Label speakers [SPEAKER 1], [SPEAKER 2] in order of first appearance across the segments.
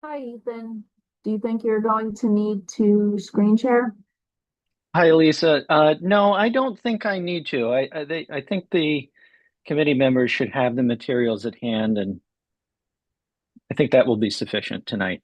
[SPEAKER 1] Hi, Ethan. Do you think you're going to need to screen share?
[SPEAKER 2] Hi, Lisa. No, I don't think I need to. I think the committee members should have the materials at hand, and I think that will be sufficient tonight.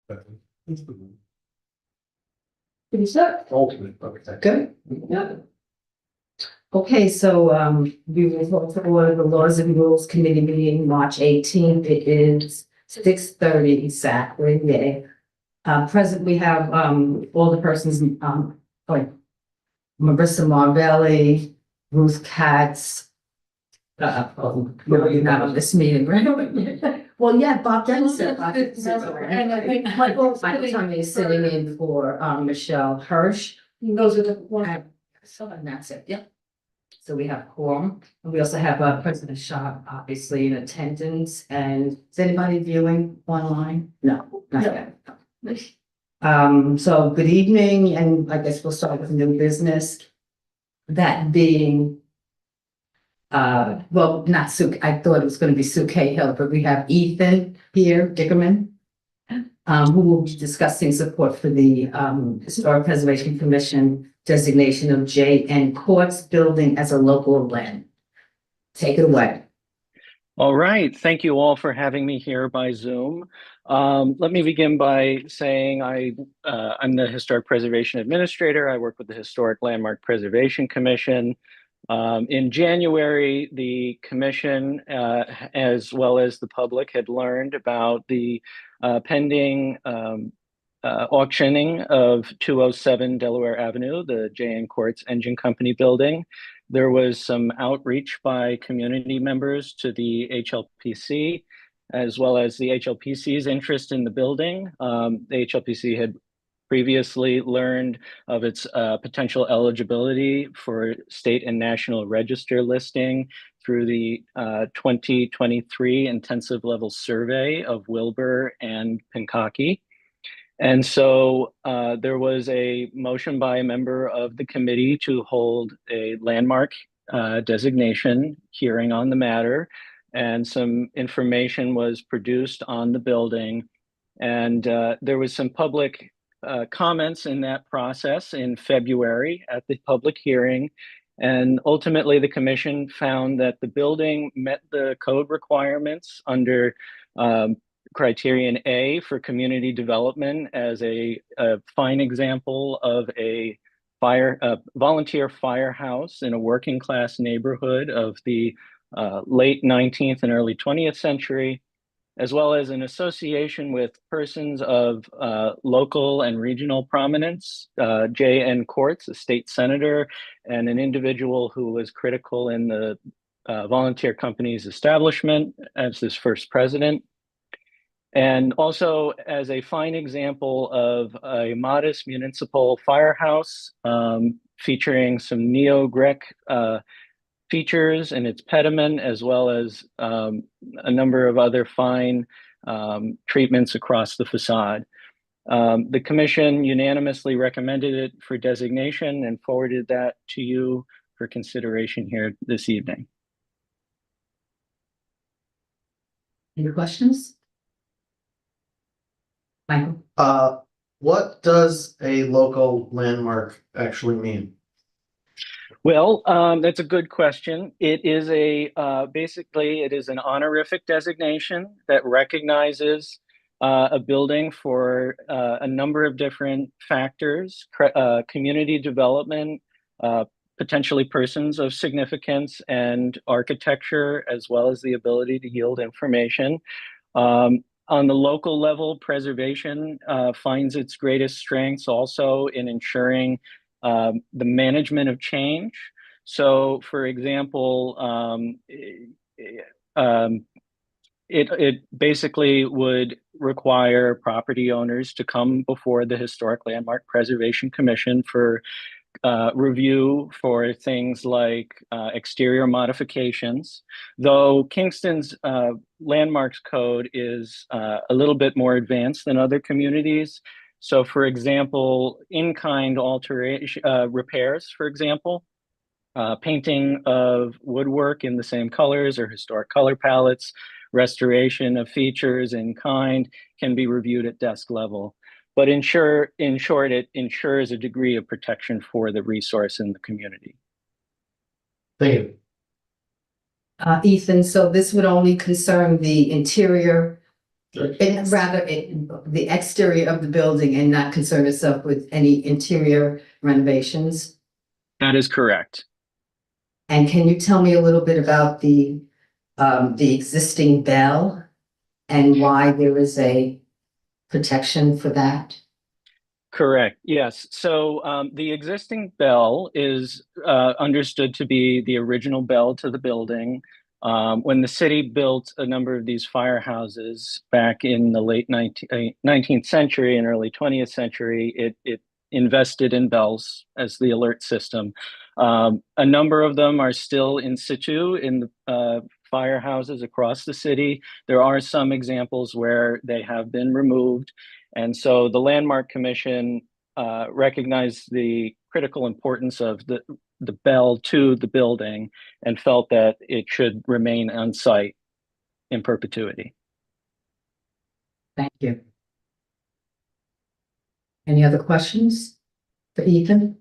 [SPEAKER 3] Pretty set. Good. Yeah. Okay, so we will vote to order the Laws and Rules Committee meeting March 18th. It is 6:30 exactly. Yeah. Present, we have all the persons, like Marissa Marvelli, Ruth Katz. You're not on this meeting, right? Well, yeah, Bob Dennison. And I think Michael Tommy is sitting in for Michelle Hirsch. Those are the ones. So and that's it, yeah. So we have quorum, and we also have President Shaw, obviously in attendance, and is anybody viewing online? No, not yet. So good evening, and I guess we'll start with new business. That being, well, not Sue, I thought it was gonna be Sue Cahill, but we have Ethan here, Dickerman, who will be discussing support for the Historic Preservation Commission designation of J.N. Courts Building as a local land. Take it away.
[SPEAKER 2] All right. Thank you all for having me here by Zoom. Let me begin by saying I'm the Historic Preservation Administrator. I work with the Historic Landmark Preservation Commission. In January, the Commission, as well as the public, had learned about the pending auctioning of 207 Delaware Avenue, the J.N. Courts Engine Company building. There was some outreach by community members to the HLPC, as well as the HLPC's interest in the building. The HLPC had previously learned of its potential eligibility for state and national register listing through the 2023 intensive level survey of Wilbur and Pinkaki. And so there was a motion by a member of the committee to hold a landmark designation hearing on the matter. And some information was produced on the building. And there was some public comments in that process in February at the public hearing. And ultimately, the commission found that the building met the code requirements under criterion A for community development as a fine example of a volunteer firehouse in a working class neighborhood of the late 19th and early 20th century, as well as an association with persons of local and regional prominence, J.N. Courts, a state senator, and an individual who was critical in the volunteer company's establishment as his first president. And also as a fine example of a modest municipal firehouse featuring some neo-Grec features in its pediment, as well as a number of other fine treatments across the facade. The commission unanimously recommended it for designation and forwarded that to you for consideration here this evening.
[SPEAKER 3] Any questions? Michael?
[SPEAKER 4] What does a local landmark actually mean?
[SPEAKER 2] Well, that's a good question. It is basically it is an honorific designation that recognizes a building for a number of different factors, community development, potentially persons of significance, and architecture, as well as the ability to yield information. On the local level, preservation finds its greatest strengths also in ensuring the management of change. So, for example, it basically would require property owners to come before the Historic Landmark Preservation Commission for review for things like exterior modifications, though Kingston's landmarks code is a little bit more advanced than other communities. So for example, in-kind alteration, repairs, for example, painting of woodwork in the same colors or historic color palettes, restoration of features in kind can be reviewed at desk level. But in short, it ensures a degree of protection for the resource in the community.
[SPEAKER 4] Thank you.
[SPEAKER 3] Ethan, so this would only concern the interior It's rather the exterior of the building and not concern itself with any interior renovations.
[SPEAKER 2] That is correct.
[SPEAKER 3] And can you tell me a little bit about the existing bell and why there is a protection for that?
[SPEAKER 2] Correct. Yes. So the existing bell is understood to be the original bell to the building. When the city built a number of these firehouses back in the late 19th century and early 20th century, it invested in bells as the alert system. A number of them are still in situ in the firehouses across the city. There are some examples where they have been removed. And so the Landmark Commission recognized the critical importance of the bell to the building and felt that it should remain on site in perpetuity.
[SPEAKER 3] Thank you. Any other questions for Ethan?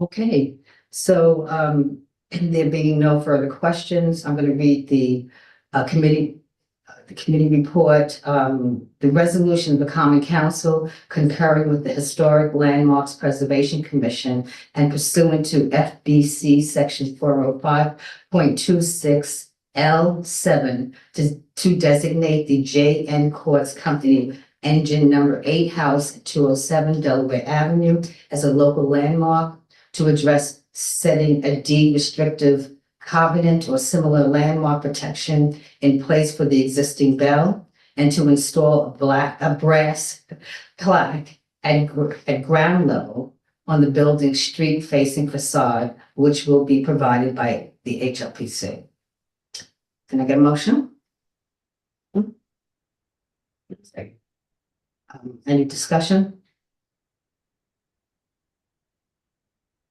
[SPEAKER 3] Okay, so there being no further questions, I'm going to read the committee report. The resolution of the Common Council concurring with the Historic Landmarks Preservation Commission and pursuant to FBC Section 405.26 L7 to designate the JN Courts Company Engine Number 8 House at 207 Delaware Avenue as a local landmark to address setting a deed restrictive covenant or similar landmark protection in place for the existing bell and to install a brass plaque at ground level on the building's street facing facade, which will be provided by the HLPC. Can I get a motion? Any discussion?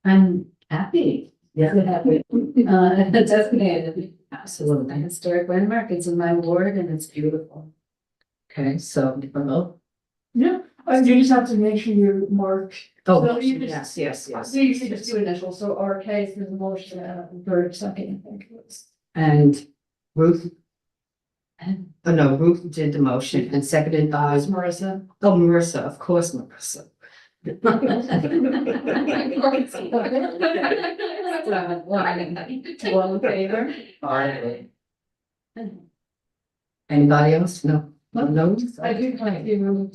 [SPEAKER 5] I'm happy.
[SPEAKER 3] Yeah.
[SPEAKER 5] Happy. Designated
[SPEAKER 3] Absolutely.
[SPEAKER 5] a historic landmark. It's in my ward and it's beautiful.
[SPEAKER 3] Okay, so,
[SPEAKER 6] Yeah, you just have to make sure you mark.
[SPEAKER 3] oh,
[SPEAKER 6] So you just-
[SPEAKER 3] yes.
[SPEAKER 6] So you usually just do initials, so RK for the motion and Bird second, I think it was.
[SPEAKER 3] And Ruth? Oh, no, Ruth did the motion and seconded by,
[SPEAKER 6] It's Marissa.
[SPEAKER 3] oh, Marissa, of course, Marissa.
[SPEAKER 5] All in favor?
[SPEAKER 3] Anybody else? No? No?
[SPEAKER 6] I do thank you.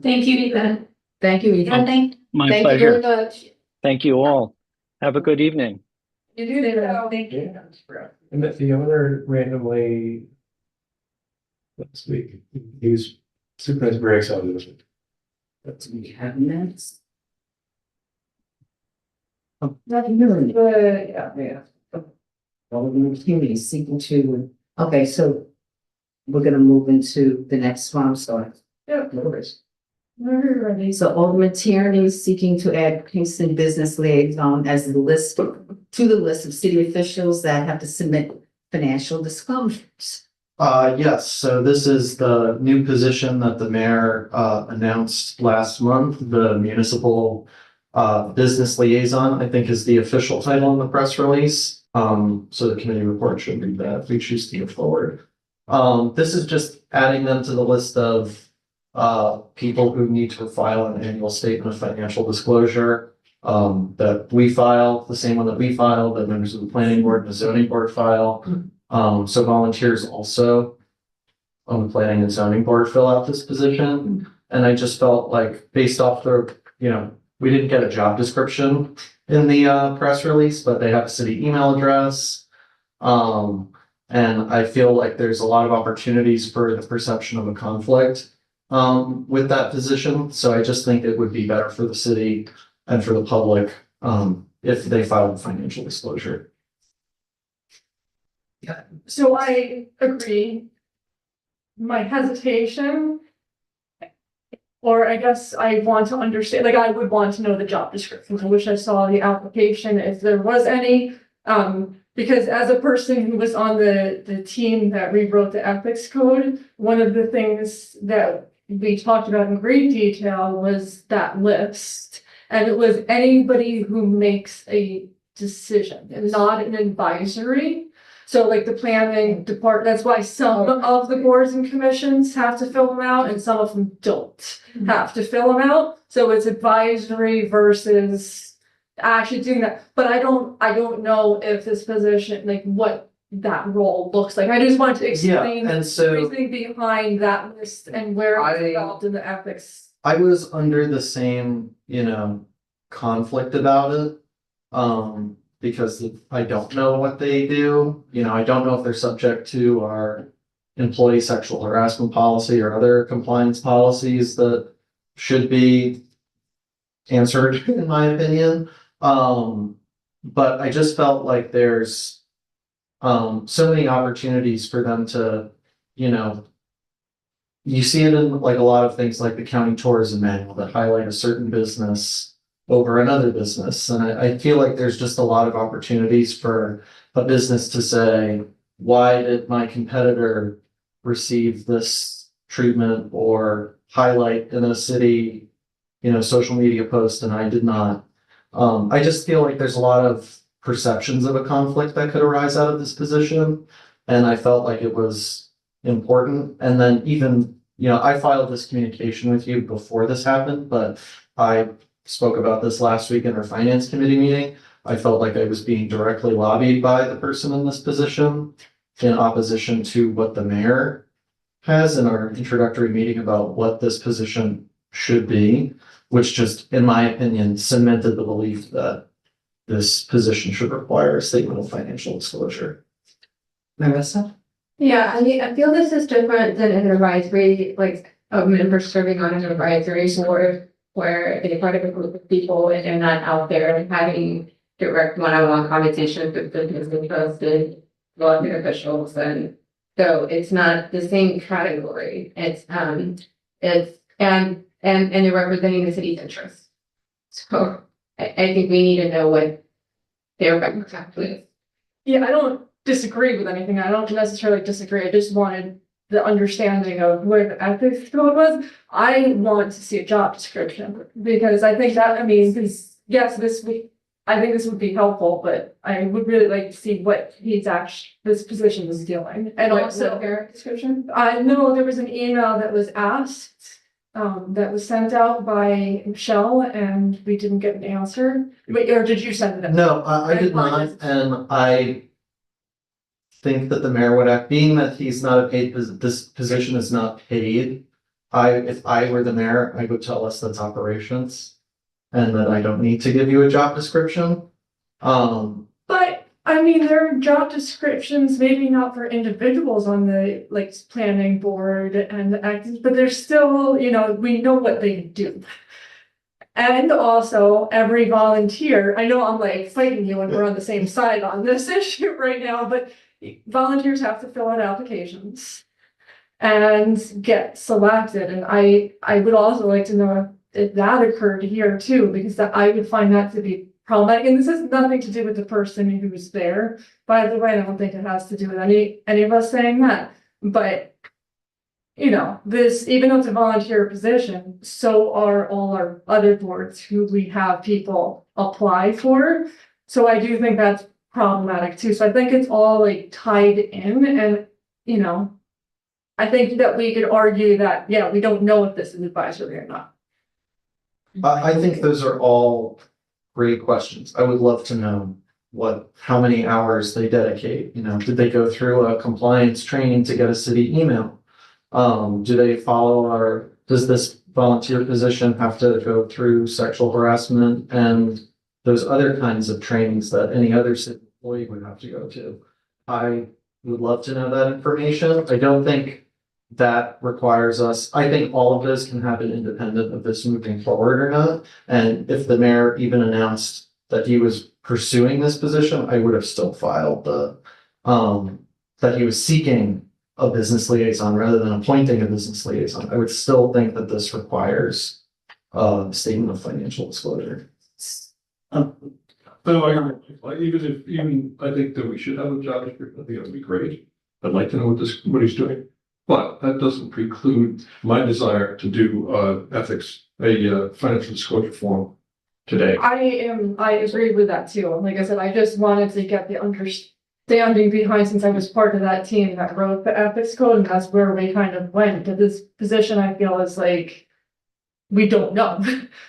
[SPEAKER 5] Thank you, Ethan.
[SPEAKER 3] Thank you, Ethan.
[SPEAKER 5] Thank
[SPEAKER 2] My
[SPEAKER 3] Thank you very
[SPEAKER 2] pleasure.
[SPEAKER 3] much.
[SPEAKER 2] Thank you all. Have a good evening.
[SPEAKER 6] You do that.
[SPEAKER 5] Thank you.
[SPEAKER 7] And that the owner randomly last week, he was Supervisor very excited with it. That's
[SPEAKER 3] We have minutes.
[SPEAKER 6] Yeah.
[SPEAKER 3] All of the community seeking to, okay, so we're gonna move into the next one, I'm sorry.
[SPEAKER 6] Yeah.
[SPEAKER 3] No worries.
[SPEAKER 6] We're ready.
[SPEAKER 3] So Alderman Tierney is seeking to add Kingston Business Liaison as the list to the list of city officials that have to submit financial disclosures.
[SPEAKER 4] Yes, so this is the new position that the mayor announced last month, the municipal business liaison, I think is the official title in the press release. So the committee report should read that if we choose to go forward. This is just adding them to the list of people who need to file an annual statement of financial disclosure that we file, the same one that we filed, that members of the planning board and the zoning board file. So volunteers also on the planning and zoning board fill out this position. And I just felt like based off the, we didn't get a job description in the press release, but they have a city email address. And I feel like there's a lot of opportunities for the perception of a conflict with that position. So I just think it would be better for the city and for the public if they filed a financial disclosure.
[SPEAKER 6] So I agree. My hesitation. Or I guess I want to understand, like I would want to know the job description. I wish I saw the application if there was any. Because as a person who was on the team that rewrote the ethics code, one of the things that we talked about in great detail was that list. And it was anybody who makes a decision and not an advisory. So like the planning department, that's why some of the boards and commissions have to fill them out and some of them don't have to fill them out. So it's advisory versus actually doing that. But I don't know if this position, like what that role looks like. I just wanted to explain
[SPEAKER 4] and
[SPEAKER 6] the
[SPEAKER 4] so
[SPEAKER 6] reasoning behind that list and where it's involved in the ethics.
[SPEAKER 4] I was under the same, conflict about it. Because I don't know what they do, I don't know if they're subject to our employee sexual harassment policy or other compliance policies that should be answered, in my opinion. But I just felt like there's so many opportunities for them to, you see it in like a lot of things like the county tourism manual that highlight a certain business over another business. And I feel like there's just a lot of opportunities for a business to say, why did my competitor receive this treatment or highlight in a city, social media post and I did not? I just feel like there's a lot of perceptions of a conflict that could arise out of this position. And I felt like it was important. And then even, I filed this communication with you before this happened, but I spoke about this last week in our finance committee meeting. I felt like I was being directly lobbied by the person in this position in opposition to what the mayor has in our introductory meeting about what this position should be, which just, in my opinion, cemented the belief that this position should require a statement of financial disclosure.
[SPEAKER 3] Marissa?
[SPEAKER 8] Yeah, I mean, I feel this is different than an advisory, like a member serving on an advisory board where they're part of a group of people and they're not out there having direct one-on-one conversations with business trusted elected officials. And so it's not the same category. It's and they're representing the city's interests. So I think we need to know what their background is.
[SPEAKER 6] Yeah, I don't disagree with anything. I don't necessarily disagree. I just wanted the understanding of where the ethics code was. I want to see a job description because I think that, because yes, I think this would be helpful, but I would really like to see what this position is doing. And also,
[SPEAKER 8] Description?
[SPEAKER 6] I know there was an email that was asked, that was sent out by Michelle and we didn't get an answer. Wait, or did you send it?
[SPEAKER 4] No, I did not, and I think that the mayor would have, being that he's not a paid, this position is not paid. If I were the mayor, I would tell us that's operations and that I don't need to give you a job description.
[SPEAKER 6] But there are job descriptions, maybe not for individuals on the planning board and the actors, but there's still, we know what they do. And also every volunteer, I know I'm fighting you and we're on the same side on this issue right now, but volunteers have to fill out applications and get selected. And I would also like to know if that occurred here too, because I would find that to be problematic. And this has nothing to do with the person who's there. By the way, I don't think it has to do with any of us saying that. But this, even though it's a volunteer position, so are all our other boards who we have people apply for. So I do think that's problematic too. So I think it's all tied in and, I think that we could argue that, yeah, we don't know if this is advisory or not.
[SPEAKER 4] I think those are all great questions. I would love to know how many hours they dedicate, did they go through a compliance training to get a city email? Do they follow does this volunteer position have to go through sexual harassment and those other kinds of trainings that any other city employee would have to go to? I would love to know that information. I don't think that requires us. I think all of this can happen independent of this moving forward or not. And if the mayor even announced that he was pursuing this position, I would have still filed that he was seeking a business liaison rather than appointing a business liaison. I would still think that this requires a statement of financial disclosure.
[SPEAKER 9] No, even I think that we should have a job description. I think it would be great. I'd like to know what he's doing. But that doesn't preclude my desire to do ethics, a financial disclosure form today.
[SPEAKER 6] I agree with that too. Like I said, I just wanted to get the understanding behind, since I was part of that team that wrote the ethics code, and that's where we kind of went to this position. I feel is like, we don't know.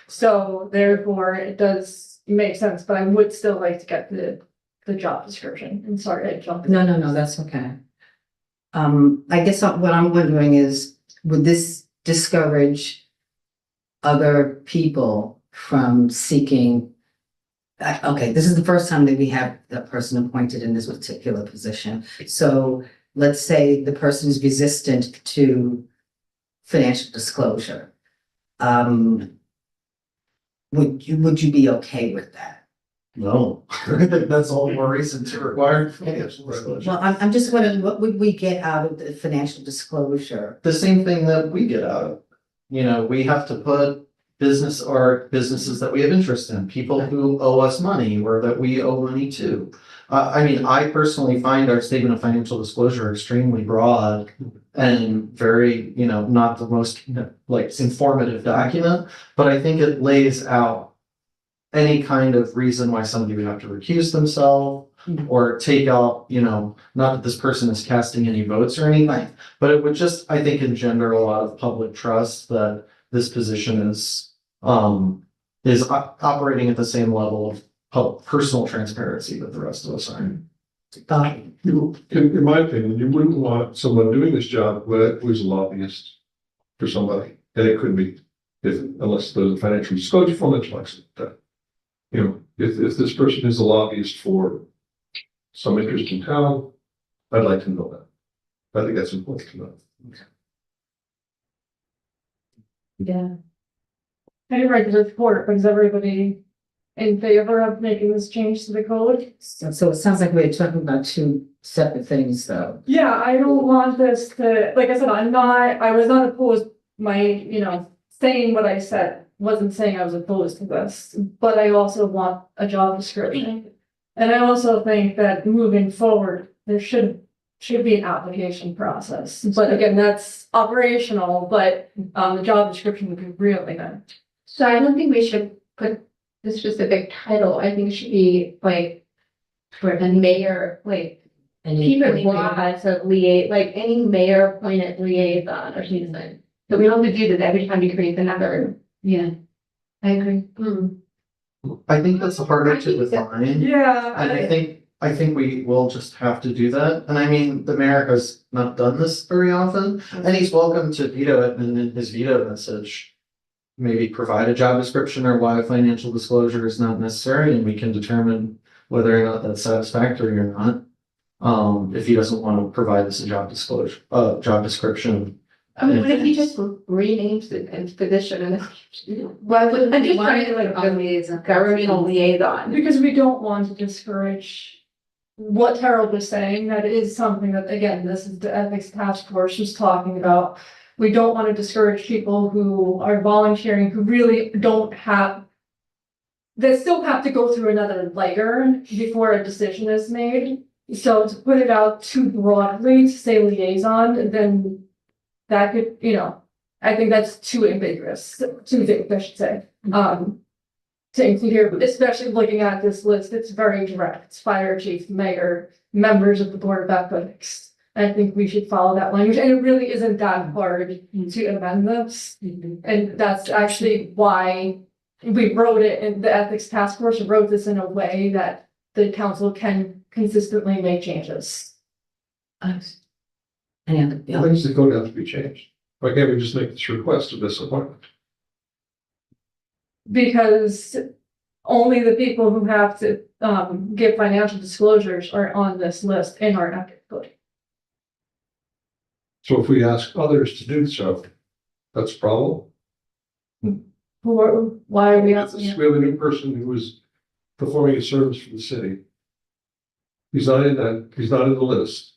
[SPEAKER 6] So therefore it does make sense, but I would still like to get the job description. And sorry, I jumped.
[SPEAKER 3] No, that's okay. I guess what I'm wondering is, would this discourage other people from seeking? Okay, this is the first time that we have a person appointed in this particular position. So let's say the person is resistant to financial disclosure. Would you be okay with that?
[SPEAKER 4] No, I think that's all more reason to require financial disclosure.
[SPEAKER 3] Well, I'm just wondering, what would we get out of the financial disclosure?
[SPEAKER 4] The same thing that we get out of, you know, we have to put businesses that we have interest in, people who owe us money or that we owe money to. I mean, I personally find our statement of financial disclosure extremely broad and very, you know, not the most like informative document, but I think it lays out any kind of reason why somebody would have to recuse themselves or take out, you know, not that this person is casting any votes or anything, but it would just, I think, engender a lot of public trust that this position is operating at the same level of personal transparency that the rest of us are.
[SPEAKER 9] In my opinion, you wouldn't want someone doing this job who is a lobbyist for somebody, and it could be, unless there's a financial disclosure form that reflects that. You know, if this person is a lobbyist for some interest in town, I'd like to know that. I think that's important to know.
[SPEAKER 8] Yeah.
[SPEAKER 6] I didn't write the report, but is everybody in favor of making this change to the code?
[SPEAKER 3] So it sounds like we're talking about two separate things, though.
[SPEAKER 6] Yeah, I don't want this to, like I said, I was not opposed, saying what I said, wasn't saying I was opposed to this, but I also want a job description. And I also think that moving forward, there should be an application process. But again, that's operational, but the job description would be really nice.
[SPEAKER 8] So I don't think we should put the specific title. I think it should be like for the mayor, like keep it broad, so like any mayor appointed liaison or something. So we don't have to do this every time you create another. Yeah, I agree.
[SPEAKER 4] I think that's harder to define.
[SPEAKER 6] Yeah.
[SPEAKER 4] And I think we will just have to do that. And I mean, the mayor has not done this very often, and he's welcome to veto it, and in his veto message, maybe provide a job description or why financial disclosure is not necessary, and we can determine whether or not that's satisfactory or not. If he doesn't want to provide us a job description.
[SPEAKER 8] I mean, what if he just renames it and position and why wouldn't
[SPEAKER 5] I
[SPEAKER 8] he
[SPEAKER 5] just
[SPEAKER 8] want
[SPEAKER 5] wanted
[SPEAKER 8] it
[SPEAKER 5] like
[SPEAKER 8] like
[SPEAKER 5] a liaison.
[SPEAKER 8] governmental liaison?
[SPEAKER 6] Because we don't want to discourage what Harold was saying. That is something that, again, this is the ethics task force was talking about. We don't want to discourage people who are volunteering, who really don't have, they still have to go through another layer before a decision is made. So to put it out too broadly, to say liaison, then that could, I think that's too ambiguous, too vague, I should say. To include here, especially looking at this list, it's very direct. It's fire chief, mayor, members of the board of ethics. I think we should follow that language, and it really isn't that hard to amend this. And that's actually why we wrote it in the ethics task force, wrote this in a way that the council can consistently make changes.
[SPEAKER 3] Any other?
[SPEAKER 9] Why does the code have to be changed? Why can't we just make this request of this appointment?
[SPEAKER 6] Because only the people who have to give financial disclosures are on this list in our ethics code.
[SPEAKER 9] So if we ask others to do so, that's a problem.
[SPEAKER 6] Why are we asking?
[SPEAKER 9] We have a new person who is performing a service for the city. He's not in the list.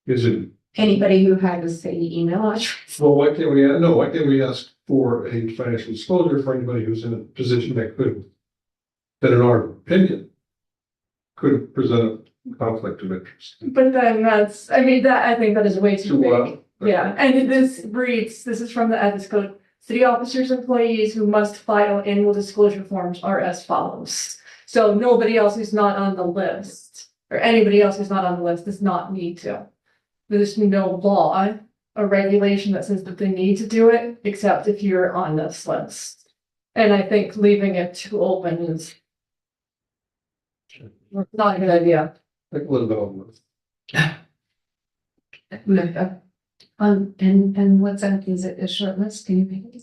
[SPEAKER 9] Is it?
[SPEAKER 8] Anybody who had the city email address.
[SPEAKER 9] Well, why can't we ask for a financial disclosure for anybody who's in a position that in our opinion, could present a conflict of interest?
[SPEAKER 6] But then I think that is way too
[SPEAKER 9] Too
[SPEAKER 6] big.
[SPEAKER 9] wild.
[SPEAKER 6] Yeah, and this is from the ethics code. City officers, employees who must file annual disclosure forms are as follows. So nobody else who's not on the list, or anybody else who's not on the list does not need to. There's no law or regulation that says that they need to do it, except if you're on this list. And I think leaving it too open is not a good idea.
[SPEAKER 9] Like a little bit on
[SPEAKER 5] And what's that, is it a short list, can you make it?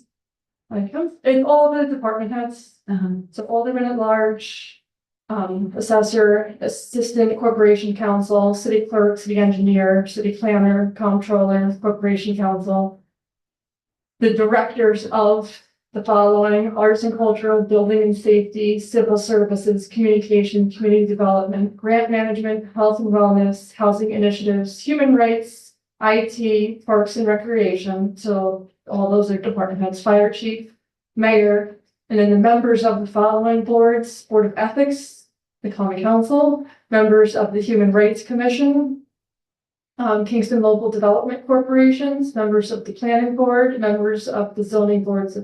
[SPEAKER 6] Like, and all the department heads,
[SPEAKER 5] Uh-huh.
[SPEAKER 6] so alderman at large, assessor, assistant corporation counsel, city clerk, city engineer, city planner, comptroller, corporation counsel. The directors of the following: arts and cultural, building and safety, civil services, communication, community development, grant management, health and wellness, housing initiatives, human rights, IT, parks and recreation. So all those are department heads: fire chief, mayor, and then the members of the following boards: Board of Ethics, the Common Council, members of the Human Rights Commission, Kingston Local Development Corporations, members of the Planning Board, members of the Zoning Board of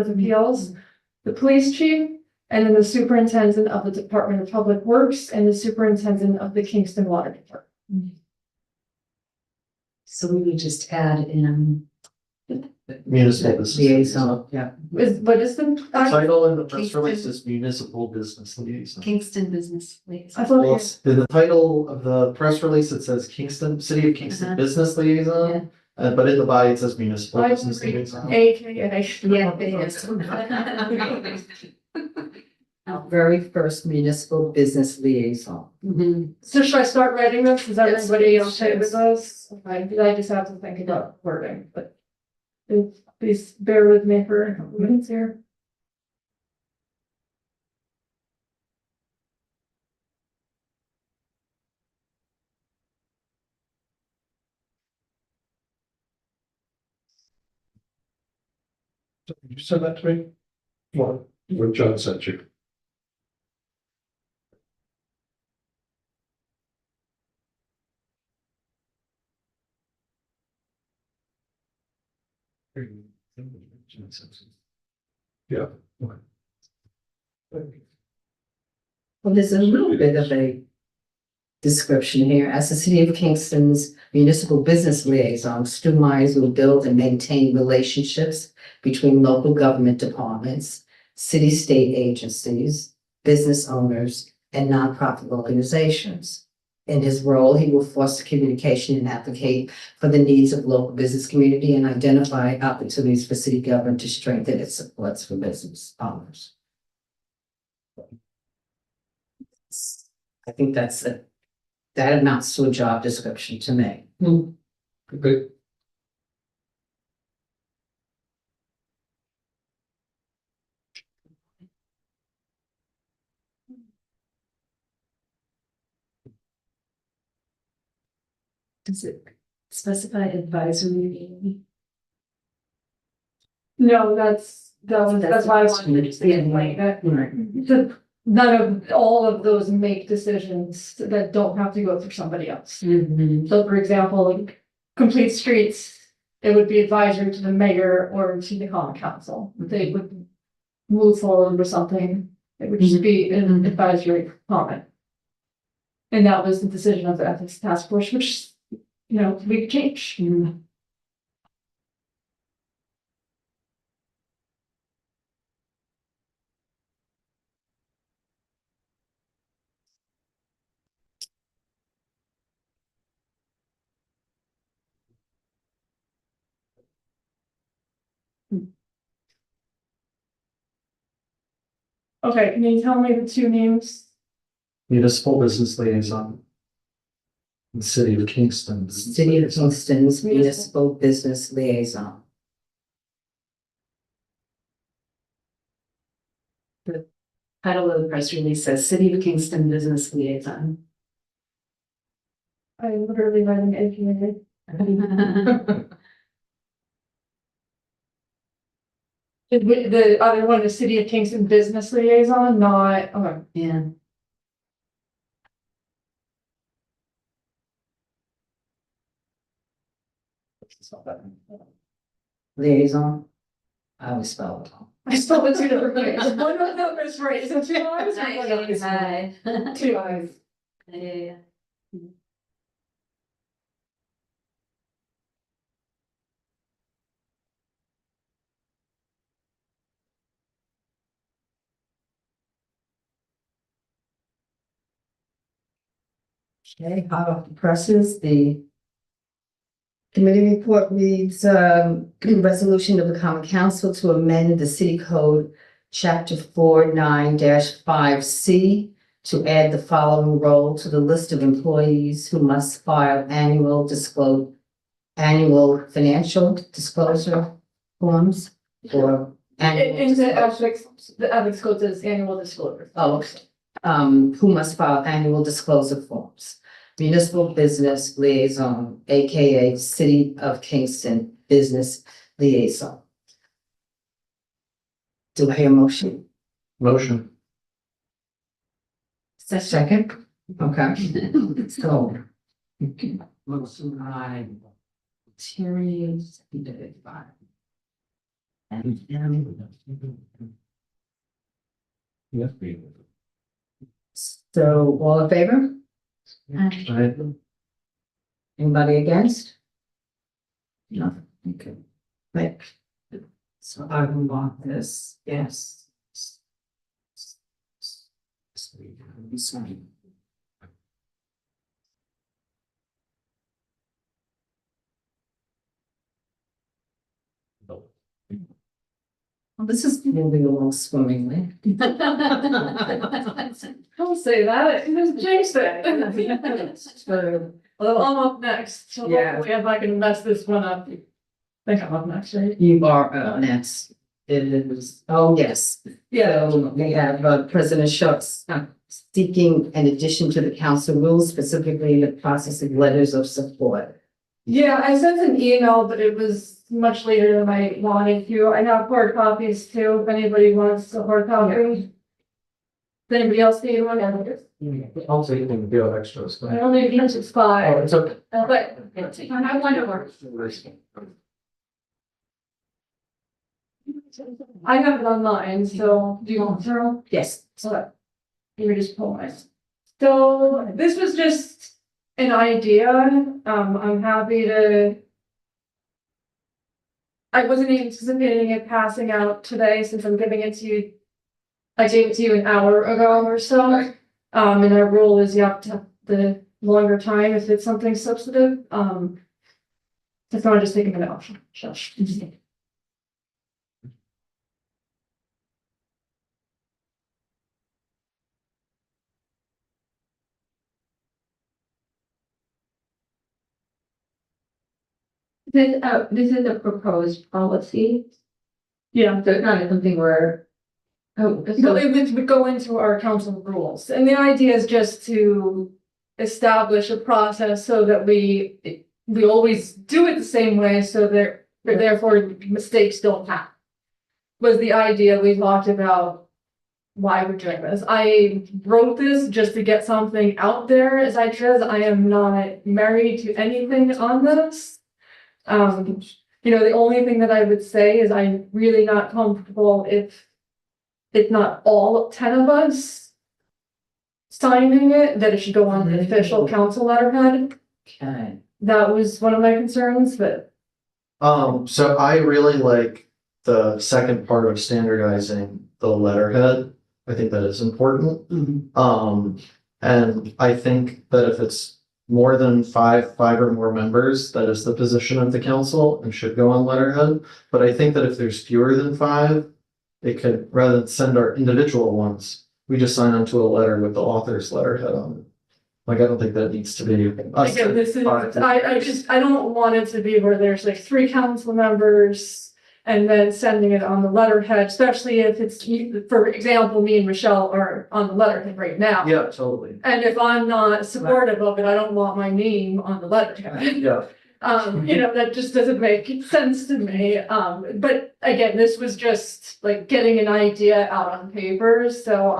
[SPEAKER 6] Appeals, the police chief, and then the superintendent of the Department of Public Works and the superintendent of the Kingston Water Department.
[SPEAKER 5] So we would just add in.
[SPEAKER 4] Municipal business liaison.
[SPEAKER 3] Yeah.
[SPEAKER 6] What is the?
[SPEAKER 4] The title in the press release is municipal business liaison.
[SPEAKER 5] Kingston Business
[SPEAKER 6] I
[SPEAKER 5] Liaison.
[SPEAKER 6] thought
[SPEAKER 4] Well,
[SPEAKER 6] it
[SPEAKER 4] it's in the title of the press release, it says Kingston, City of Kingston
[SPEAKER 5] Uh-huh.
[SPEAKER 4] Business Liaison. But in the body, it says municipal
[SPEAKER 6] I
[SPEAKER 4] business
[SPEAKER 6] agree.
[SPEAKER 4] liaison.
[SPEAKER 6] AKA.
[SPEAKER 5] Yeah, it is.
[SPEAKER 3] Our very first municipal business liaison.
[SPEAKER 5] Mhm.
[SPEAKER 6] So should I start writing this? Is
[SPEAKER 5] Yes,
[SPEAKER 6] everybody
[SPEAKER 5] please.
[SPEAKER 6] okay with this? Okay, I just have to think about wording, but please bear with me for a couple minutes here.
[SPEAKER 9] Did you send that to me? What John sent you? Yeah.
[SPEAKER 3] Well, there's a little bit of a description here. As the City of Kingston's municipal business liaison, Stu Myers will build and maintain relationships between local government departments, city-state agencies, business owners, and nonprofit organizations. In his role, he will foster communication and advocate for the needs of local business community and identify opportunities for city government to strengthen its supports for business owners. I think that amounts to a job description to me.
[SPEAKER 9] Okay.
[SPEAKER 5] Does it specify advisory?
[SPEAKER 6] No, that's why I wanted to just explain that. None of, all of those make decisions that don't have to go through somebody else.
[SPEAKER 5] Mhm.
[SPEAKER 6] So for example, like complete streets, it would be advisory to the mayor or to the common council. They would move forward with something. It would just be an advisory comment. And that was the decision of the ethics task force, which, we could change. Okay, can you tell me the two names?
[SPEAKER 4] Municipal business liaison. The City of Kingston.
[SPEAKER 3] City of Kingston's municipal business liaison.
[SPEAKER 5] Title of the press release says City of Kingston Business Liaison.
[SPEAKER 6] I literally read an APA. The other one is City of Kingston Business Liaison, not, okay.
[SPEAKER 5] Yeah.
[SPEAKER 3] Liaison. I always spell it wrong.
[SPEAKER 6] I spelled it two different ways. One of them is right, is it two eyes or one of them is two eyes?
[SPEAKER 5] Yeah.
[SPEAKER 3] Okay, hot off the presses, the committee report reads, resolution of the common council to amend the city code, chapter 49-5C, to add the following role to the list of employees who must file annual financial disclosure forms or
[SPEAKER 6] In the
[SPEAKER 3] annual.
[SPEAKER 6] ethics code says annual disclosure.
[SPEAKER 3] Oh, okay. Who must file annual disclosure forms. Municipal Business Liaison, AKA City of Kingston Business Liaison. Do I hear a motion?
[SPEAKER 4] Motion.
[SPEAKER 3] Second? Okay. So. Motion by Terry, seconded by. And
[SPEAKER 7] Yes.
[SPEAKER 3] so all in favor? Anybody against? Nothing, okay. Right. So I will want this, yes. Well, this is moving along swimmingly.
[SPEAKER 6] Don't say that, you just jinxed it.
[SPEAKER 3] So,
[SPEAKER 6] Well, I'm up next, so
[SPEAKER 3] Yeah.
[SPEAKER 6] hopefully if I can mess this one up. I think I'm up next, right?
[SPEAKER 3] you are next. It is, oh, yes. So we have President Schultz seeking an addition to the council rules, specifically the process of letters of support.
[SPEAKER 6] Yeah, I sent an email, but it was much later than I wanted to. I have hard copies too, if anybody wants a hard copy. Does anybody else need one?
[SPEAKER 7] Also, you can feel extras.
[SPEAKER 6] I only need to
[SPEAKER 7] Oh,
[SPEAKER 6] five,
[SPEAKER 7] it's okay.
[SPEAKER 6] but I want to work. I have it online, so do you want to?
[SPEAKER 3] Yes.
[SPEAKER 6] So, let me just pull mine. So this was just an idea. I'm happy to. I wasn't anticipating it passing out today since I'm giving it to you. I gave it to you an hour ago or so. And our rule is you have to have the longer time if it's something substantive. If not, just take a minute off. Shush.
[SPEAKER 8] This is a proposed policy,
[SPEAKER 6] Yeah.
[SPEAKER 8] so it's not something where. Oh,
[SPEAKER 6] No,
[SPEAKER 8] so,
[SPEAKER 6] it would go into our council rules, and the idea is just to establish a process so that we always do it the same way, so that therefore mistakes don't happen. Was the idea we talked about why we're doing this. I wrote this just to get something out there, as I said, I am not married to anything on this. The only thing that I would say is I'm really not comfortable if not all 10 of us signing it, that it should go on the official council letterhead.
[SPEAKER 3] Okay.
[SPEAKER 6] That was one of my concerns, but
[SPEAKER 4] So I really like the second part of standardizing the letterhead. I think that is important. And I think that if it's more than five or more members, that is the position of the council and should go on letterhead. But I think that if there's fewer than five, it could, rather than send our individual ones, we just sign onto a letter with the author's letterhead on it. Like, I don't think that needs to be. us.
[SPEAKER 6] again, this is, I don't want it to be where there's like 3 council members. And then sending it on the letterhead, especially if it's, for example, me and Michelle are on the letterhead right now.
[SPEAKER 4] Yeah, totally.
[SPEAKER 6] And if I'm not supportive of it, I don't want my name on the letterhead.
[SPEAKER 4] Yeah.
[SPEAKER 6] That just doesn't make sense to me. But again, this was just like getting an idea out on paper, so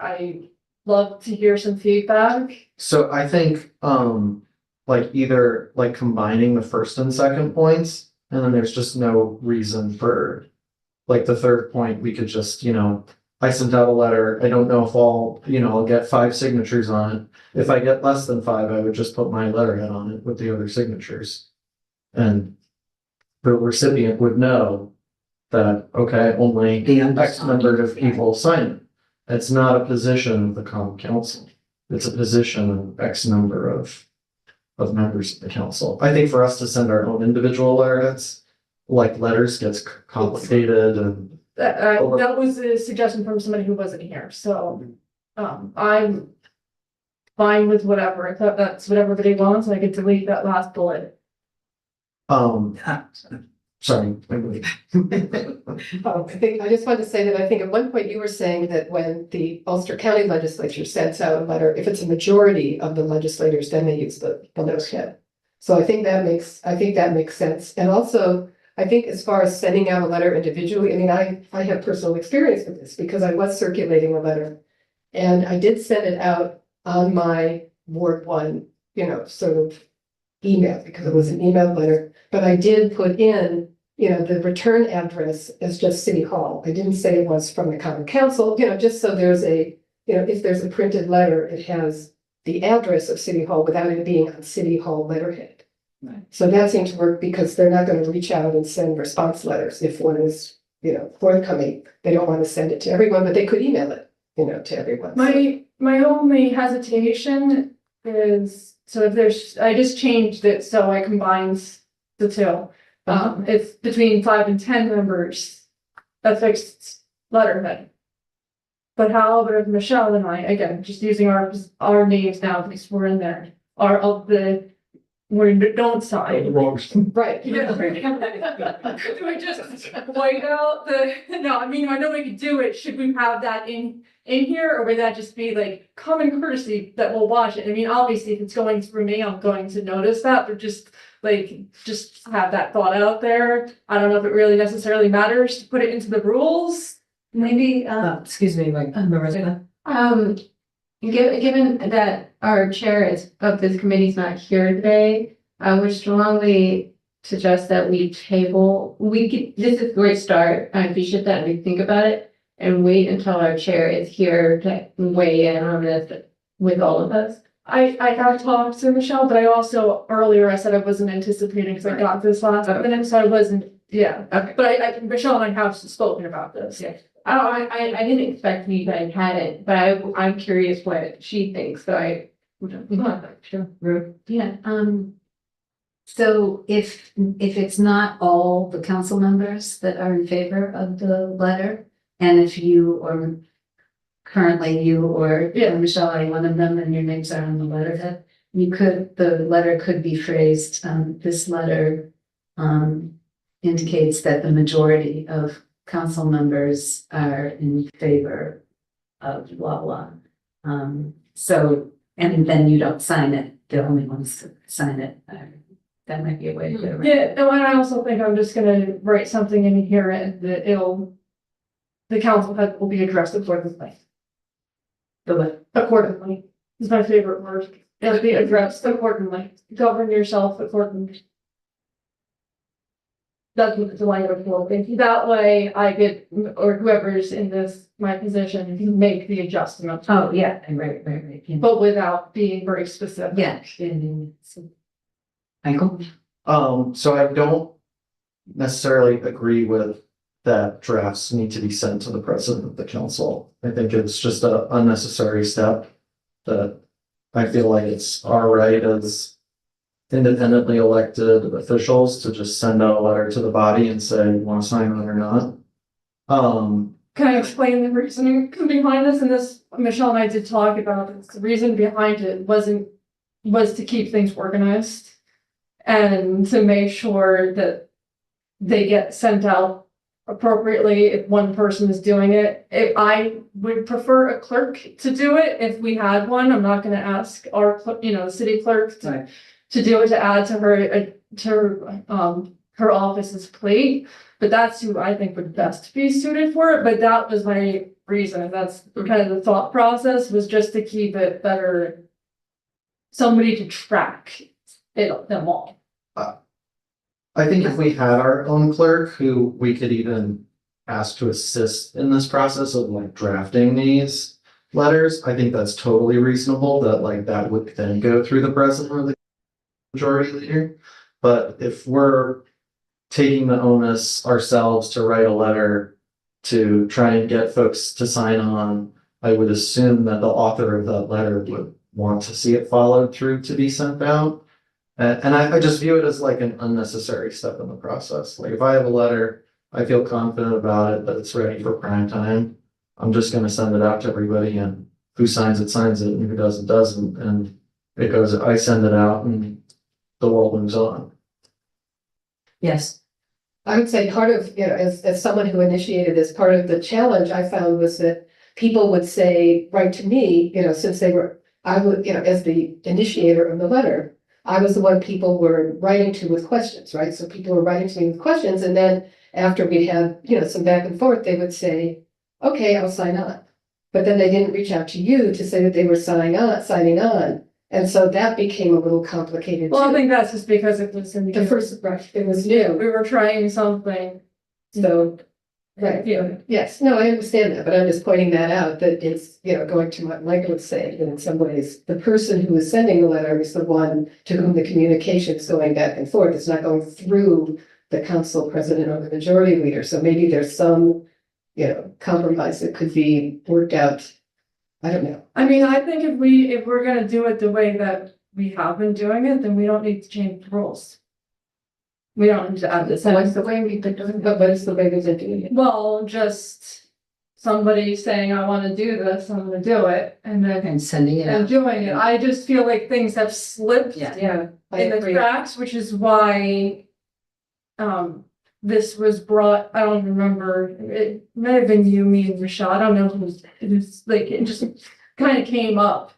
[SPEAKER 6] I love to hear some feedback.
[SPEAKER 4] So I think, like either like combining the first and second points, and then there's just no reason for like the third point, we could just, I sent out a letter. I don't know if I'll get 5 signatures on it. If I get less than 5, I would just put my letterhead on it with the other signatures. And the recipient would know that, okay, only X number of people sign it. It's not a position of the common council. It's a position of X number of members of the council. I think for us to send our own individual letterheads, like letters gets complicated and.
[SPEAKER 6] That was a suggestion from somebody who wasn't here, so, I'm fine with whatever. I thought that's what everybody wants, and I could delete that last bullet.
[SPEAKER 4] Sorry.
[SPEAKER 10] I just wanted to say that I think at one point you were saying that when the Ulster County Legislature sends out a letter, if it's a majority of the legislators, then they use the letterhead. So I think that makes sense. And also, I think as far as sending out a letter individually, I mean, I have personal experience with this because I was circulating a letter. And I did send it out on my Ward 1, sort of email, because it was an email letter. But I did put in, the return address as just City Hall. I didn't say it was from the Common Council, just so there's if there's a printed letter, it has the address of City Hall without it being on City Hall letterhead.
[SPEAKER 6] Right.
[SPEAKER 10] So that seemed to work because they're not going to reach out and send response letters if one is, forthcoming. They don't want to send it to everyone, but they could email it, to everyone.
[SPEAKER 6] My only hesitation is, so if I just changed it, so I combined the two. If between 5 and 10 members, a fixed letterhead. But how about if Michelle and I, again, just using our names now, because we're in there, are of the, we don't sign.
[SPEAKER 9] Wrong.
[SPEAKER 10] Right.
[SPEAKER 6] Yeah. Do I just white out no, I mean, I know we could do it. Should we have that in here, or would that just be like common courtesy that we'll watch it? I mean, obviously, if it's going through me, I'm going to notice that, but just have that thought out there. I don't know if it really necessarily matters to put it into the rules.
[SPEAKER 3] Maybe, excuse me, Marissa.
[SPEAKER 8] Given that our chair of this committee is not here today, I would strongly suggest that we table, this is a great start. I appreciate that we think about it and wait until our chair is here to weigh in on this with all of us.
[SPEAKER 6] I have talked to Michelle, but I also, earlier I said I wasn't anticipating because I got this last minute, so I wasn't, yeah.
[SPEAKER 8] Okay.
[SPEAKER 6] But Michelle and I have spoken about this.
[SPEAKER 8] Yeah. I didn't expect you guys had it, but I'm curious what she thinks, so
[SPEAKER 3] Sure.
[SPEAKER 8] yeah.
[SPEAKER 11] So if it's not all the council members that are in favor of the letter, and if you or currently you or Michelle are one of them and your names are on the letterhead, the letter could be phrased, this letter indicates that the majority of council members are in favor of blah, blah. So, and then you don't sign it, the only ones to sign it are, that might be a way to do it.
[SPEAKER 6] Yeah, no, and I also think I'm just gonna write something in here and that the council head will be addressed accordingly. Accordingly is my favorite word. It'll be addressed accordingly. Govern yourself accordingly. That's what the language will be. That way I get, or whoever's in my position can make the adjustment.
[SPEAKER 11] Oh, yeah, right. Yeah.
[SPEAKER 6] But without being very specific.
[SPEAKER 11] Yeah. Michael?
[SPEAKER 4] So I don't necessarily agree with that drafts need to be sent to the president of the council. I think it's just an unnecessary step that I feel like it's our right as independently elected officials to just send out a letter to the body and say, you want to sign on or not?
[SPEAKER 6] Can I explain the reasoning behind this? And this, Michelle and I did talk about this. The reason behind it was to keep things organized and to make sure that they get sent out appropriately if one person is doing it. I would prefer a clerk to do it if we had one. I'm not going to ask our, the city clerk to do it, to add to her office's plate. But that's who I think would best be suited for it. But that was my reason. That's kind of the thought process, was just to keep it better. Somebody to track them all.
[SPEAKER 4] I think if we had our own clerk who we could even asked to assist in this process of like drafting these letters, I think that's totally reasonable that like that would then go through the president or the majority leader. But if we're taking the onus ourselves to write a letter to try and get folks to sign on, I would assume that the author of that letter would want to see it followed through to be sent out. And I just view it as like an unnecessary step in the process. Like if I have a letter, I feel confident about it, that it's ready for prime time. I'm just gonna send it out to everybody, and who signs it, and who doesn't. And it goes, I send it out and the world moves on.
[SPEAKER 3] Yes.
[SPEAKER 10] I would say part of, as someone who initiated this, part of the challenge I found was that people would say, write to me, since I would, as the initiator of the letter, I was the one people were writing to with questions, right? So people were writing to me with questions, and then after we had, some back and forth, they would say, okay, I'll sign on. But then they didn't reach out to you to say that they were signing on. And so that became a little complicated
[SPEAKER 6] Well, I
[SPEAKER 10] too.
[SPEAKER 6] think that's just because it was in
[SPEAKER 10] The first, right, it was new,
[SPEAKER 6] we were trying something.
[SPEAKER 10] so, right, yes, no, I understand that, but I'm just pointing that out, that it's, going to what Michael was saying, that in some ways, the person who is sending the letter is the one to whom the communication is going back and forth, it's not going through the council president or the majority leader, so maybe there's some, compromise that could be worked out. I don't know.
[SPEAKER 6] I mean, I think if we're gonna do it the way that we have been doing it, then we don't need to change the rules. We don't need to add this.
[SPEAKER 10] So what's the way we've been doing it? But what is the way we've been doing it?
[SPEAKER 6] Well, just somebody saying, I wanna do this, I'm gonna do it, and then
[SPEAKER 3] And sending it
[SPEAKER 6] and
[SPEAKER 3] out.
[SPEAKER 6] doing it. I just feel like things have slipped
[SPEAKER 3] Yeah.
[SPEAKER 10] I
[SPEAKER 6] in the
[SPEAKER 10] agree.
[SPEAKER 6] cracks, which is why this was brought, I don't remember, it may have been you, me and Michelle, I don't know who's like, it just kind of came up.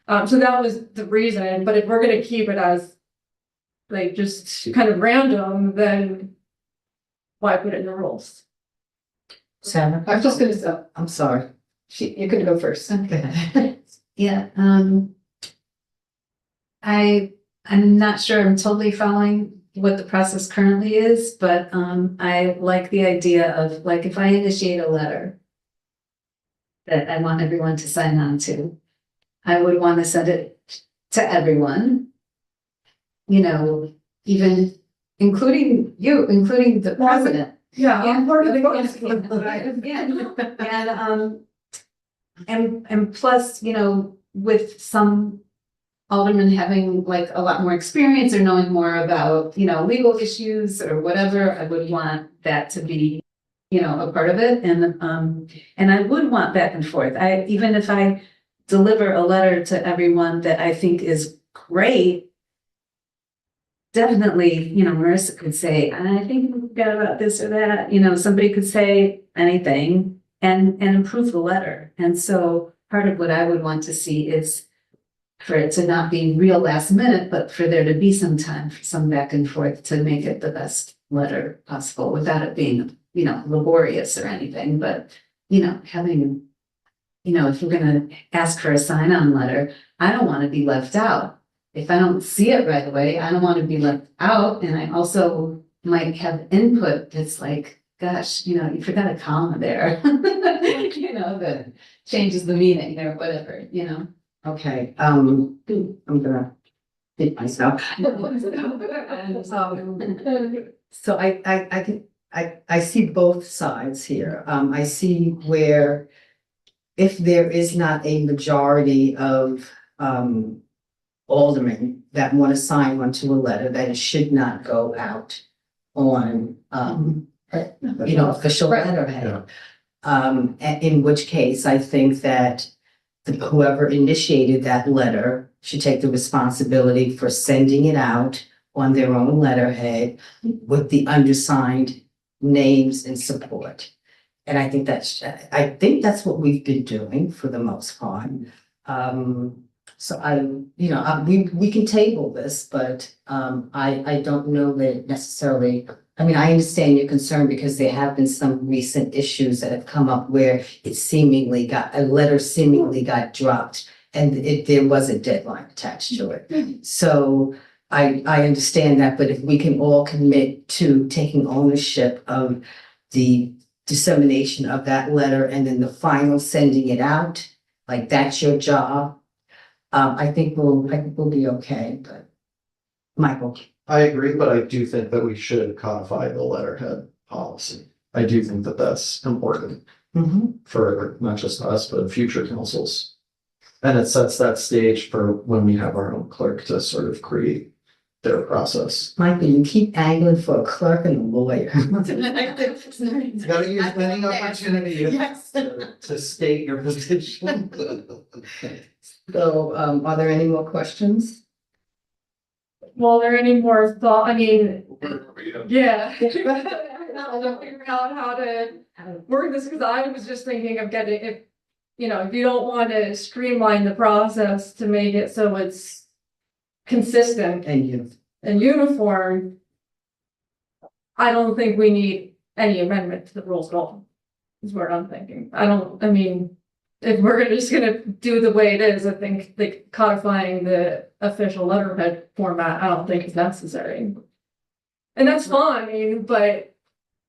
[SPEAKER 6] So that was the reason, but if we're gonna keep it as like just kind of random, then why put it in the rules?
[SPEAKER 3] Sarah?
[SPEAKER 10] I'm just gonna say,
[SPEAKER 3] I'm sorry.
[SPEAKER 10] you can go first.
[SPEAKER 11] Okay. Yeah, I'm not sure I'm totally following what the process currently is, but I like the idea of, like, if I initiate a letter that I want everyone to sign on to, I would want to send it to everyone. Even including you, including the president.
[SPEAKER 6] Yeah, I'm part of the.
[SPEAKER 11] And plus, with some aldermen having like a lot more experience or knowing more about, legal issues or whatever, I would want that to be, a part of it. And I would want back and forth. Even if I deliver a letter to everyone that I think is great, definitely, Marissa could say, I think we forgot about this or that, somebody could say anything and improve the letter. And so part of what I would want to see is for it to not be real last minute, but for there to be some time for some back and forth to make it the best letter possible without it being, laborious or anything, but, having, if we're gonna ask for a sign-on letter, I don't want to be left out. If I don't see it right away, I don't want to be left out. And I also might have input that's like, gosh, you forgot a comma there. That changes the meaning or whatever,
[SPEAKER 3] Okay, I'm gonna hit myself. So I see both sides here. I see where if there is not a majority of aldermen that want to sign onto a letter, that it should not go out on official letterhead. In which case, I think that whoever initiated that letter should take the responsibility for sending it out on their own letterhead with the undersigned names and support. And I think that's what we've been doing for the most part. So we can table this, but I don't know that necessarily. I mean, I understand your concern because there have been some recent issues that have come up where a letter seemingly got dropped and there was a deadline attached to it. So I understand that, but if we can all commit to taking ownership of the dissemination of that letter and then the final sending it out, like that's your job. I think we'll be okay, but Michael.
[SPEAKER 4] I agree, but I do think that we should codify the letterhead policy. I do think that that's important for not just us, but future councils. And it sets that stage for when we have our own clerk to sort of create their process.
[SPEAKER 3] Michael, you keep angling for a clerk and a lawyer.
[SPEAKER 4] You gotta use any opportunity
[SPEAKER 3] Yes.
[SPEAKER 4] to state your position.
[SPEAKER 3] So, are there any more questions?
[SPEAKER 6] Well, are there any more thought, I mean, yeah.
[SPEAKER 10] I
[SPEAKER 6] I'll figure out how to work this, because I was just thinking of getting, if you don't want to streamline the process to make it so it's consistent
[SPEAKER 3] And you,
[SPEAKER 6] and uniform, I don't think we need any amendment to the rules at all, is what I'm thinking. I mean, if we're just gonna do the way it is, I think like codifying the official letterhead format, I don't think is necessary. And that's fine, but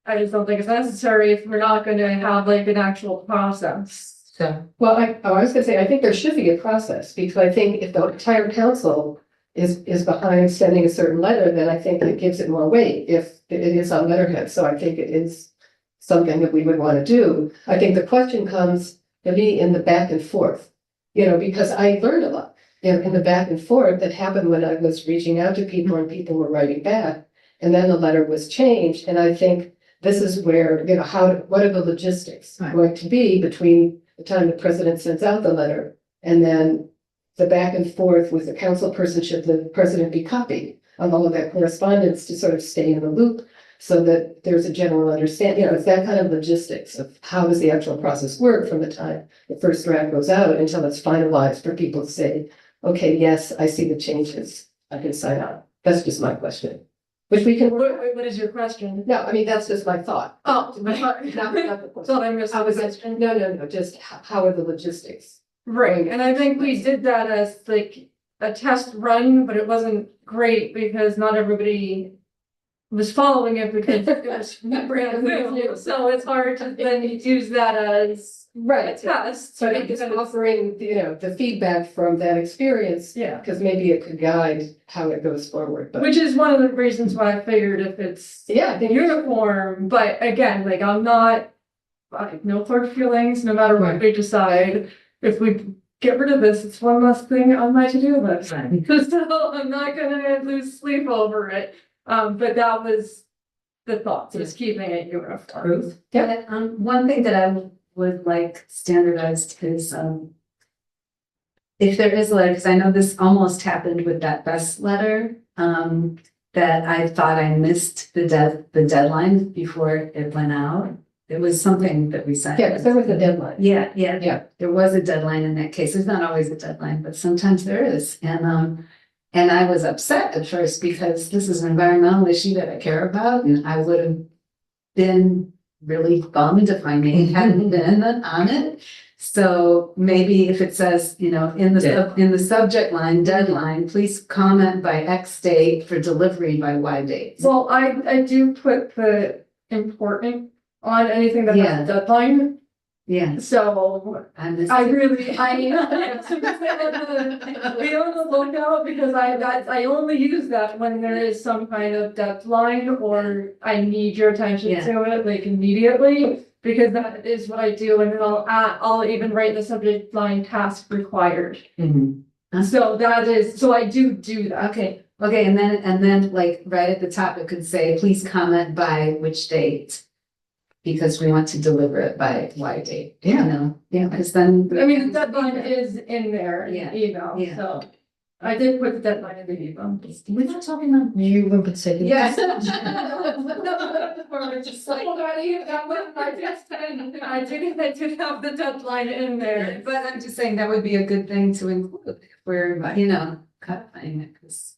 [SPEAKER 6] I just don't think it's necessary if we're not gonna have like an actual process.
[SPEAKER 3] so,
[SPEAKER 10] Well, I was gonna say, I think there should be a process, because I think if the entire council is behind sending a certain letter, then I think it gives it more weight if it is on letterhead. So I think it is something that we would want to do. I think the question comes to me in the back and forth, because I learned a lot in the back and forth that happened when I was reaching out to people and people were writing back. And then the letter was changed. And I think this is where, what are the logistics
[SPEAKER 3] Right.
[SPEAKER 10] going to be between the time the president sends out the letter and then the back and forth with the council person, should the president be copied on all of that correspondence to sort of stay in the loop so that there's a general understanding, it's that kind of logistics of how does the actual process work from the time the first draft goes out until it's finalized for people to say, okay, yes, I see the changes, I can sign up. That's just my question, which we can.
[SPEAKER 6] What is your question?
[SPEAKER 10] No, I mean, that's just my thought.
[SPEAKER 6] Oh,
[SPEAKER 10] Not the question.
[SPEAKER 6] thought I missed
[SPEAKER 10] How
[SPEAKER 6] the
[SPEAKER 10] is it?
[SPEAKER 6] question.
[SPEAKER 10] No, just how are the logistics?
[SPEAKER 6] Right, and I think we did that as like a test run, but it wasn't great because not everybody was following it because it was brand new, so it's hard to then use that as a test.
[SPEAKER 10] So I'm just offering, the feedback from that experience,
[SPEAKER 6] Yeah,
[SPEAKER 10] because maybe it could guide how it goes forward, but.
[SPEAKER 6] which is one of the reasons why I figured if it's
[SPEAKER 10] Yeah, I think
[SPEAKER 6] uniform, but again, like I have no hard feelings, no matter what we decide. If we get rid of this, it's one less thing on my to-do list.
[SPEAKER 3] right.
[SPEAKER 6] So I'm not gonna lose sleep over it. But that was the thought, just keeping it uniform.
[SPEAKER 3] Ruth?
[SPEAKER 11] But, one thing that I would like standardized is, if there is a letter, because I know this almost happened with that best letter, that I thought I missed the deadline before it went out. It was something that we signed.
[SPEAKER 10] Yeah, because there was a deadline.
[SPEAKER 11] Yeah. There was a deadline in that case. There's not always a deadline, but sometimes there is. And I was upset at first because this is an environmental issue that I care about, and I would have been really bummed if my name hadn't been on it. So maybe if it says, in the subject line, deadline, please comment by X date for delivery by Y date.
[SPEAKER 6] Well, I do put the important on anything that has a deadline,
[SPEAKER 11] Yeah.
[SPEAKER 6] so I really, be on the lookout, because I only use that when there is some kind of deadline or I need your attention to it like immediately, because that is what I do, and then I'll even write the subject line task required. So so I do that.
[SPEAKER 11] Okay, and then like right at the top, it could say, please comment by which date? Because we want to deliver it by Y date. Because then.
[SPEAKER 6] I mean, the deadline is in there, in the email,
[SPEAKER 11] Yeah.
[SPEAKER 6] so I did put the deadline in the email.
[SPEAKER 11] We're not talking about.
[SPEAKER 3] You were saying.
[SPEAKER 6] Yes. Just like, I did have the deadline in there.
[SPEAKER 11] But I'm just saying that would be a good thing to include if we're, codifying it, because.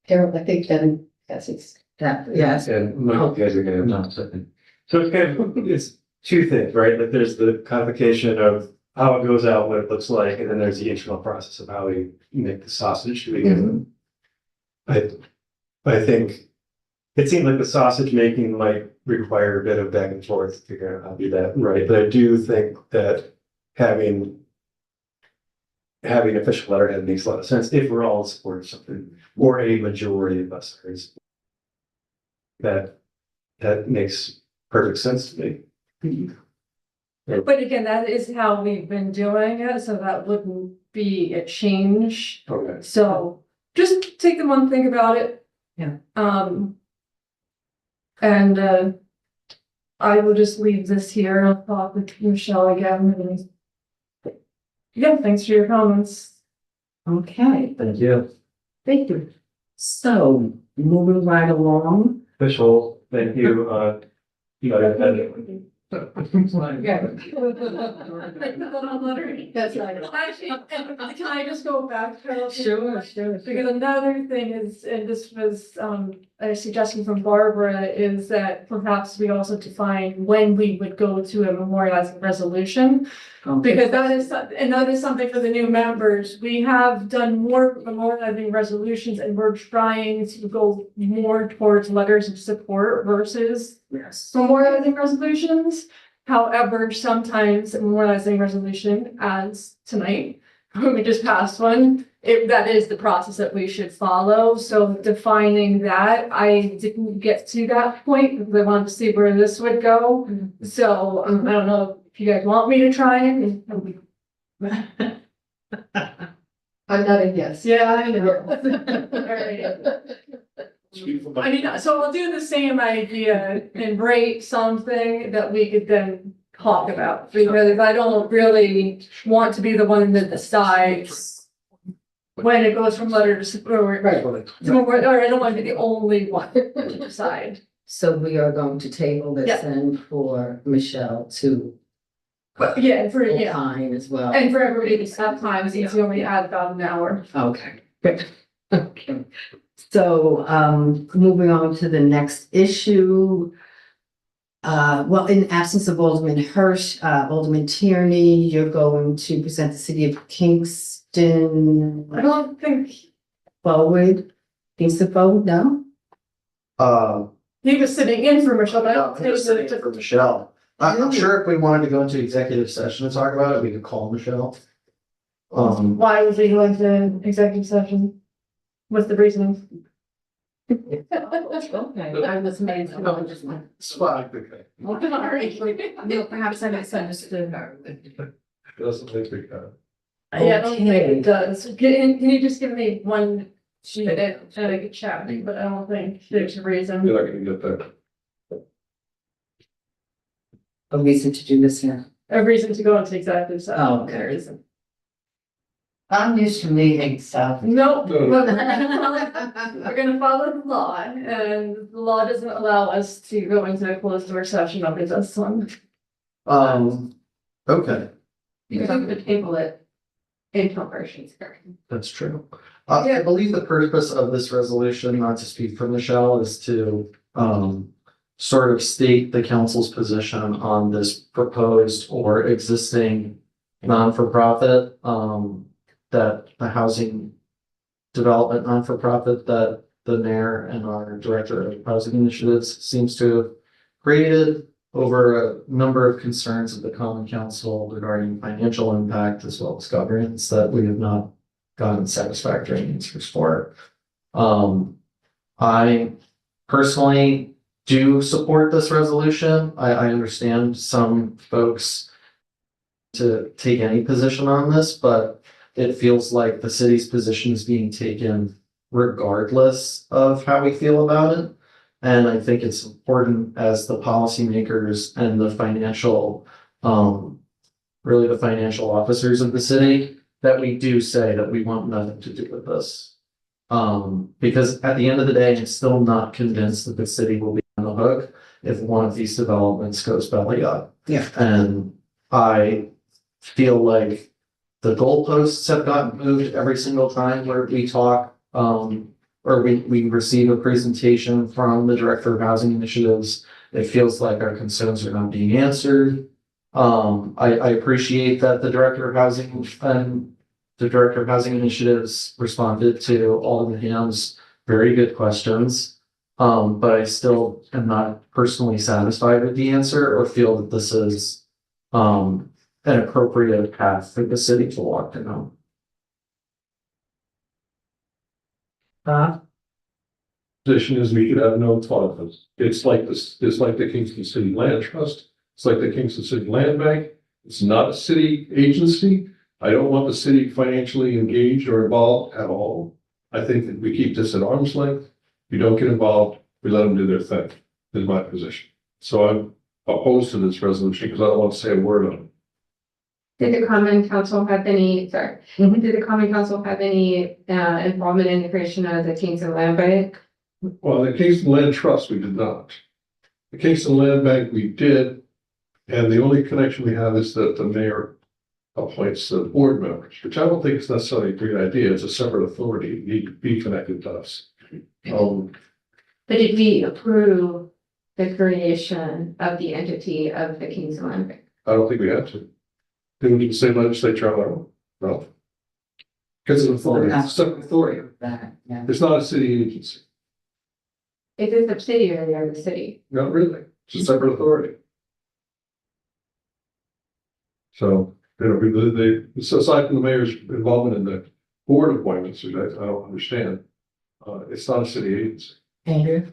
[SPEAKER 10] Harold, I think Kevin, it's.
[SPEAKER 3] Yes.
[SPEAKER 7] And Michael, you guys are gonna have not second. So it's kind of, it's two things, right? Like there's the codification of how it goes out, what it looks like, and then there's the internal process of how we make the sausage to begin with. I think it seemed like the sausage making might require a bit of back and forth to figure out how to do that right, but I do think that having official letterhead makes a lot of sense if we're all in support of something, or a majority of us are in support. That makes perfect sense to me.
[SPEAKER 6] But again, that is how we've been doing it, so that wouldn't be a change.
[SPEAKER 7] Okay.
[SPEAKER 6] So just take the month, think about it.
[SPEAKER 3] Yeah.
[SPEAKER 6] And I will just leave this here. I'll talk with Michelle again. And yeah, thanks for your comments.
[SPEAKER 3] Okay,
[SPEAKER 4] Thank you.
[SPEAKER 3] thank you. So, moving right along.
[SPEAKER 7] Official, thank you, letterhead.
[SPEAKER 10] That's right.
[SPEAKER 6] Actually, can I just go back? Carol?
[SPEAKER 3] Sure.
[SPEAKER 6] Because another thing is, and this was a suggestion from Barbara, is that perhaps we also define when we would go to a memorializing resolution. Because that is something for the new members. We have done more memorializing resolutions and we're trying to go more towards letters of support versus memorializing resolutions. However, sometimes a memorializing resolution, as tonight, when we just passed one, that is the process that we should follow. So defining that, I didn't get to that point because I wanted to see where this would go. So I don't know if you guys want me to try it.
[SPEAKER 10] I'm not a yes.
[SPEAKER 6] Yeah, I know. I mean, so we'll do the same idea and rate something that we could then talk about, because I don't really want to be the one that decides when it goes from letter to support, or I don't want to be the only one to decide.
[SPEAKER 3] So we are going to table this
[SPEAKER 6] Yeah.
[SPEAKER 3] and for Michelle to
[SPEAKER 6] But yeah, and for, yeah,
[SPEAKER 3] opine as well.
[SPEAKER 6] and for everybody to have time, since you only add about an hour.
[SPEAKER 3] Okay, good. Okay. So, moving on to the next issue. Well, in absence of Alderman Hirsch, Alderman Tierney, you're going to present the city of Kingston
[SPEAKER 6] I don't think
[SPEAKER 3] forward. Kingston forward, no?
[SPEAKER 6] he was sitting in for Michelle, but I
[SPEAKER 4] No,
[SPEAKER 6] don't
[SPEAKER 4] I'm
[SPEAKER 6] think
[SPEAKER 4] just saying for Michelle. I'm sure if we wanted to go into executive session to talk about it, we could call Michelle.
[SPEAKER 6] why was he going to executive session? What's the reasoning?
[SPEAKER 3] Okay, I was made to know just one.
[SPEAKER 4] Spot.
[SPEAKER 11] No, perhaps I misunderstood.
[SPEAKER 9] Doesn't think we can.
[SPEAKER 6] Yeah, I don't think
[SPEAKER 3] Okay.
[SPEAKER 6] it does. Can you just give me one minute and I could chat, but I don't think there's a reason.
[SPEAKER 9] You're not gonna get that.
[SPEAKER 3] A reason to do this now.
[SPEAKER 6] A reason to go into executive session.
[SPEAKER 3] Oh, okay.
[SPEAKER 6] There isn't.
[SPEAKER 3] I'm used to meeting, so.
[SPEAKER 6] No,
[SPEAKER 9] No.
[SPEAKER 6] we're gonna follow the law, and the law doesn't allow us to go into a closed door session under this one.
[SPEAKER 4] Okay,
[SPEAKER 8] You could table it in corporations.
[SPEAKER 4] that's true. I believe the purpose of this resolution, not to speak for Michelle, is to, sort of state the council's position on this proposed or existing non-for-profit, that the housing development non-for-profit that the mayor and our director of housing initiatives seems to have created over a number of concerns of the common council regarding financial impact as well as governance that we have not gotten satisfactory answers for. I personally do support this resolution. I understand some folks to take any position on this, but it feels like the city's position is being taken regardless of how we feel about it. And I think it's important as the policymakers and the financial, really the financial officers of the city, that we do say that we want nothing to do with this. Because at the end of the day, I'm still not convinced that the city will be on the hook if one of these developments goes belly up.
[SPEAKER 3] Yeah.
[SPEAKER 4] And I feel like the goalposts have gotten moved every single time where we talk, or we receive a presentation from the director of housing initiatives. It feels like our concerns are not being answered. I appreciate that the director of housing and the director of housing initiatives responded to Alderman Ham's very good questions. But I still am not personally satisfied with the answer or feel that this is an appropriate path for the city to walk down.
[SPEAKER 9] Position is we should have no autonomous. It's like this, it's like the Kingston City Land Trust. It's like the Kingston City Land Bank. It's not a city agency. I don't want the city financially engaged or involved at all. I think that we keep this at arm's length. We don't get involved. We let them do their thing, is my position. So I'm opposed to this resolution because I don't want to say a word on it.
[SPEAKER 8] Did the common council have any, sorry,
[SPEAKER 3] Mhm.
[SPEAKER 8] did the common council have any involvement in the creation of the Kingston Land Bank?
[SPEAKER 9] Well, the Kingston Land Trust, we did not. The Kingston Land Bank, we did. And the only connection we have is that the mayor appoints the board members, which I don't think is necessarily a great idea. It's a separate authority. It need to be connected to us.
[SPEAKER 8] But did we approve the creation of the entity of the Kingston Land Bank?
[SPEAKER 9] I don't think we have to. Didn't we say legislature on our own? No. Because it's an authority, it's a separate authority.
[SPEAKER 3] That, yeah.
[SPEAKER 9] It's not a city agency.
[SPEAKER 8] It is a subsidiary of the city.
[SPEAKER 9] Not really. It's a separate authority. So, you know, so aside from the mayor's involvement in the board appointments, which I don't understand, it's not a city agency.
[SPEAKER 3] Andrew?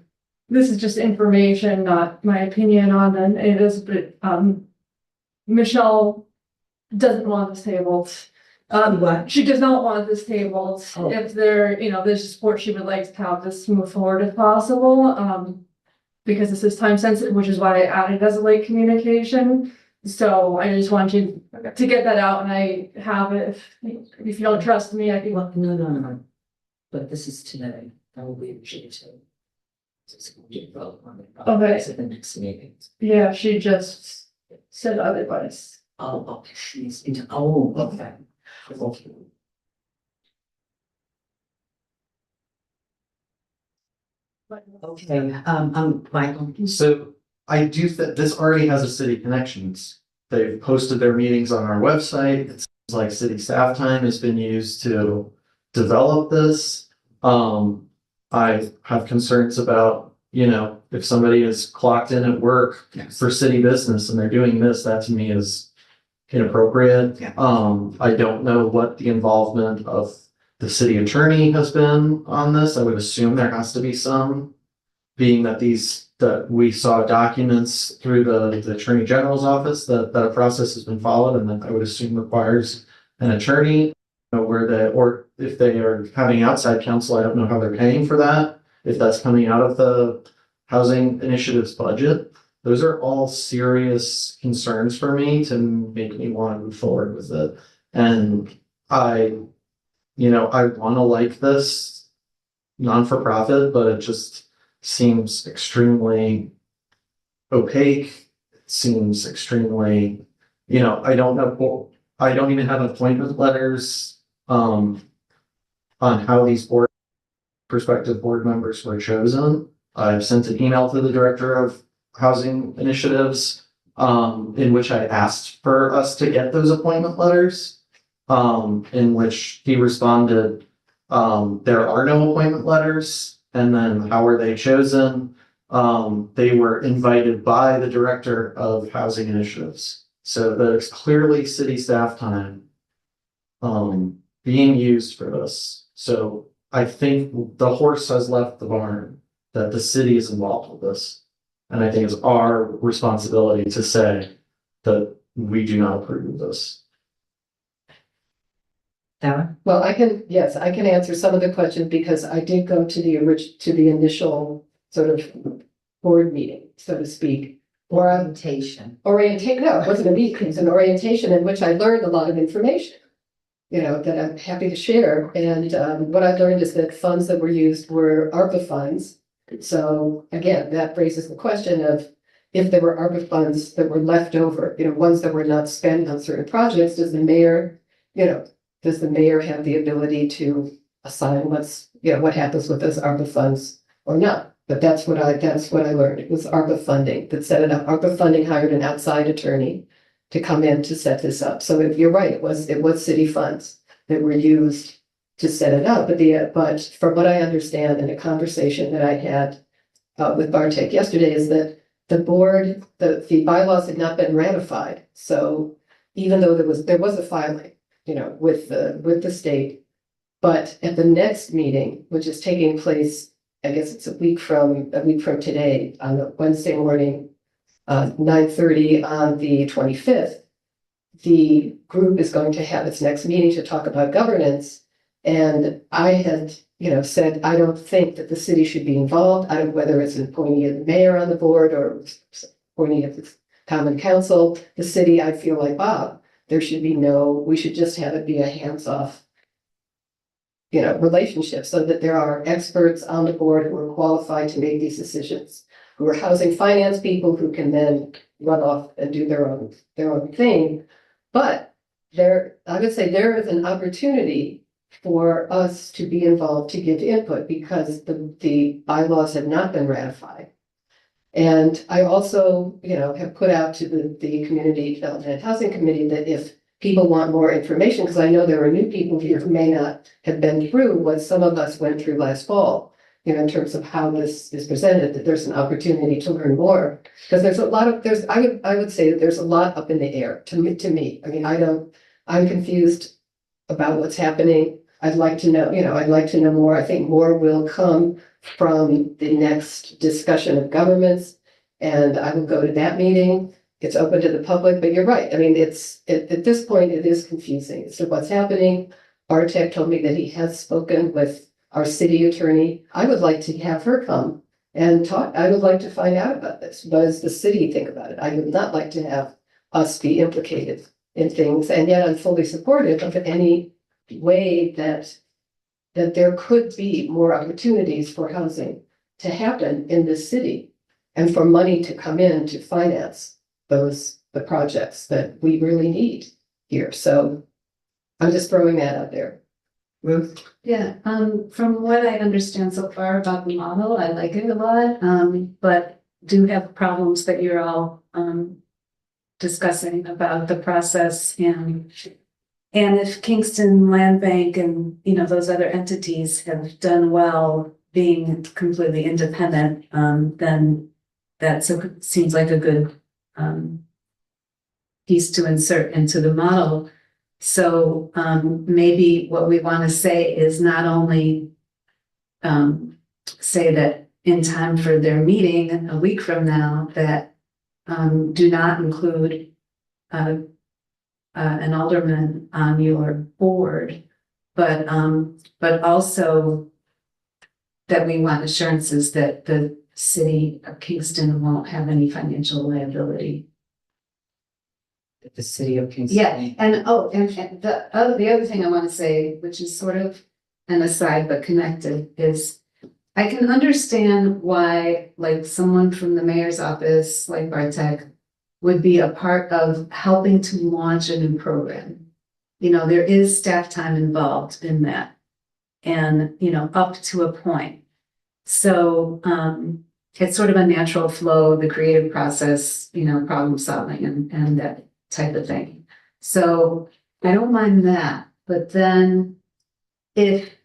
[SPEAKER 6] This is just information, not my opinion on them. It is, but, Michelle doesn't want this tabled.
[SPEAKER 3] What?
[SPEAKER 6] She does not want this tabled.
[SPEAKER 3] Oh.
[SPEAKER 6] If there, you know, there's support, she would like to have this move forward if possible. Because this is time sensitive, which is why I added as a late communication. So I just want you to get that out, and I have it. If you don't trust me, I can.
[SPEAKER 3] Well, no. But this is today. That will be appreciated.
[SPEAKER 6] Okay.
[SPEAKER 3] At the next meeting.
[SPEAKER 6] Yeah, she just said otherwise.
[SPEAKER 3] Oh, okay, she's into, oh, okay. Okay. Okay, Michael.
[SPEAKER 4] So I do think this already has a city connections. They've posted their meetings on our website. It seems like city staff time has been used to develop this. I have concerns about, you know, if somebody is clocked in at work for city business and they're doing this, that to me is inappropriate.
[SPEAKER 3] Yeah.
[SPEAKER 4] I don't know what the involvement of the city attorney has been on this. I would assume there has to be some, being that that we saw documents through the attorney general's office that a process has been followed, and that I would assume requires an attorney. Or if they are having outside counsel, I don't know how they're paying for that. If that's coming out of the housing initiative's budget, those are all serious concerns for me to make me want to move forward with it. And I want to like this non-for-profit, but it just seems extremely opaque. It seems extremely, I don't even have appointment letters on how these prospective board members were chosen. I've sent an email to the director of housing initiatives in which I asked for us to get those appointment letters, in which he responded, there are no appointment letters. And then how were they chosen? They were invited by the director of housing initiatives. So there's clearly city staff time being used for this. So I think the horse has left the barn, that the city is involved with this. And I think it's our responsibility to say that we do not approve of this.
[SPEAKER 3] Sarah?
[SPEAKER 10] Well, I can answer some of the questions because I did go to the initial sort of board meeting, so to speak.
[SPEAKER 3] Orientation.
[SPEAKER 10] No, it wasn't a meeting, it's an orientation in which I learned a lot of information, that I'm happy to share. And what I learned is that funds that were used were ARPA funds. So again, that raises the question of if there were ARPA funds that were left over, ones that were not spent on certain projects, does the mayor have the ability to assign what happens with those ARPA funds or not? But that's what I learned. It was ARPA funding that set it up. ARPA funding hired an outside attorney to come in to set this up. So if you're right, it was city funds that were used to set it up. But from what I understand in a conversation that I had with Bartek yesterday is that the board, the bylaws had not been ratified. So even though there was a filing, with the state, but at the next meeting, which is taking place, I guess it's a week from today, on a Wednesday morning, 9:30 on the 25th, the group is going to have its next meeting to talk about governance. And I had, said, I don't think that the city should be involved. I don't know whether it's appointing a mayor on the board or appointing a common council. The city, I feel like Bob, we should just have it be a hands-off, relationship, so that there are experts on the board who are qualified to make these decisions, who are housing finance people who can then run off and do their own thing. But I would say there is an opportunity for us to be involved, to give input, because the bylaws have not been ratified. And I also, have put out to the Community Development and Housing Committee that if people want more information, because I know there are new people here who may not have been through what some of us went through last fall, in terms of how this is presented, that there's an opportunity to learn more. Because there's a lot of, I would say that there's a lot up in the air to me. I mean, I'm confused about what's happening. I'd like to know more. I think more will come from the next discussion of governments, and I will go to that meeting. It's open to the public, but you're right. I mean, at this point, it is confusing as to what's happening. Bartek told me that he has spoken with our city attorney. I would like to have her come and talk. I would like to find out about this. What does the city think about it? I would not like to have us be implicated in things, and yet I'm fully supportive of any way that there could be more opportunities for housing to happen in this city, and for money to come in to finance the projects that we really need here. So I'm just throwing that out there. Ruth?
[SPEAKER 11] Yeah, from what I understand so far about the model, I like it a lot, but do have problems that you're all discussing about the process, and if Kingston Land Bank and, those other entities have done well being completely independent, then that seems like a good piece to insert into the model. So maybe what we want to say is not only say that in time for their meeting a week from now, that do not include an alderman on your board, but also that we want assurances that the city of Kingston won't have any financial liability.
[SPEAKER 3] The city of Kingston.
[SPEAKER 11] Yeah, and the other thing I want to say, which is sort of an aside but connected, is I can understand why, like, someone from the mayor's office, like Bartek, would be a part of helping to launch a new program. There is staff time involved in that, and up to a point. So it's sort of a natural flow, the creative process, problem solving and that type of thing. So I don't mind that, but then if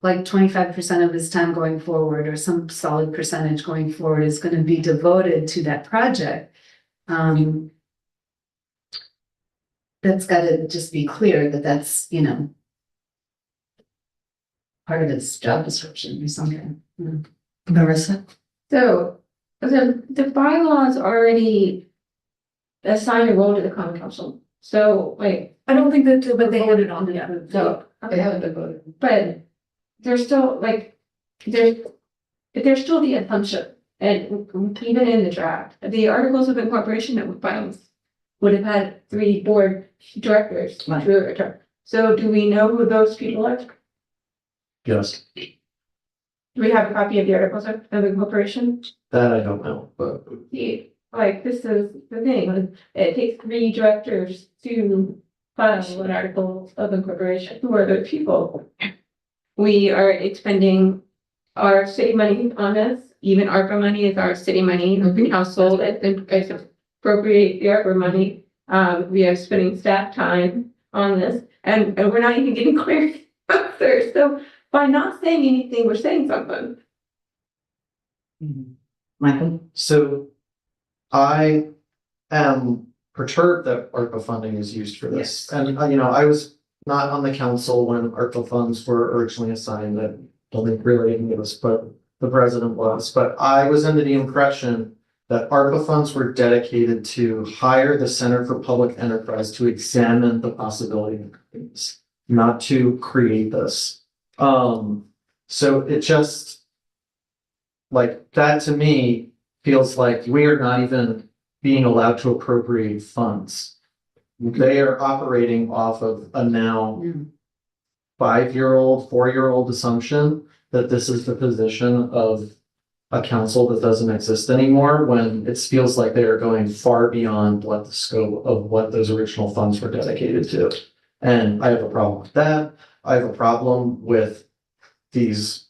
[SPEAKER 11] like 25% of his time going forward, or some solid percentage going forward, is going to be devoted to that project, that's got to just be clear that that's, part of his job description or something.
[SPEAKER 3] Marissa?
[SPEAKER 8] So the bylaws already assign a role to the common council. So like,
[SPEAKER 6] I don't think that,
[SPEAKER 8] but they
[SPEAKER 6] voted on it yet.
[SPEAKER 8] so,
[SPEAKER 10] They haven't been voted.
[SPEAKER 8] but there's still like, there's still the assumption, and even in the draft, the articles of incorporation that would have had 3 board directors.
[SPEAKER 3] Right.
[SPEAKER 8] So do we know who those people are?
[SPEAKER 4] Yes,
[SPEAKER 8] Do we have a copy of the articles of incorporation?
[SPEAKER 4] that I don't know, but
[SPEAKER 8] Like, this is the thing, it takes 3 directors to file an article of incorporation. Who are those people? We are expending our city money on this, even ARPA money is our city money, every household, and appropriate the ARPA money. We are spending staff time on this, and we're not even getting clear answers. So by not saying anything, we're saying something.
[SPEAKER 3] Michael?
[SPEAKER 4] So I am perturbed that ARPA funding is used for this.
[SPEAKER 3] Yes.
[SPEAKER 4] And, I was not on the council when ARPA funds were originally assigned. I don't think really any of us, but the president was. But I was under the impression that ARPA funds were dedicated to hire the Center for Public Enterprise to examine the possibility of things, not to create this. So it just, like, that to me feels like we are not even being allowed to appropriate funds. They are operating off of a now 5-year-old, 4-year-old assumption that this is the position of a council that doesn't exist anymore, when it feels like they are going far beyond what the scope of what those original funds were dedicated to. And I have a problem with that. I have a problem with these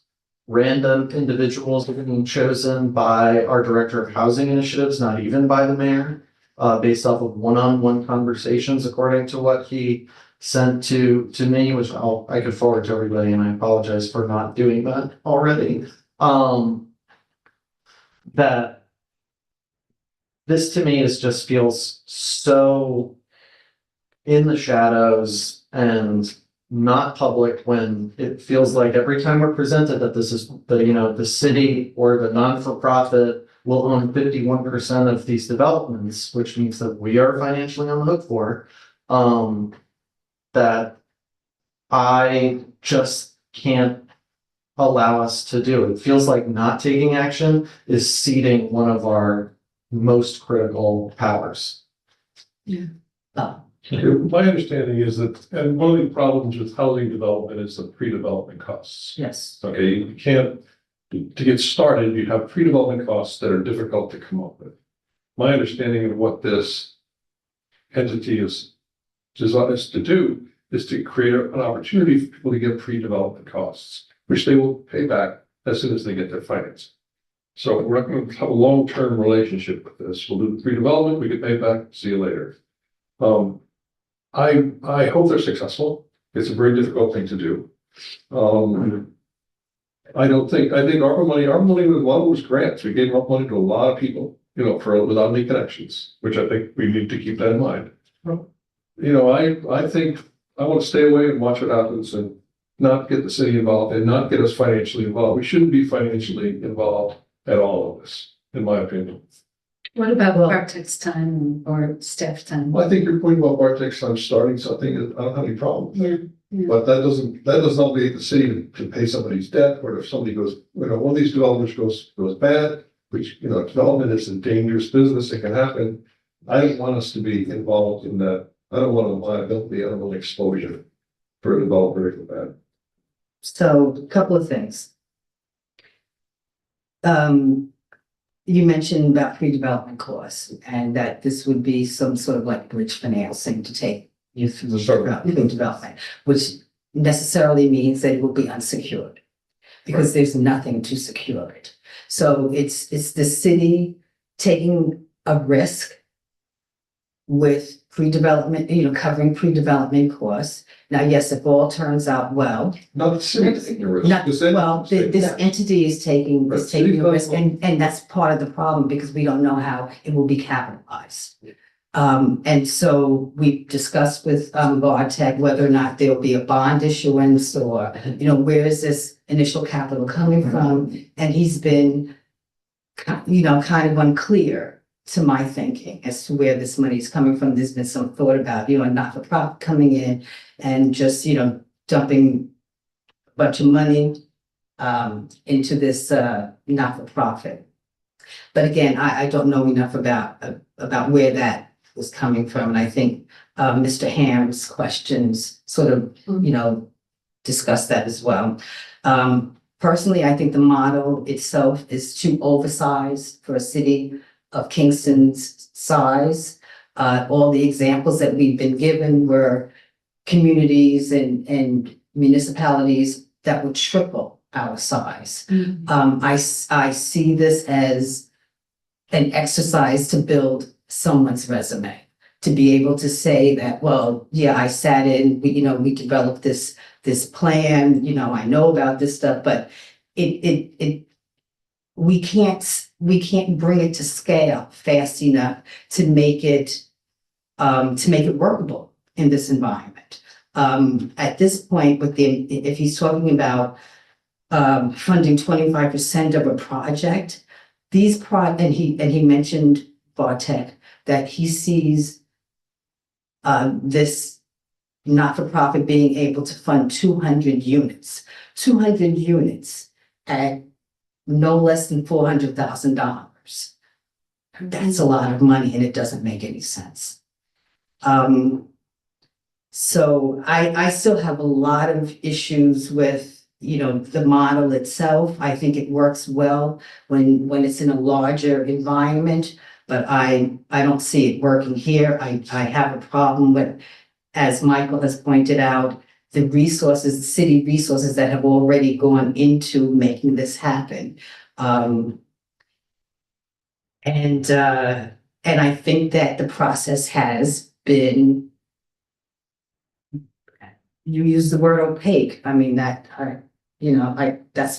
[SPEAKER 4] random individuals being chosen by our director of housing initiatives, not even by the mayor, based off of one-on-one conversations, according to what he sent to me, which I could forward to everybody, and I apologize for not doing that already. That this to me just feels so in the shadows and not public, when it feels like every time we're presented that this is the city or the non-for-profit will own 51% of these developments, which means that we are financially on the hook for, that I just can't allow us to do. It feels like not taking action is ceding one of our most critical powers.
[SPEAKER 9] My understanding is that, and one of the problems with housing development is the pre-development costs.
[SPEAKER 3] Yes.
[SPEAKER 9] Okay, you can't, to get started, you have pre-development costs that are difficult to come up with. My understanding of what this entity is designed to do is to create an opportunity for people to get pre-development costs, which they will pay back as soon as they get their financing. So we're not going to have a long-term relationship with this. We'll do the pre-development, we get paid back, see you later. I hope they're successful. It's a very difficult thing to do. I think our money with one was grants. We gave up money to a lot of people, without any connections, which I think we need to keep that in mind. I think I want to stay away and watch what happens and not get the city involved and not get us financially involved. We shouldn't be financially involved at all of this, in my opinion.
[SPEAKER 11] What about Bartek's time or staff time?
[SPEAKER 9] Well, I think your point about Bartek's time starting something, I don't have any problem.
[SPEAKER 11] Yeah.
[SPEAKER 9] But that doesn't obligate the city to pay somebody's debt, or if somebody goes, one of these developments goes bad, which, development is a dangerous business, it can happen. I don't want us to be involved in that. I don't want a liability, I don't want exposure for a developer to go bad.
[SPEAKER 3] So a couple of things. You mentioned about pre-development costs and that this would be some sort of like bridge financing to take you through development, which necessarily means that it will be unsecured because there's nothing to secure it. So it's the city taking a risk with pre-development, covering pre-development costs. Now, yes, if all turns out well.
[SPEAKER 9] Not the city taking a risk.
[SPEAKER 3] This entity is taking a risk, and that's part of the problem because we don't know how it will be capitalized. And so we discussed with Bartek whether or not there'll be a bond issuance or, where is this initial capital coming from? And he's been, kind of unclear to my thinking as to where this money is coming from. There's been some thought about, a not-for-profit coming in and just, dumping a bunch of money into this not-for-profit. But again, I don't know enough about where that was coming from. And I think Mr. Ham's questions sort of, discuss that as well. Personally, I think the model itself is too oversized for a city of Kingston's size. All the examples that we've been given were communities and municipalities that would triple our size. I see this as an exercise to build someone's resume, to be able to say that, well, yeah, I sat in, we developed this plan, I know about this stuff, but it we can't bring it to scale fast enough to make it workable in this environment. At this point, if he's talking about funding 25% of a project, and he mentioned Bartek, that he sees this not-for-profit being able to fund 200 units at no less than $400,000. That's a lot of money and it doesn't make any sense. So I still have a lot of issues with, the model itself. I think it works well when it's in a larger environment, but I don't see it working here. I have a problem with, as Michael has pointed out, the city resources that have already gone into making this happen. And I think that the process has been, you use the word opaque. I mean, that's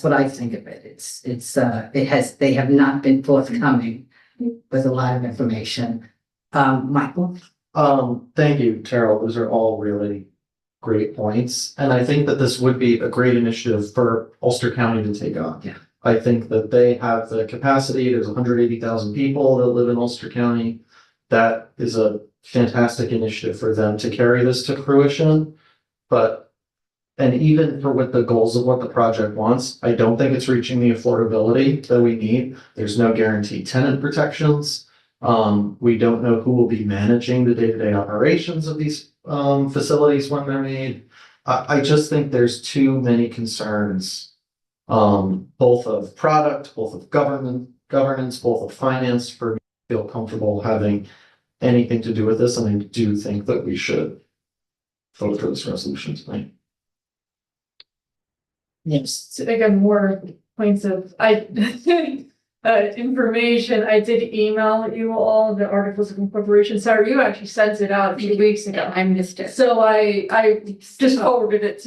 [SPEAKER 3] what I think of it. They have not been forthcoming with a lot of information. Michael?
[SPEAKER 4] Thank you, Terrell. Those are all really great points. And I think that this would be a great initiative for Ulster County to take on.
[SPEAKER 3] Yeah.
[SPEAKER 4] I think that they have the capacity. There's 180,000 people that live in Ulster County. That is a fantastic initiative for them to carry this to fruition. And even for what the goals of what the project wants, I don't think it's reaching the affordability that we need. There's no guaranteed tenant protections. We don't know who will be managing the day-to-day operations of these facilities when they're made. I just think there's too many concerns, both of product, both of governance, both of finance, for me to feel comfortable having anything to do with this. And I do think that we should vote for this resolution tonight.
[SPEAKER 3] Yes.
[SPEAKER 6] So again, more points of information. I did email you all the articles of incorporation. Sarah, you actually sent it out a few weeks ago.
[SPEAKER 11] I missed it.
[SPEAKER 6] So I just forwarded it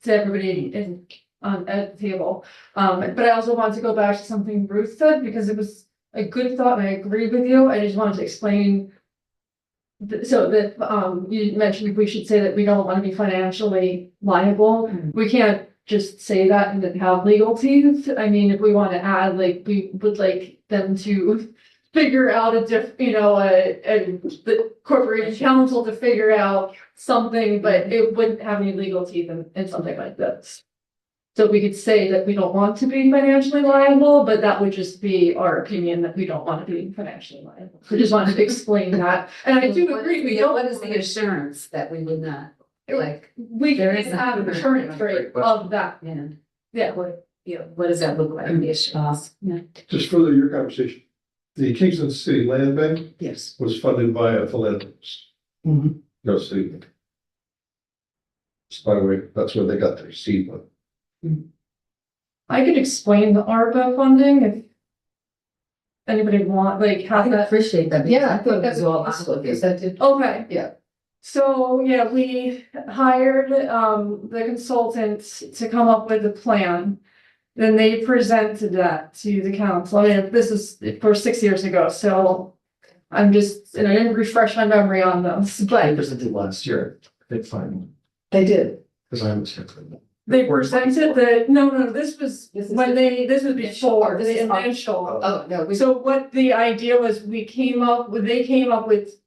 [SPEAKER 6] to everybody at the table. But I also want to go back to something Ruth said, because it was a good thought and I agree with you. I just wanted to explain. So that you mentioned we should say that we don't want to be financially liable. We can't just say that and then have legal teeth. I mean, if we want to add, like, we would like them to figure out the corporation council to figure out something, but it wouldn't have any legal teeth in something like this. So we could say that we don't want to be financially liable, but that would just be our opinion that we don't want to be financially liable. I just wanted to explain that. And I do agree, we don't.
[SPEAKER 11] What is the assurance that we would not, like,
[SPEAKER 6] We
[SPEAKER 11] there
[SPEAKER 6] can
[SPEAKER 11] is
[SPEAKER 6] have
[SPEAKER 11] a-
[SPEAKER 6] insurance rate of that. Yeah.
[SPEAKER 11] what does that look like? The assurance? Yeah.
[SPEAKER 9] Just further your conversation, the Kingston City Land Bank
[SPEAKER 3] Yes.
[SPEAKER 9] was funded by a philanthropist.
[SPEAKER 3] Mhm.
[SPEAKER 9] No city. By the way, that's where they got their seed money.
[SPEAKER 6] I could explain the ARPA funding if anybody want, like,
[SPEAKER 3] I
[SPEAKER 6] have that.
[SPEAKER 3] appreciate that.
[SPEAKER 10] Yeah, I
[SPEAKER 3] thought
[SPEAKER 10] think
[SPEAKER 3] it
[SPEAKER 10] that's
[SPEAKER 3] was all
[SPEAKER 10] useful,
[SPEAKER 3] obvious.
[SPEAKER 10] because that did,
[SPEAKER 6] Okay.
[SPEAKER 10] Yeah.
[SPEAKER 6] So, yeah, we hired the consultants to come up with a plan. Then they presented that to the council. I mean, this is for 6 years ago, so I'm just, I didn't refresh my memory on those,
[SPEAKER 4] They
[SPEAKER 6] but
[SPEAKER 4] presented last year, they finally,
[SPEAKER 10] they did.
[SPEAKER 4] because I was here for that.
[SPEAKER 6] they presented this was
[SPEAKER 10] This is
[SPEAKER 6] when this was before
[SPEAKER 10] This
[SPEAKER 6] the
[SPEAKER 10] is our-
[SPEAKER 6] initial.
[SPEAKER 10] Oh, no, we.
[SPEAKER 6] So what the idea was, they came up with,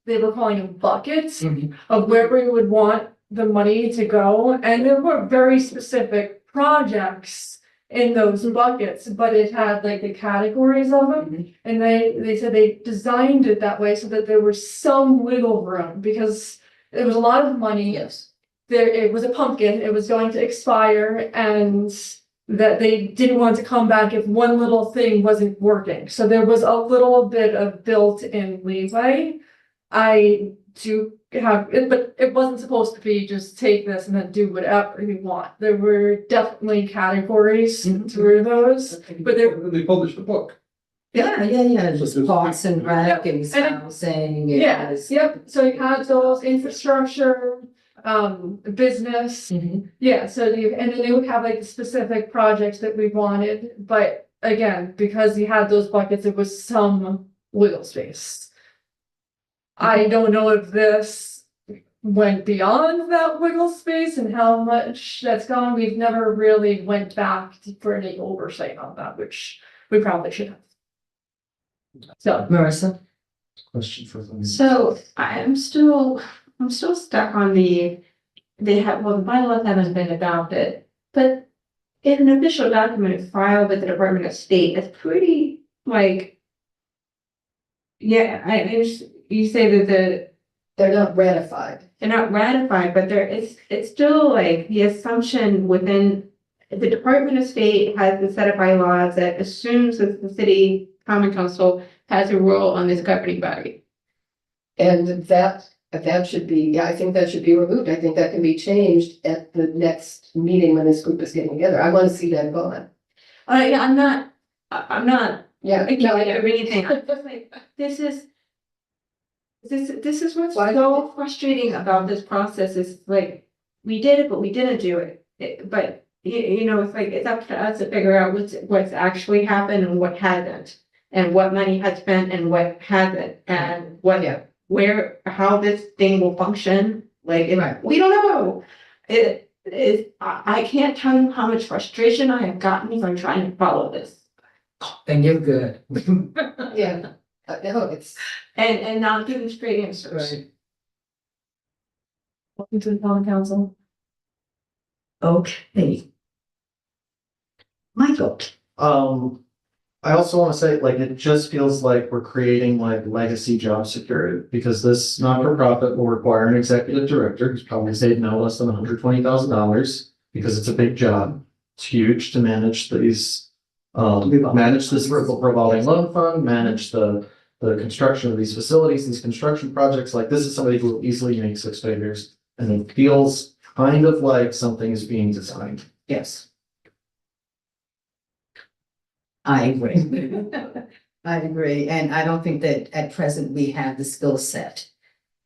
[SPEAKER 6] they were calling them buckets
[SPEAKER 3] Mhm.
[SPEAKER 6] of where we would want the money to go. And there were very specific projects in those buckets, but it had like the categories of them. And they said they designed it that way so that there was some wiggle room, because it was a lot of money.
[SPEAKER 3] Yes.
[SPEAKER 6] It was a pumpkin, it was going to expire, and that they didn't want to come back if one little thing wasn't working. So there was a little bit of built-in leeway. I do have it, but it wasn't supposed to be just take this and then do whatever you want. There were definitely categories through those, but there.
[SPEAKER 9] They published a book.
[SPEAKER 3] Yeah, just Parks and Rec and housing.
[SPEAKER 6] Yes, yep, so you had those infrastructure, business.
[SPEAKER 3] Mhm.
[SPEAKER 6] Yeah, so and then they would have like the specific projects that we wanted, but again, because he had those buckets, it was some wiggle space. I don't know if this went beyond that wiggle space and how much that's gone. We've never really went back for any oversight on that, which we probably should have. So,
[SPEAKER 3] Marissa?
[SPEAKER 4] Question for them.
[SPEAKER 8] So I'm still stuck on they have, well, the bylaws haven't been adopted, but in an official document filed with the Department of State, it's pretty like. Yeah, you say that
[SPEAKER 10] They're not ratified.
[SPEAKER 8] they're not ratified, but it's still like the assumption within. The Department of State has a set of bylaws that assumes that the city common council has a role on this governing body.
[SPEAKER 10] And that should be, yeah, I think that should be removed. I think that can be changed at the next meeting when this group is getting together. I want to see that gone.
[SPEAKER 8] I'm not
[SPEAKER 10] Yeah.
[SPEAKER 8] no, I don't really think, I'm just like, this is what's
[SPEAKER 10] Why-
[SPEAKER 8] so frustrating about this process is like, we did it, but we didn't do it. But you know, it's like, it's up to us to figure out what's actually happened and what hasn't. And what money has spent and what hasn't, and what,
[SPEAKER 10] Yeah.
[SPEAKER 8] where, how this thing will function, like,
[SPEAKER 3] Right.
[SPEAKER 8] we don't know. I can't tell you how much frustration I have gotten from trying to follow this.
[SPEAKER 3] Then you're good.
[SPEAKER 10] Yeah. No, it's,
[SPEAKER 8] And not giving straight answers.
[SPEAKER 6] welcome to the common council.
[SPEAKER 3] Okay. Michael?
[SPEAKER 4] I also want to say, like, it just feels like we're creating like legacy job security because this not-for-profit will require an executive director who's probably paid no less than $120,000 because it's a big job. It's huge to manage these, manage this revolving loan fund, manage the construction of these facilities, these construction projects. Like, this is somebody who will easily make 6 figures, and it feels kind of like something is being designed.
[SPEAKER 3] Yes. I agree. I agree, and I don't think that at present we have the skill set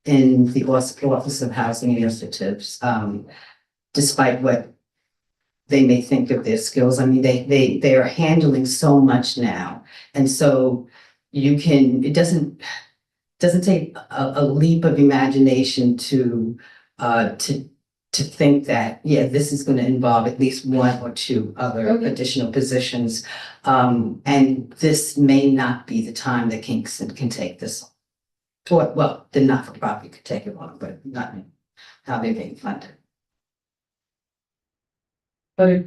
[SPEAKER 3] in the Office of Housing Initiatives, despite what they may think of their skills. I mean, they are handling so much now, and so it doesn't take a leap of imagination to think that, yeah, this is going to involve at least 1 or 2 other additional positions. And this may not be the time that Kingston can take this on. Or, well, the not-for-profit could take it on, but not how they're being funded.
[SPEAKER 10] but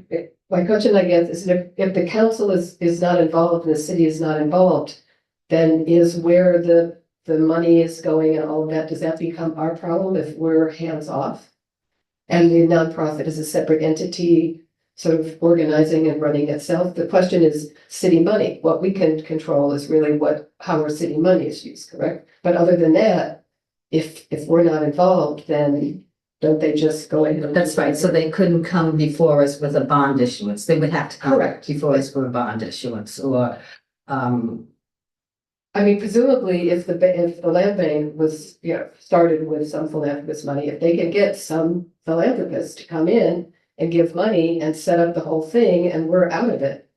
[SPEAKER 10] my question, I guess, is if the council is not involved and the city is not involved, then is where the money is going and all of that, does that become our problem if we're hands off? And the nonprofit is a separate entity, sort of organizing and running itself. The question is city money. What we can control is really how our city money is used, correct? But other than that, if we're not involved, then don't they just go ahead and?
[SPEAKER 3] That's right, so they couldn't come before us with a bond issuance. They would have to come
[SPEAKER 10] Correct.
[SPEAKER 3] before us for a bond issuance or,
[SPEAKER 10] I mean, presumably, if the land bank was, started with some philanthropist money, if they can get some philanthropist to come in and give money and set up the whole thing and we're out of it,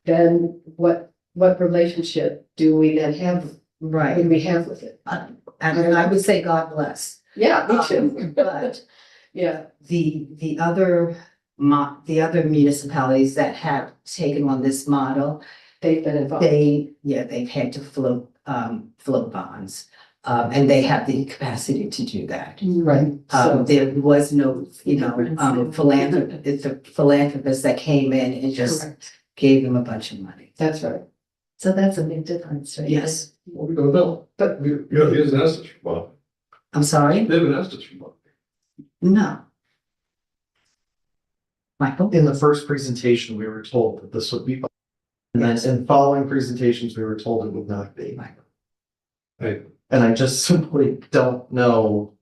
[SPEAKER 10] then what relationship do we then have?
[SPEAKER 3] right.
[SPEAKER 10] Would we have with it?
[SPEAKER 3] And I would say God bless.
[SPEAKER 10] Yeah, me too.
[SPEAKER 3] But
[SPEAKER 10] Yeah,
[SPEAKER 3] the other municipalities that have taken on this model,
[SPEAKER 10] they've been involved.
[SPEAKER 3] they've had to float bonds. And they have the capacity to do that.
[SPEAKER 10] Right. So,
[SPEAKER 3] There was no, philanthropist that came in and just
[SPEAKER 10] correct.
[SPEAKER 3] gave them a bunch of money.
[SPEAKER 10] That's right.
[SPEAKER 11] So that's a big difference, right?
[SPEAKER 3] Yes,
[SPEAKER 9] Well, we don't know.
[SPEAKER 10] But
[SPEAKER 9] He hasn't asked us for money.
[SPEAKER 3] I'm sorry?
[SPEAKER 9] They haven't asked us for money.
[SPEAKER 3] No. Michael?
[SPEAKER 4] In the first presentation, we were told that this would be. And then in following presentations, we were told it would not be.
[SPEAKER 9] Right.
[SPEAKER 4] And I just simply don't know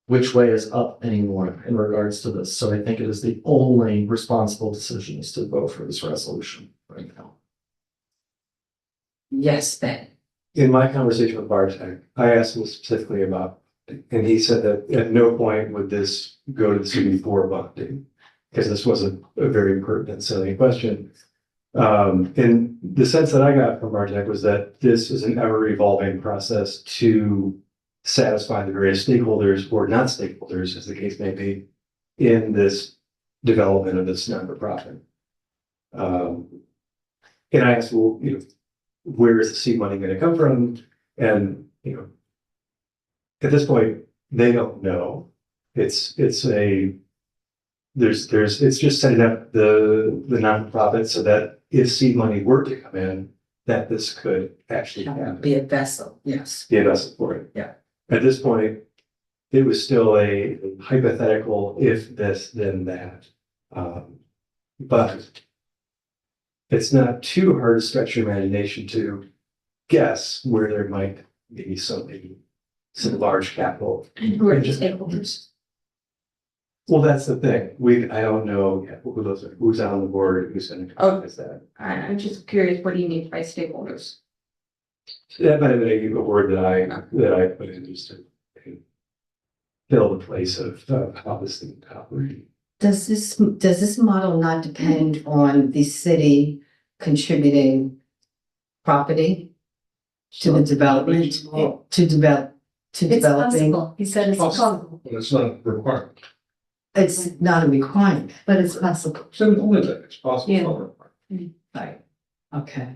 [SPEAKER 4] which way is up anymore in regards to this. So I think it is the only responsible decision is to vote for this resolution right now.
[SPEAKER 3] Yes, Ben.
[SPEAKER 7] In my conversation with Bartek, I asked him specifically about, and he said that at no point would this go to the city for bonding, because this wasn't a very pertinent, silly question. And the sense that I got from Martech was that this is an ever evolving process to satisfy the various stakeholders or not stakeholders, as the case may be, in this development of this not-for-profit. And I asked, well, where is the seed money going to come from? And, at this point, they don't know. It's just setting up the non-profit so that if seed money were to come in, that this could actually happen.
[SPEAKER 3] Be a vessel, yes.
[SPEAKER 7] Be a vessel for it.
[SPEAKER 3] Yeah.
[SPEAKER 7] At this point, it was still a hypothetical, if this, then that. But it's not too hard to stretch your imagination to guess where there might be some large capital.
[SPEAKER 8] Who are the stakeholders?
[SPEAKER 7] Well, that's the thing. I don't know yet who's on the board, who's going to organize that.
[SPEAKER 8] I'm just curious, what do you mean by stakeholders?
[SPEAKER 7] That might have been a word that I put in just to fill the place of how this thing operates.
[SPEAKER 3] Does this model not depend on the city contributing property to the development, to developing?
[SPEAKER 11] It's possible. He said it's possible,
[SPEAKER 9] But it's not a requirement.
[SPEAKER 3] It's not a requirement.
[SPEAKER 11] but it's possible.
[SPEAKER 9] So only that it's possible.
[SPEAKER 11] Yeah.
[SPEAKER 9] it's not a requirement.
[SPEAKER 3] Right. Okay.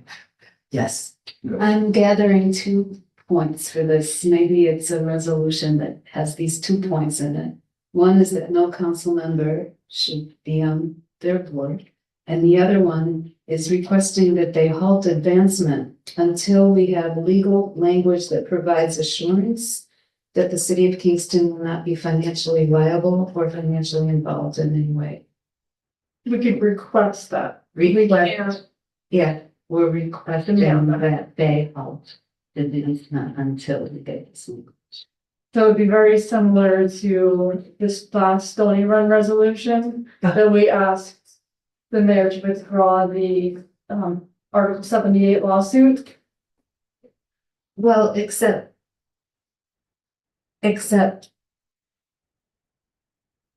[SPEAKER 3] Yes.
[SPEAKER 11] I'm gathering 2 points for this. Maybe it's a resolution that has these 2 points in it. One is that no council member should be on their board. And the other one is requesting that they halt advancement until we have legal language that provides assurance that the city of Kingston will not be financially liable or financially involved in any way.
[SPEAKER 6] We could request that.
[SPEAKER 11] Request, yeah, we're requesting that they halt advancement until we get this language.
[SPEAKER 6] So it'd be very similar to this last Stony Run resolution that we asked the mayor to withdraw the Article 78 lawsuit.
[SPEAKER 11] Well, except.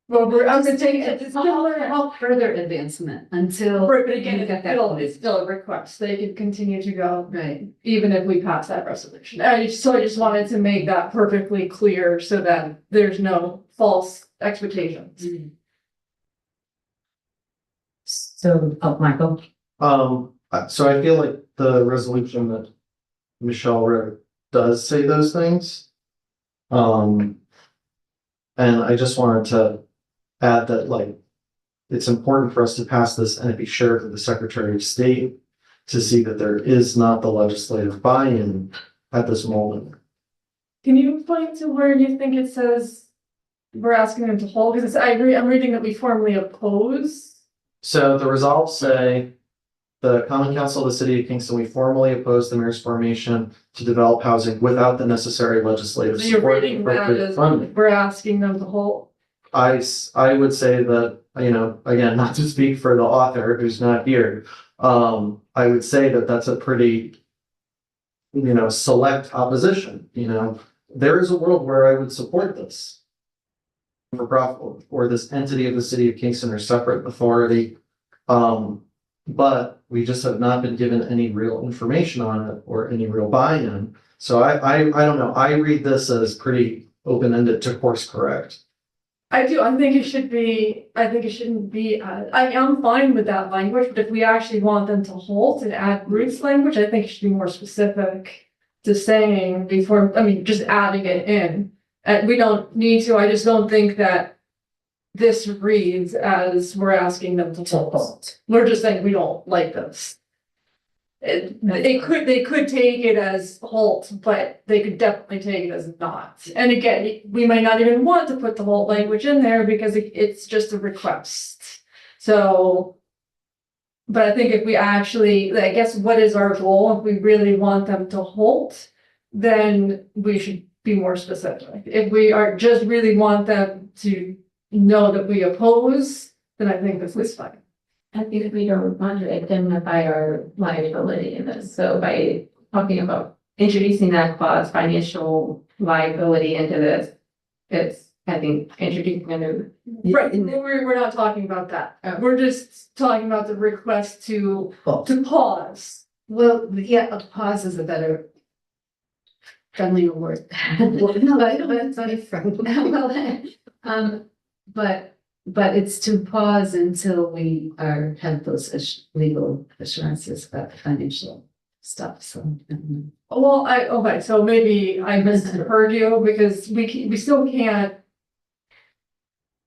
[SPEAKER 6] Well, I'm gonna take it, it's similar.
[SPEAKER 11] Help further advancement until.
[SPEAKER 6] Right, but again,
[SPEAKER 11] you get that
[SPEAKER 6] it's still a request. They could continue to go
[SPEAKER 11] Right.
[SPEAKER 6] even if we pass that resolution. I just wanted to make that perfectly clear so that there's no false expectations.
[SPEAKER 3] So, Michael?
[SPEAKER 4] So I feel like the resolution that Michelle wrote does say those things. And I just wanted to add that, like, it's important for us to pass this and it be shared with the Secretary of State to see that there is not the legislative buy-in at this moment.
[SPEAKER 6] Can you point to where you think it says we're asking them to hold? Because I'm reading that we formally oppose.
[SPEAKER 4] So the results say, the Common Council of the City of Kingston, we formally oppose the mayor's formation to develop housing without the necessary legislative
[SPEAKER 6] So you're
[SPEAKER 4] support. and
[SPEAKER 6] reading that
[SPEAKER 4] appropriate
[SPEAKER 6] as
[SPEAKER 4] funding.
[SPEAKER 6] we're asking them to hold.
[SPEAKER 4] I would say that, again, not to speak for the author who's not here. I would say that that's a pretty, select opposition, There is a world where I would support this. For profit, or this entity of the City of Kingston or separate authority. But we just have not been given any real information on it or any real buy-in. So I don't know. I read this as pretty open-ended to course correct.
[SPEAKER 6] I do, I think it shouldn't be, I'm fine with that language, but if we actually want them to hold and add Ruth's language, I think it should be more specific to saying before, just adding it in. And we don't need to, I just don't think that this reads as we're asking them to hold. We're just saying we don't like this. They could take it as halt, but they could definitely take it as not. And again, we might not even want to put the halt language in there because it's just a request. So, but I think if we actually, I guess, what is our goal? If we really want them to halt, then we should be more specific. If we are just really want them to know that we oppose, then I think this is fine.
[SPEAKER 8] I think we don't want to identify our liability in this, so by talking about introducing that clause, financial liability into this, it's having introduced another.
[SPEAKER 6] Right, we're not talking about that.
[SPEAKER 8] Oh.
[SPEAKER 6] We're just talking about the request to pause.
[SPEAKER 11] Well, yeah, a pause is a better friendlier word. But it's to pause until we have those legal assurances about the financial stuff, so.
[SPEAKER 6] Well, okay, so maybe I misheard you because we still can't.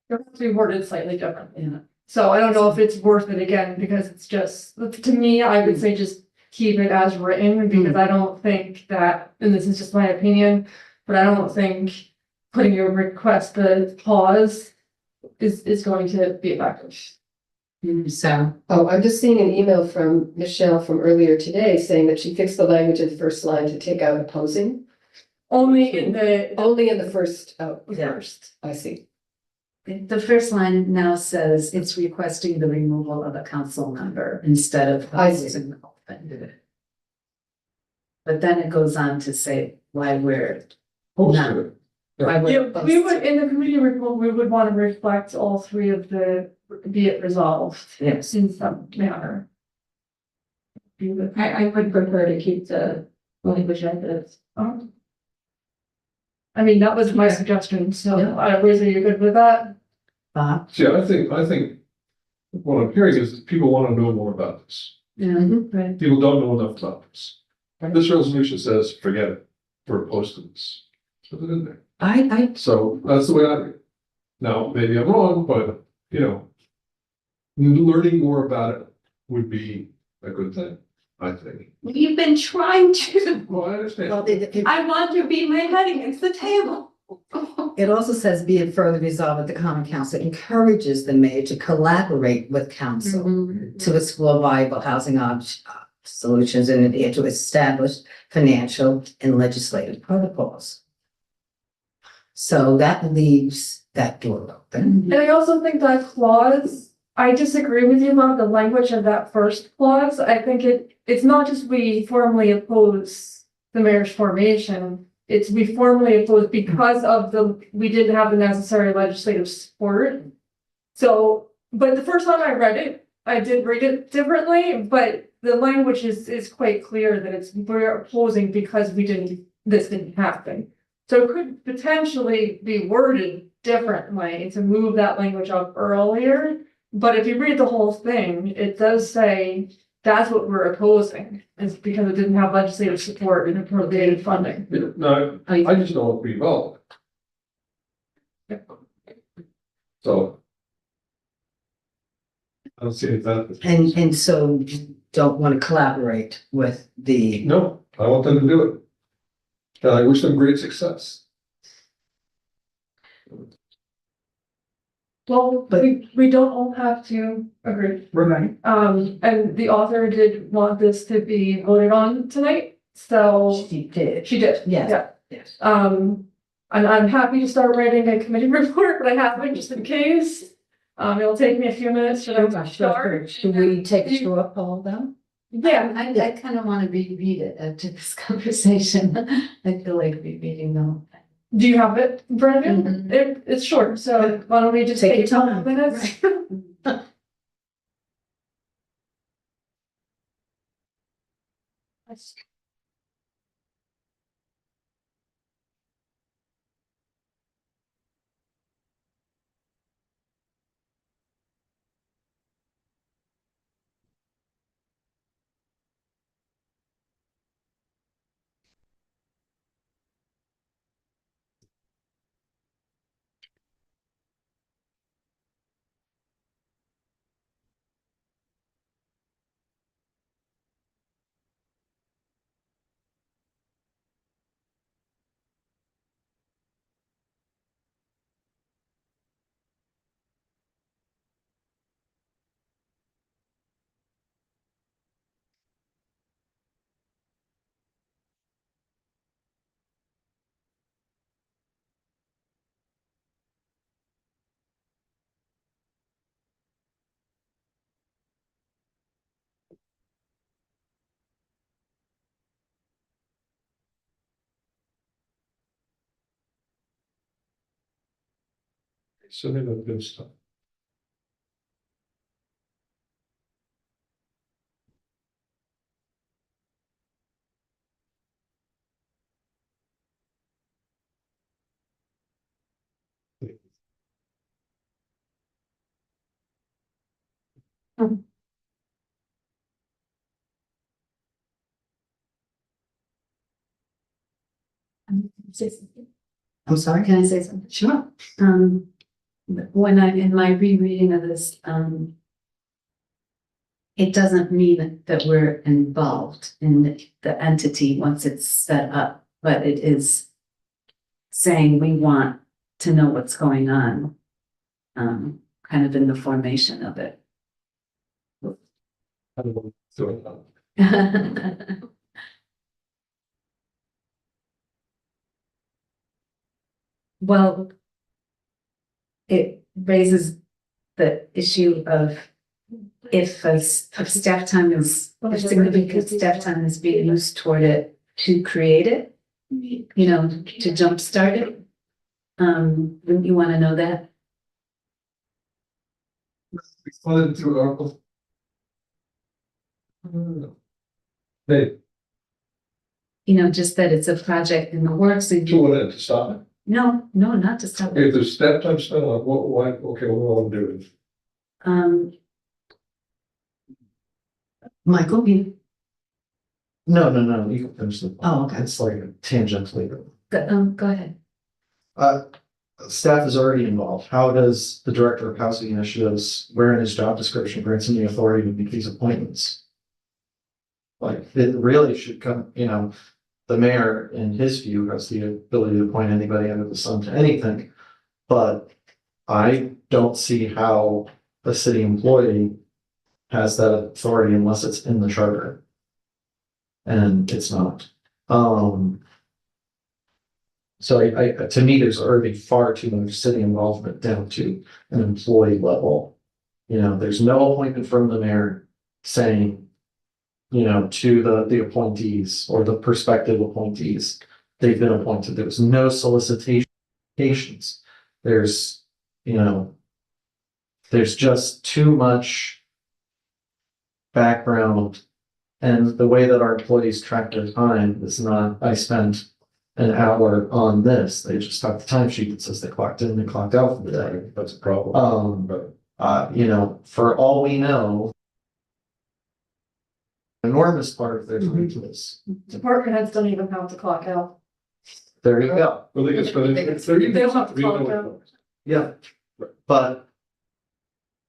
[SPEAKER 6] It has to be worded slightly differently.
[SPEAKER 11] Yeah.
[SPEAKER 6] So I don't know if it's worth it again, because it's just, to me, I would say just keep it as written, because I don't think that, and this is just my opinion, but I don't think putting your request the pause is going to be effective.
[SPEAKER 11] So,
[SPEAKER 10] Oh, I'm just seeing an email from Michelle from earlier today saying that she fixed the language in the first line to take out opposing.
[SPEAKER 6] Only in the
[SPEAKER 10] Only in the first,
[SPEAKER 6] first.
[SPEAKER 10] I see.
[SPEAKER 11] the first line now says it's requesting the removal of a council member instead of.
[SPEAKER 10] I see.
[SPEAKER 11] opposing the whole thing. But then it goes on to say why we're not. Why we're
[SPEAKER 6] Yeah, we
[SPEAKER 11] opposed.
[SPEAKER 6] would, in the committee report, we would want to reflect all three of the, be it resolved.
[SPEAKER 11] Yes.
[SPEAKER 6] In some manner.
[SPEAKER 8] I would prefer to keep the language as is.
[SPEAKER 6] I mean, that was my suggestion, so
[SPEAKER 11] Yeah.
[SPEAKER 6] Liz, are you good with that?
[SPEAKER 9] See, I think what I'm hearing is that people want to know more about this.
[SPEAKER 11] Yeah, right.
[SPEAKER 9] People don't know enough about this. This resolution says, forget it, we're opposed to this. Put it in there. So that's the way I read it. Now, maybe I'm wrong, but, you know, learning more about it would be a good thing, I think.
[SPEAKER 8] You've been trying to.
[SPEAKER 9] Well, I understand.
[SPEAKER 8] I want to beat my head against the table.
[SPEAKER 3] It also says, be it further resolved that the common council encourages the mayor to collaborate with council to explore viable housing solutions and adhere to establish financial and legislative protocols. So that leaves that door open.
[SPEAKER 6] And I also think that clause, I disagree with you about the language of that first clause. I think it's not just we formally oppose the mayor's formation. It's we formally oppose because of we didn't have the necessary legislative support. So, but the first time I read it, I did read it differently, but the language is quite clear that we're opposing because this didn't happen. So it could potentially be worded differently to move that language up earlier. But if you read the whole thing, it does say that's what we're opposing. It's because it didn't have legislative support and appropriated funding.
[SPEAKER 9] No, I just don't want to be involved. So. I don't see that.
[SPEAKER 3] And so you don't want to collaborate with the.
[SPEAKER 9] No, I want them to do it. And I wish them great success.
[SPEAKER 6] Well,
[SPEAKER 3] But-
[SPEAKER 6] we don't all have to agree.
[SPEAKER 3] Right.
[SPEAKER 6] And the author did want this to be voted on tonight, so
[SPEAKER 3] She did.
[SPEAKER 6] she did.
[SPEAKER 3] Yes.
[SPEAKER 6] Yeah.
[SPEAKER 3] Yes.
[SPEAKER 6] And I'm happy to start writing a committee report, but I haven't just in case. It'll take me a few minutes to start.
[SPEAKER 3] Should we take a straw poll though?
[SPEAKER 6] Yeah,
[SPEAKER 11] I kind of want to reread it after this conversation. I feel like rereading them.
[SPEAKER 6] do you have it, Brandon? It's short, so why don't we just
[SPEAKER 3] Take
[SPEAKER 6] take
[SPEAKER 3] your
[SPEAKER 6] a couple
[SPEAKER 3] time.
[SPEAKER 6] minutes?
[SPEAKER 9] So they don't do stuff.
[SPEAKER 3] I'm sorry?
[SPEAKER 11] Can I say something?
[SPEAKER 3] Sure.
[SPEAKER 11] When I'm in my rereading of this, it doesn't mean that we're involved in the entity once it's set up, but it is saying we want to know what's going on, kind of in the formation of it. Well, it raises the issue of if staff time is, if significant staff time is being used toward it to create it, you know, to jumpstart it. Wouldn't you want to know that?
[SPEAKER 9] Responded to article. Hey,
[SPEAKER 11] You know, just that it's a project in the works. And
[SPEAKER 9] to what end, to stop it?
[SPEAKER 11] no, not to stop it.
[SPEAKER 9] If there's step time spent on, why, okay, what do I want to do?
[SPEAKER 3] Michael?
[SPEAKER 4] No, you can finish the.
[SPEAKER 3] Oh, okay.
[SPEAKER 4] It's like a tangent later.
[SPEAKER 11] Go ahead.
[SPEAKER 4] Staff is already involved. How does the director of housing initiatives, where in his job description grants him the authority to make these appointments? Like, it really should come, you know, the mayor, in his view, has the ability to appoint anybody under the sun to anything. But I don't see how a city employee has that authority unless it's in the charter. And it's not. So to me, there's already far too much city involvement down to an employee level. You know, there's no appointment from the mayor saying, you know, to the appointees or the prospective appointees, they've been appointed. There was no solicitations. There's, you know, there's just too much background. And the way that our employees track their time is not, I spent an hour on this. They just have the timesheet that says they clocked in and clocked out for the day.
[SPEAKER 9] That's a problem.
[SPEAKER 4] You know, for all we know, enormous part of their time is.
[SPEAKER 6] Department heads don't even have to clock out.
[SPEAKER 4] There you go.
[SPEAKER 9] Well, they can spend it.
[SPEAKER 6] They don't have to clock out.
[SPEAKER 4] Yeah, but.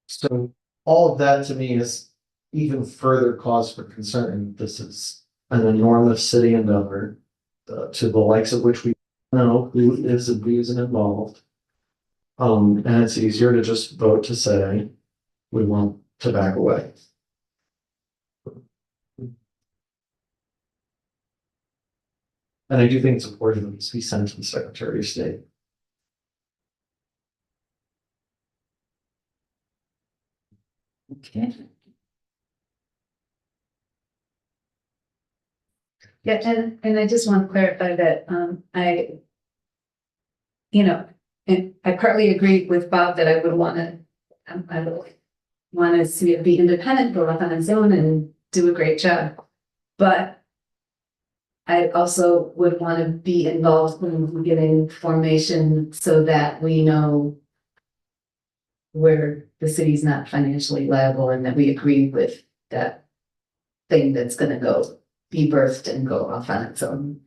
[SPEAKER 4] So all of that to me is even further cause for concern. This is an enormous city endeavor. To the likes of which we know who is and who isn't involved. And it's easier to just vote to say, we want to back away. And I do think it's important that this be sent to the Secretary of State.
[SPEAKER 11] Okay. Yeah, and I just want to clarify that, and I partly agree with Bob that I would want to, I would want to see it be independent, go off on its own and do a great job. But I also would want to be involved in getting formation so that we know where the city's not financially liable and that we agree with that thing that's gonna be birthed and go off on its own.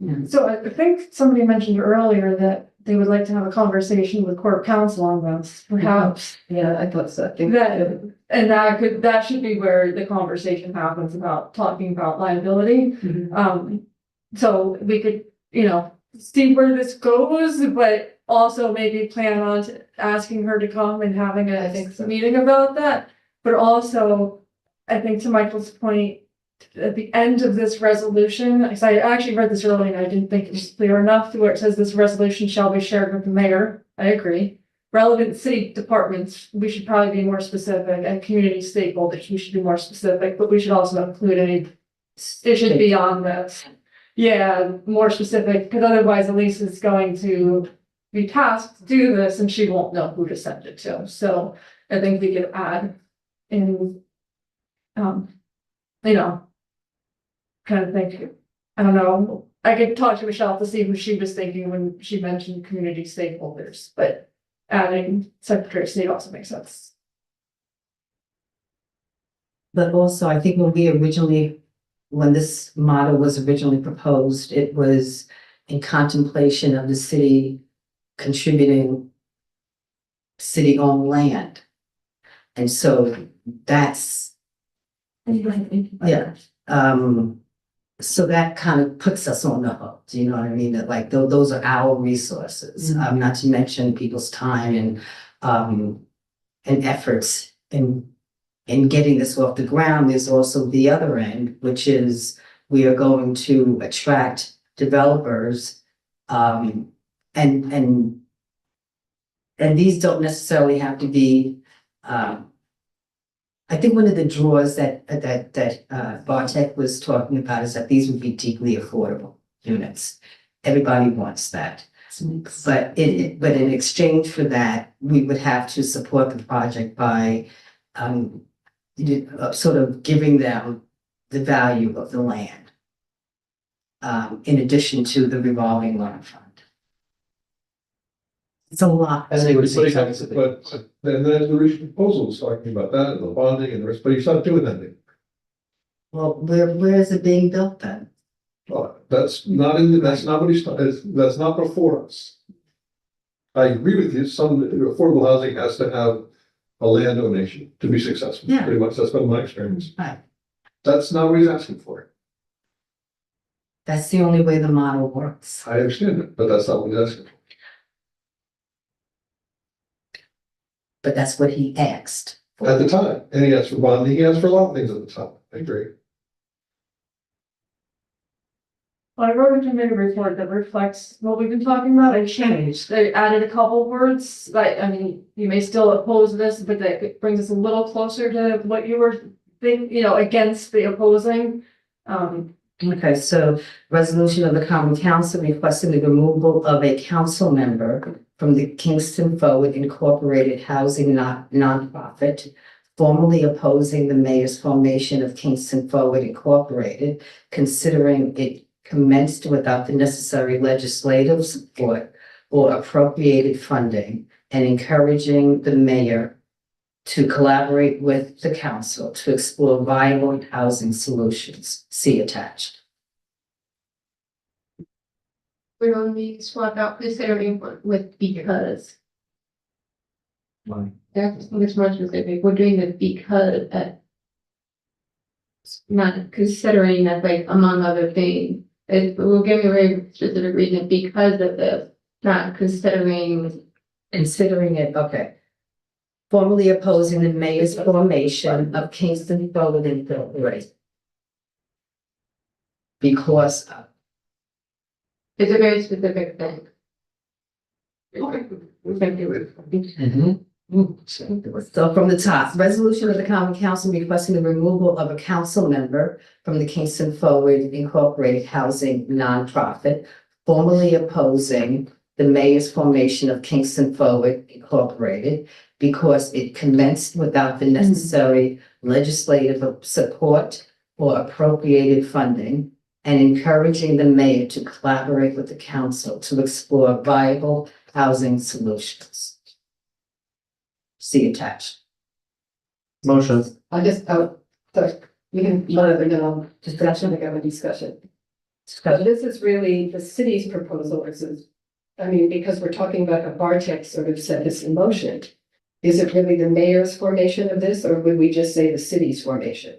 [SPEAKER 11] Yeah.
[SPEAKER 6] So I think somebody mentioned earlier that they would like to have a conversation with court counsel on this, perhaps.
[SPEAKER 3] Yeah, I thought so. I think
[SPEAKER 6] That should be where the conversation happens about talking about liability. So we could, see where this goes, but also maybe plan on asking her to come and having
[SPEAKER 10] I think so.
[SPEAKER 6] meeting about that. But also, I think to Michael's point, at the end of this resolution, because I actually read this earlier and I didn't think it was clear enough to where it says this resolution shall be shared with the mayor. I agree. Relevant city departments, we should probably be more specific, and community stakeholders, we should be more specific, but we should also include it should be on this. Yeah, more specific, because otherwise Elise is going to, be tasked to do this and she won't know who to send it to. So I think we could add in, you know, kind of think, I don't know, I could talk to Michelle to see who she was thinking when she mentioned community stakeholders, but adding Secretary of State also makes sense.
[SPEAKER 3] But also, I think when this model was originally proposed, it was in contemplation of the city contributing city-owned land. And so that's, yeah, so that kind of puts us on the hook, do you know what I mean? That like, those are our resources, not to mention people's time and efforts in getting this off the ground. There's also the other end, which is we are going to attract developers, and these don't necessarily have to be, I think one of the draws that Bartek was talking about is that these would be deeply affordable units. Everybody wants that. But in exchange for that, we would have to support the project by sort of giving them the value of the land, in addition to the revolving loan fund. It's a lot.
[SPEAKER 4] And they would say
[SPEAKER 9] But then there's the recent proposals talking about that, and the bonding and the rest, but he's not doing anything.
[SPEAKER 3] Well, where is it being built then?
[SPEAKER 9] That's not that's not what that's not before us. I agree with you, some affordable housing has to have a land donation to be successful.
[SPEAKER 3] Yeah.
[SPEAKER 9] Pretty much, that's been my experience.
[SPEAKER 3] Right.
[SPEAKER 9] That's not what he's asking for.
[SPEAKER 3] That's the only way the model works.
[SPEAKER 9] I understand it, but that's not what he's asking for.
[SPEAKER 3] But that's what he asked.
[SPEAKER 9] At the time, and he asked for bonding, he asked for a lot of things at the time, I agree.
[SPEAKER 6] Well, I wrote a committee report that reflects what we've been talking about. I changed, I added a couple words, like, I mean, you may still oppose this, but that brings us a little closer to what you were thinking, against the opposing.
[SPEAKER 3] Okay, so resolution of the Common Council requesting the removal of a council member from the Kingston Forward Incorporated Housing Nonprofit, formally opposing the mayor's formation of Kingston Forward Incorporated, considering it commenced without the necessary legislative support or appropriated funding, and encouraging the mayor to collaborate with the council to explore viable housing solutions. See attached.
[SPEAKER 8] We're going to be swapped out considering with because.
[SPEAKER 3] Why?
[SPEAKER 8] That's more specific. We're doing the because not considering that, like, among other things. We're giving a very specific reason because of this, not considering.
[SPEAKER 3] Considering it, okay. Formally opposing the mayor's formation of Kingston Forward Incorporated. Because of.
[SPEAKER 8] It's a very specific thing.
[SPEAKER 3] So from the top, resolution of the Common Council requesting the removal of a council member from the Kingston Forward Incorporated Housing Nonprofit, formally opposing the mayor's formation of Kingston Forward Incorporated because it commenced without the necessary legislative support or appropriated funding, and encouraging the mayor to collaborate with the council to explore viable housing solutions. See attached.
[SPEAKER 4] Motion.
[SPEAKER 10] I just, sorry, we can, discussion, we have a discussion. So this is really the city's proposal, because we're talking about a Bartek sort of set this in motion. Is it really the mayor's formation of this, or would we just say the city's formation?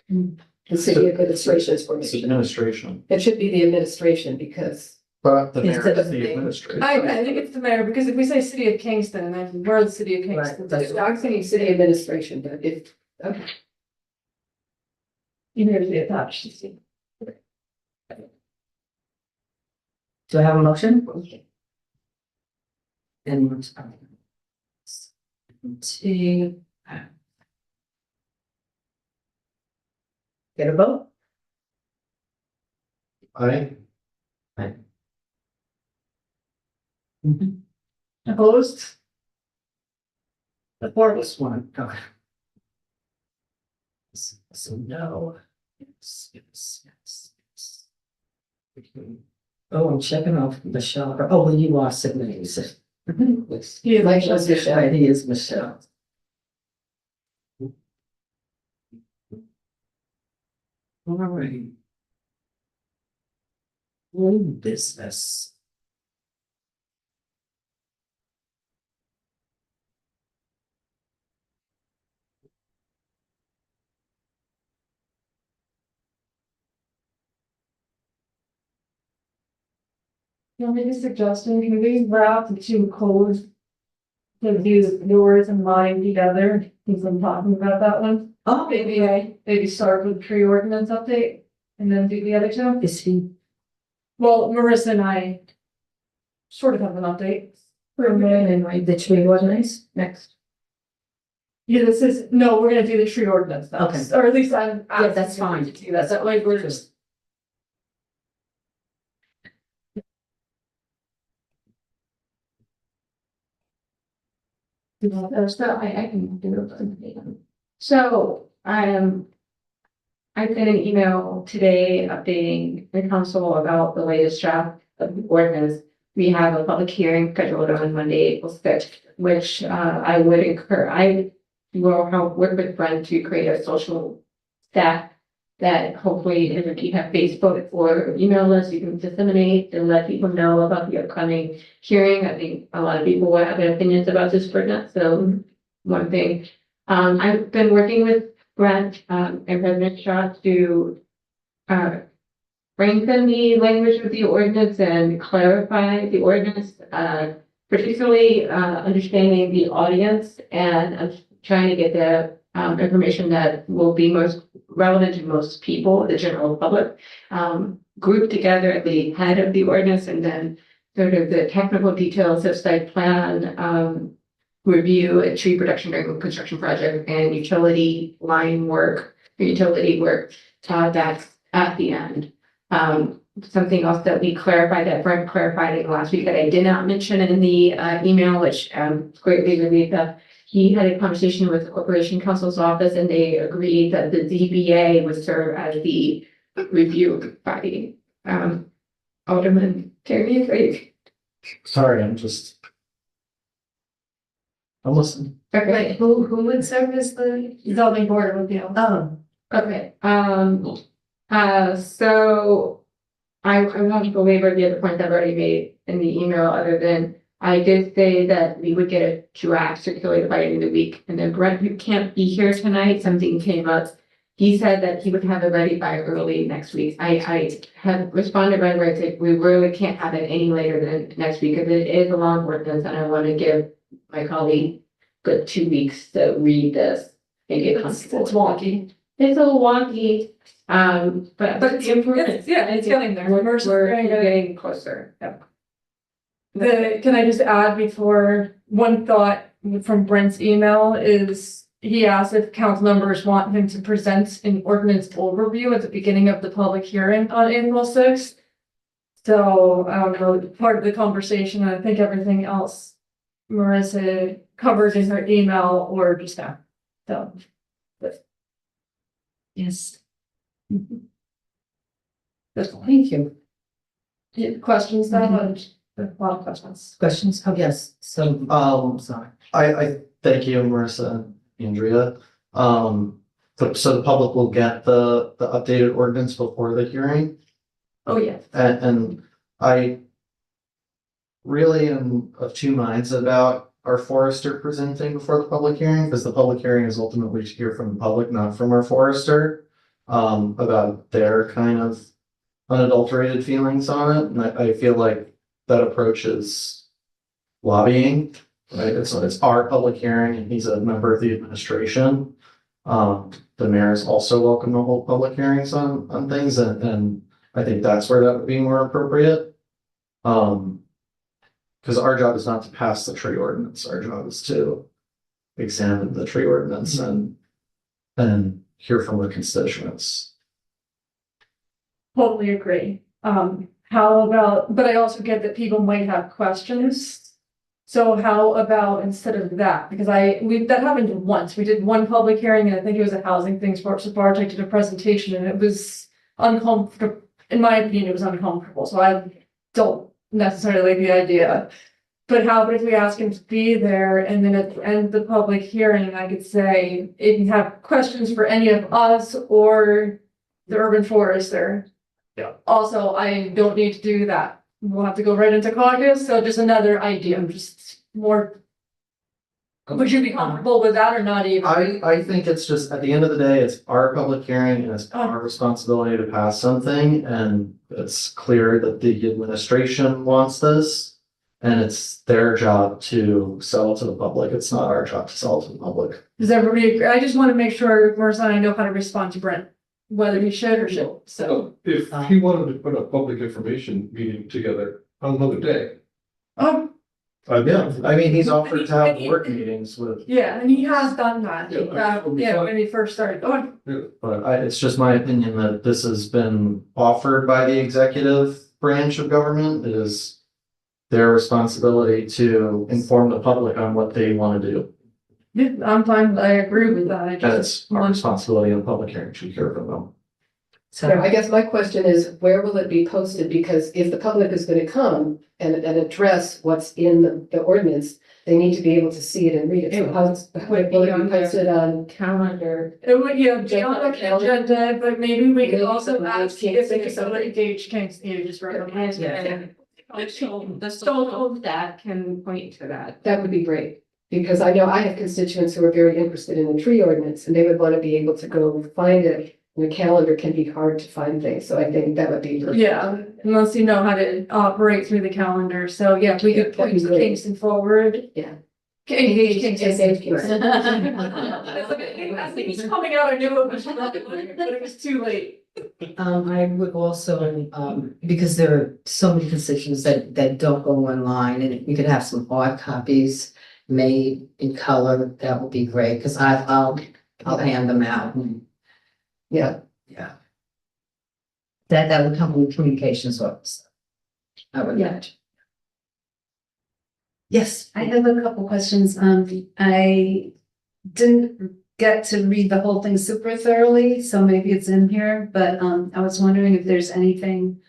[SPEAKER 10] The city administration's
[SPEAKER 4] It's
[SPEAKER 10] formation.
[SPEAKER 4] administration,
[SPEAKER 10] It should be the administration because.
[SPEAKER 4] but the mayor
[SPEAKER 3] Instead
[SPEAKER 4] is
[SPEAKER 3] of
[SPEAKER 4] the
[SPEAKER 3] the-
[SPEAKER 4] administrator.
[SPEAKER 6] I think it's the mayor, because if we say city of Kingston, then we're the city of Kingston.
[SPEAKER 3] Right,
[SPEAKER 10] I'm saying city administration, but if, okay.
[SPEAKER 6] Even if they attach.
[SPEAKER 3] Do I have a motion? And to get a vote?
[SPEAKER 4] Aye.
[SPEAKER 6] Opposed?
[SPEAKER 3] The farthest one. Okay. So no. Yes. Oh, I'm checking off Michelle. Oh, well, you are Sydney.
[SPEAKER 6] He is
[SPEAKER 3] Like,
[SPEAKER 6] Michelle.
[SPEAKER 3] Michelle, he is Michelle. All right. New business.
[SPEAKER 6] Can I make a suggestion? Can we wrap the two codes? To do yours and mine together, since I'm talking about that one.
[SPEAKER 3] Oh,
[SPEAKER 6] Maybe start with tree ordinance update and then do the other two.
[SPEAKER 3] is he?
[SPEAKER 6] Well, Marissa and I sort of have an update. For me.
[SPEAKER 3] And write the tree ordinance next.
[SPEAKER 6] Yeah, no, we're gonna do the tree ordinance next, or at least I'm.
[SPEAKER 3] Yeah, that's fine.
[SPEAKER 6] To do that, that way we're just.
[SPEAKER 8] So I can do it. So, I sent an email today updating the council about the latest draft of the ordinance. We have a public hearing scheduled on Monday, April 6th, which, I will help work with Brent to create a social stack that hopefully if you have Facebook or email list, you can disseminate and let people know about the upcoming hearing. I think a lot of people will have their opinions about this ordinance, so one thing. I've been working with Brent, and President Shaw to, strengthen the language of the ordinance and clarify the ordinance, particularly, understanding the audience and trying to get the, information that will be most relevant to most people, the general public, grouped together at the head of the ordinance and then sort of the technical details of site plan, review a tree production during a construction project and utility line work, utility work, that's at the end. Something else that we clarified, that Brent clarified last week that I did not mention in the email, which greatly relieved that he had a conversation with the Corporation Counsel's office and they agreed that the ZBA would serve as the review body. Alderman Terry,
[SPEAKER 4] Sorry, I'm listening.
[SPEAKER 8] okay.
[SPEAKER 10] Wait, who would serve as the?
[SPEAKER 6] Zoning board of appeals.
[SPEAKER 3] Oh,
[SPEAKER 8] Okay, so I won't belabor the other points I've already made in the email, other than I did say that we would get a draft circulated by the end of the week, and then Brent, who can't be here tonight, something came up. He said that he would have it ready by early next week. I have responded right away, saying we really can't have it any later than next week, because it is a long ordinance, and I want to give my colleague good 2 weeks to read this and get comfortable.
[SPEAKER 6] It's wonky.
[SPEAKER 8] It's a little wonky, but
[SPEAKER 6] But
[SPEAKER 8] the improvement.
[SPEAKER 6] it's getting there.
[SPEAKER 8] We're getting closer. Yep.
[SPEAKER 6] Can I just add before, one thought from Brent's email is he asked if council members want him to present an ordinance overview at the beginning of the public hearing on April 6th. So I don't know, part of the conversation, I think everything else Marissa covered in her email or just now. So.
[SPEAKER 3] yes.
[SPEAKER 6] That's all.
[SPEAKER 3] Thank you.
[SPEAKER 6] Questions then? A lot of questions.
[SPEAKER 3] Questions? Oh, yes. So, sorry.
[SPEAKER 4] I thank you, Marissa and Andrea. So the public will get the updated ordinance before the hearing.
[SPEAKER 8] Oh, yes.
[SPEAKER 4] And I really am of two minds about our forester presenting before the public hearing, because the public hearing is ultimately to hear from the public, not from our forester, about their kind of unadulterated feelings on it. And I feel like that approach is lobbying, right? It's our public hearing and he's a member of the administration. The mayor is also welcome to hold public hearings on things, and I think that's where that would be more appropriate. Because our job is not to pass the tree ordinance, our job is to examine the tree ordinance and hear from the constituents.
[SPEAKER 6] Totally agree. How about, but I also get that people might have questions. So how about instead of that, because that happened once, we did one public hearing and I think it was a housing thing, Sports Barge, I did a presentation and it was uncomfortable, in my opinion, it was uncomfortable, so I don't necessarily like the idea. But how about if we ask him to be there and then at the end of the public hearing, I could say, if you have questions for any of us or the urban forester.
[SPEAKER 4] Yeah.
[SPEAKER 6] Also, I don't need to do that. We'll have to go right into caucus, so just another idea, just more. Would you be comfortable with that or not even?
[SPEAKER 4] I think it's just, at the end of the day, it's our public hearing and it's our responsibility to pass something, and it's clear that the administration wants this. And it's their job to sell it to the public. It's not our job to sell it to the public.
[SPEAKER 6] Does everybody agree? I just want to make sure Marissa and I know how to respond to Brent, whether he should or shouldn't, so.
[SPEAKER 9] So if he wanted to put a public information meeting together on another day.
[SPEAKER 4] Yeah, I mean, he's offered to have work meetings with,
[SPEAKER 6] Yeah, and he has done that,
[SPEAKER 9] Yeah.
[SPEAKER 6] when he first started going.
[SPEAKER 4] but it's just my opinion that this has been offered by the executive branch of government. It is their responsibility to inform the public on what they want to do.
[SPEAKER 6] Yeah, I'm fine, I agree with that, I
[SPEAKER 4] And
[SPEAKER 6] just.
[SPEAKER 4] it's our responsibility in the public hearing to hear from them.
[SPEAKER 10] So I guess my question is, where will it be posted? Because if the public is gonna come and address what's in the ordinance, they need to be able to see it and read it. So will it be posted on?
[SPEAKER 8] Calendar.
[SPEAKER 6] It would, yeah, be on the
[SPEAKER 10] Calendar.
[SPEAKER 6] agenda, but maybe we could
[SPEAKER 10] Maybe
[SPEAKER 6] also
[SPEAKER 10] some
[SPEAKER 6] ask
[SPEAKER 10] King's
[SPEAKER 6] if they
[SPEAKER 10] or
[SPEAKER 6] could go to
[SPEAKER 10] something.
[SPEAKER 6] engage Kings, you just recommend.
[SPEAKER 8] The social that can point to that.
[SPEAKER 10] That would be great, because I know I have constituents who are very interested in the tree ordinance and they would want to be able to go find it. And the calendar can be hard to find things, so I think that would be.
[SPEAKER 6] Yeah, unless you know how to operate through the calendar, so yeah, if we could
[SPEAKER 10] Yeah, that'd be
[SPEAKER 6] point
[SPEAKER 10] great.
[SPEAKER 6] Kingston forward.
[SPEAKER 10] Yeah.
[SPEAKER 6] Engage Kingston.
[SPEAKER 10] Engage Kingston.
[SPEAKER 6] I think it's coming out, I knew it was, but it was too late.
[SPEAKER 3] I would also, because there are so many constituents that don't go online, and if we could have some hard copies made in color, that would be great, because I'll hand them out.
[SPEAKER 10] Yeah,
[SPEAKER 3] Yeah. That would come with communications officer. I would imagine. Yes.
[SPEAKER 11] I have a couple questions. I didn't get to read the whole thing super thoroughly, so maybe it's in here, but I was wondering if there's anything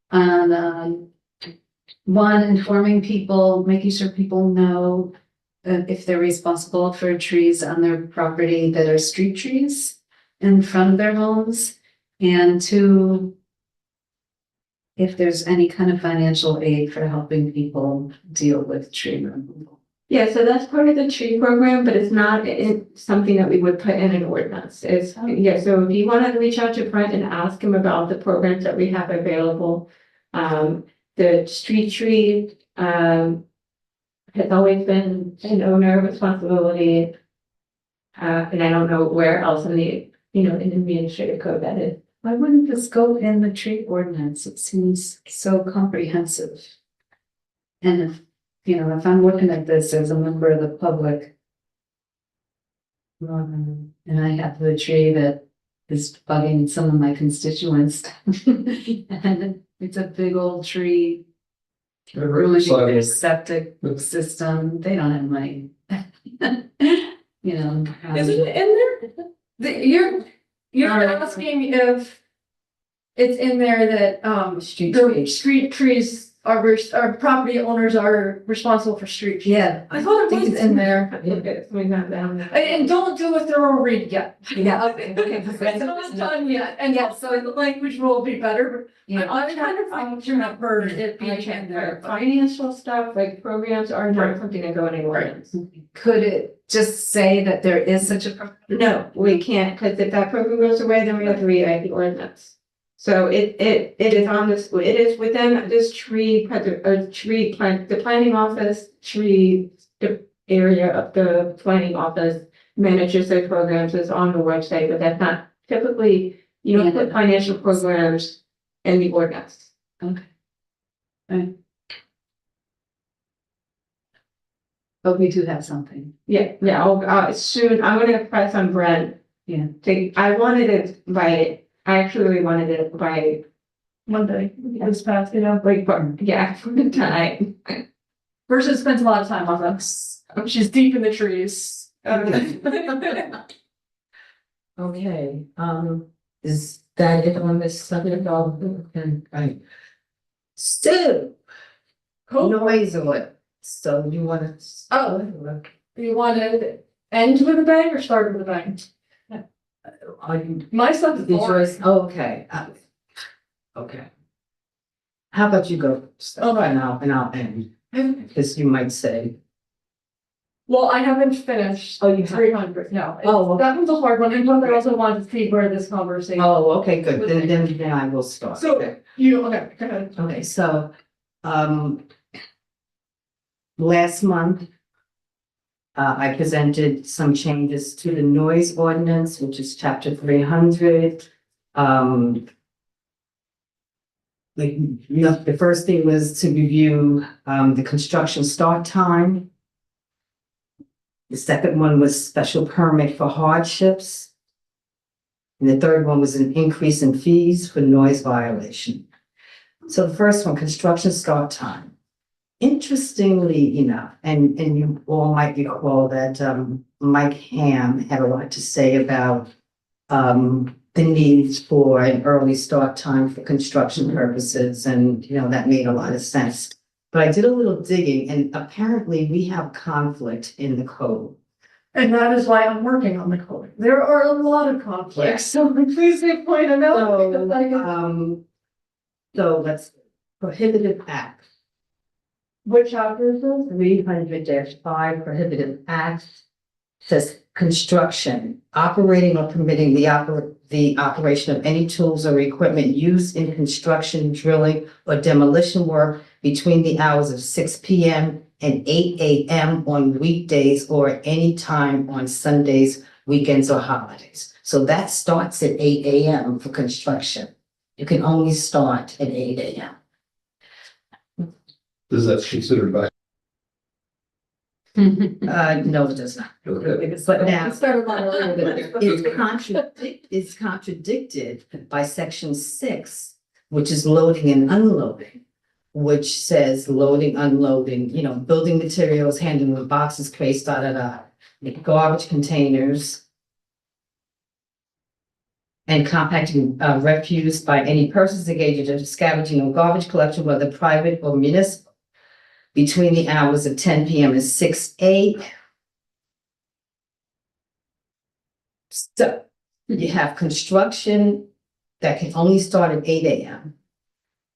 [SPEAKER 11] on one, informing people, making sure people know if they're responsible for trees on their property that are street trees in front of their homes, and two, if there's any kind of financial aid for helping people deal with tree removal.
[SPEAKER 8] Yeah, so that's part of the tree program, but it's not something that we would put in an ordinance. It's, yeah, so if you wanted to reach out to Brent and ask him about the programs that we have available. The street tree, has always been an owner responsibility. And I don't know where else in the, in the administrative code that is.
[SPEAKER 11] Why wouldn't this go in the tree ordinance? It seems so comprehensive. And if I'm looking at this as a member of the public, and I have the tree that is bugging some of my constituents, and it's a big old tree, ruining their septic system, they don't have money.
[SPEAKER 6] Isn't it in there? You're asking if it's in there that, street trees are property owners are responsible for street trees.
[SPEAKER 11] Yeah.
[SPEAKER 6] I thought it was in there.
[SPEAKER 8] We got down.
[SPEAKER 6] And don't do a thorough read yet.
[SPEAKER 11] Yeah.
[SPEAKER 6] Okay. It's not done yet, and yeah, so the language will be better. I'm trying to remember it being in there.
[SPEAKER 8] Financial stuff, like programs are not something that go in an ordinance.
[SPEAKER 11] Could it just say that there is such a program?
[SPEAKER 8] No, we can't, because if that program goes away, then we have to rewrite the ordinance. So it is on this, it is within this the planning office, the area of the planning office manages those programs, is on the website, but that's not typically, you don't put financial programs in the ordinance.
[SPEAKER 11] Okay. Right.
[SPEAKER 8] But
[SPEAKER 11] We do have something.
[SPEAKER 8] yeah, I'll soon, I'm gonna press on Brent.
[SPEAKER 11] Yeah.
[SPEAKER 8] I wanted it I actually wanted it by
[SPEAKER 6] Monday, this past,
[SPEAKER 8] like, yeah, for the time.
[SPEAKER 6] Person spends a lot of time on this. She's deep in the trees.
[SPEAKER 3] Okay, is that it on this subject? And right. Still, noise on it. So you wanna?
[SPEAKER 6] Oh. Do you want to end with a bang or start with a bang?
[SPEAKER 3] Are you?
[SPEAKER 6] My stuff is
[SPEAKER 3] Is
[SPEAKER 6] boring.
[SPEAKER 3] yours, okay. Okay. How about you go?
[SPEAKER 6] Okay.
[SPEAKER 3] And I'll end, because you might say,
[SPEAKER 6] Well, I haven't finished.
[SPEAKER 3] Oh, you have-
[SPEAKER 6] 300, no.
[SPEAKER 3] Oh, okay.
[SPEAKER 6] That was a hard one, and I also wanted to see where this conversation.
[SPEAKER 3] Oh, okay, good, then I will start.
[SPEAKER 6] So,
[SPEAKER 3] Okay.
[SPEAKER 6] okay, go ahead.
[SPEAKER 3] Okay, so, last month, I presented some changes to the noise ordinance, which is chapter 300. The first thing was to review, the construction start time. The second one was special permit for hardships. And the third one was an increase in fees for noise violation. So the first one, construction start time. Interestingly enough, and you all might recall that Mike Ham had a lot to say about the needs for an early start time for construction purposes, and that made a lot of sense. But I did a little digging, and apparently we have conflict in the code.
[SPEAKER 6] And that is why I'm working on the code. There are a lot of conflicts, so please make point them out. because I get-
[SPEAKER 3] So let's prohibitive acts.
[SPEAKER 6] Which chapter is this?
[SPEAKER 3] 300-5 prohibitive acts says construction, operating or permitting the operation of any tools or equipment used in construction, drilling, or demolition work between the hours of 6 p.m. and 8 a.m. on weekdays or any time on Sundays, weekends, or holidays. So that starts at 8 a.m. for construction. You can only start at 8 a.m.
[SPEAKER 9] Is that considered back?
[SPEAKER 3] No, it does not.
[SPEAKER 9] Okay.
[SPEAKER 3] But now,
[SPEAKER 6] It started a lot earlier.
[SPEAKER 3] it's contradicted by section 6, which is loading and unloading, which says loading, unloading, building materials, handling the boxes, crates, garbage containers, and compacting refuse by any persons engaged in scavenging or garbage collection, whether private or municipal, between the hours of 10 p.m. and 6 a.m. So you have construction that can only start at 8 a.m.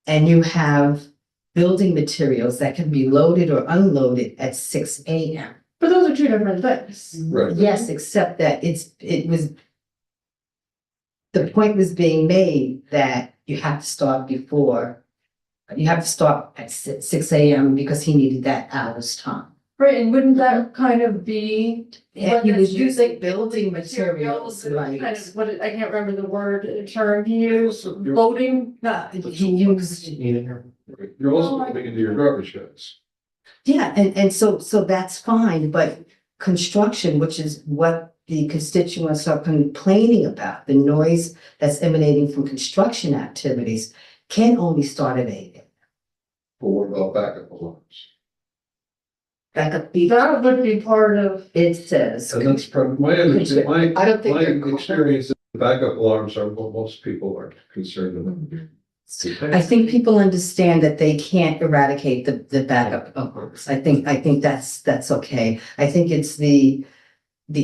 [SPEAKER 3] And you have building materials that can be loaded or unloaded at 6 a.m.
[SPEAKER 6] But those are two different things.
[SPEAKER 9] Right.
[SPEAKER 3] Yes, except that the point was being made that you have to start at 6 a.m. because he needed that hour's time.
[SPEAKER 6] Right, and wouldn't that kind of be?
[SPEAKER 3] And he was using building
[SPEAKER 6] materials,
[SPEAKER 3] materials, right?
[SPEAKER 6] kind of I can't remember the word, the term he used, loading,
[SPEAKER 3] He used,
[SPEAKER 9] You're also moving into your garbage cans.
[SPEAKER 3] yeah, and so that's fine, but construction, which is what the constituents are complaining about, the noise that's emanating from construction activities, can only start at 8.
[SPEAKER 9] But what about backup alarms?
[SPEAKER 3] Backup,
[SPEAKER 6] that would be part of.
[SPEAKER 3] it says.
[SPEAKER 9] And that's probably my
[SPEAKER 10] I don't think they're.
[SPEAKER 9] experience, is backup alarms are what most people are concerned about.
[SPEAKER 3] I think people understand that they can't eradicate the backup alarms. I think that's okay. I think it's the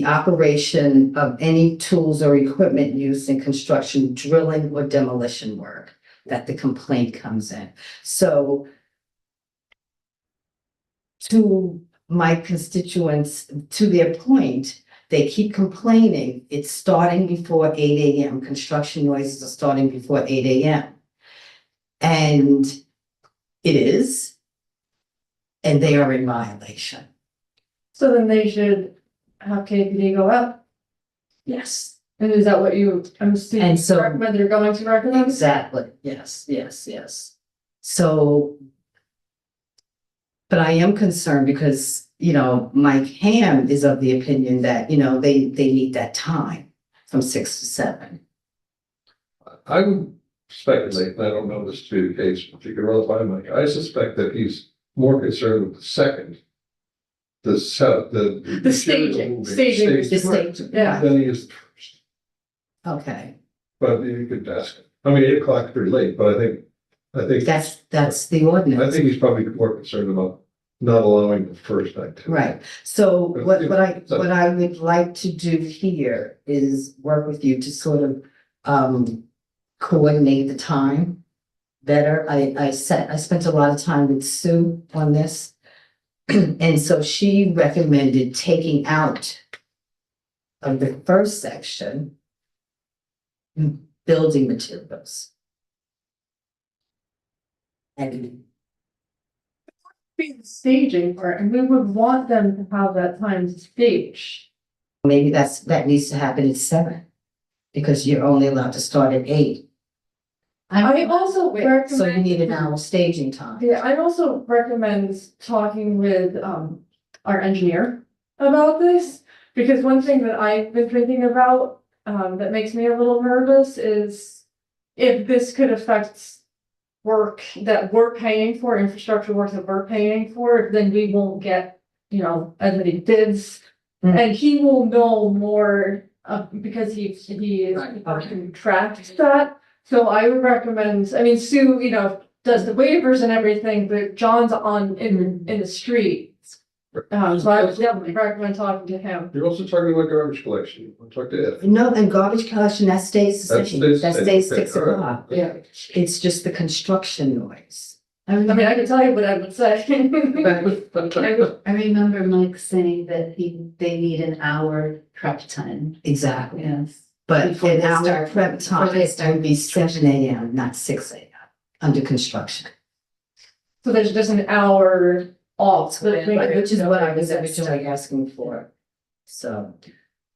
[SPEAKER 3] operation of any tools or equipment used in construction, drilling, or demolition work that the complaint comes in. So to my constituents, to their point, they keep complaining it's starting before 8 a.m. Construction noises are starting before 8 a.m. And it is, and they are in violation.
[SPEAKER 6] So then they should have KPD go up.
[SPEAKER 3] Yes.
[SPEAKER 6] And is that what I'm assuming,
[SPEAKER 3] And so-
[SPEAKER 6] recommend they're going to recommend?
[SPEAKER 3] Exactly, yes. So. But I am concerned because, Mike Ham is of the opinion that, they need that time from 6 to 7.
[SPEAKER 9] I would speculate, and I don't know this to be the case, but you can run it by Mike, I suspect that he's more concerned with the second. The setup,
[SPEAKER 6] The staging.
[SPEAKER 3] The stage.
[SPEAKER 6] Yeah.
[SPEAKER 9] Than he is the first.
[SPEAKER 3] Okay,
[SPEAKER 9] But you could ask, I mean, 8 o'clock is pretty late, but I think
[SPEAKER 3] that's the
[SPEAKER 9] I
[SPEAKER 3] ordinance.
[SPEAKER 9] think he's probably more concerned about not allowing the first activity.
[SPEAKER 3] Right, so what I would like to do here is work with you to sort of coordinate the time better. I spent a lot of time with Sue on this. And so she recommended taking out of the first section building materials. And
[SPEAKER 6] Be the staging part, and we would want them to have that time to stage.
[SPEAKER 3] maybe that needs to happen at 7, because you're only allowed to start at 8.
[SPEAKER 6] I also recommend.
[SPEAKER 3] So you need an hour staging time.
[SPEAKER 6] Yeah, I'd also recommend talking with our engineer about this, because one thing that I've been thinking about that makes me a little nervous is if this could affect work that we're paying for, infrastructure work that we're paying for, then we won't get, as many bids.
[SPEAKER 3] Mm.
[SPEAKER 6] And he will know more because he is who tracks that. So I would recommend, I mean, Sue, does the waivers and everything, but John's in the street. So I would definitely recommend talking to him.
[SPEAKER 9] You're also talking about garbage collection. I'll talk to Ed.
[SPEAKER 3] No, and garbage collection, that stays the
[SPEAKER 9] That
[SPEAKER 3] same,
[SPEAKER 9] stays the
[SPEAKER 3] that
[SPEAKER 9] same.
[SPEAKER 3] stays
[SPEAKER 9] Okay,
[SPEAKER 3] 6
[SPEAKER 9] all right.
[SPEAKER 3] o'clock.
[SPEAKER 6] Yeah.
[SPEAKER 3] It's just the construction noise.
[SPEAKER 6] I mean, I can tell you what I would say.
[SPEAKER 11] I remember Mike saying that they need an hour prep time.
[SPEAKER 3] Exactly,
[SPEAKER 11] Yes.
[SPEAKER 3] but
[SPEAKER 11] Before
[SPEAKER 3] an
[SPEAKER 11] they
[SPEAKER 3] hour
[SPEAKER 11] start-
[SPEAKER 3] prep
[SPEAKER 11] before
[SPEAKER 3] time
[SPEAKER 11] they start
[SPEAKER 3] would be 7 AM, not 6 AM, under construction.
[SPEAKER 6] So there's just an hour off.
[SPEAKER 3] Which is what I was originally asking for. So,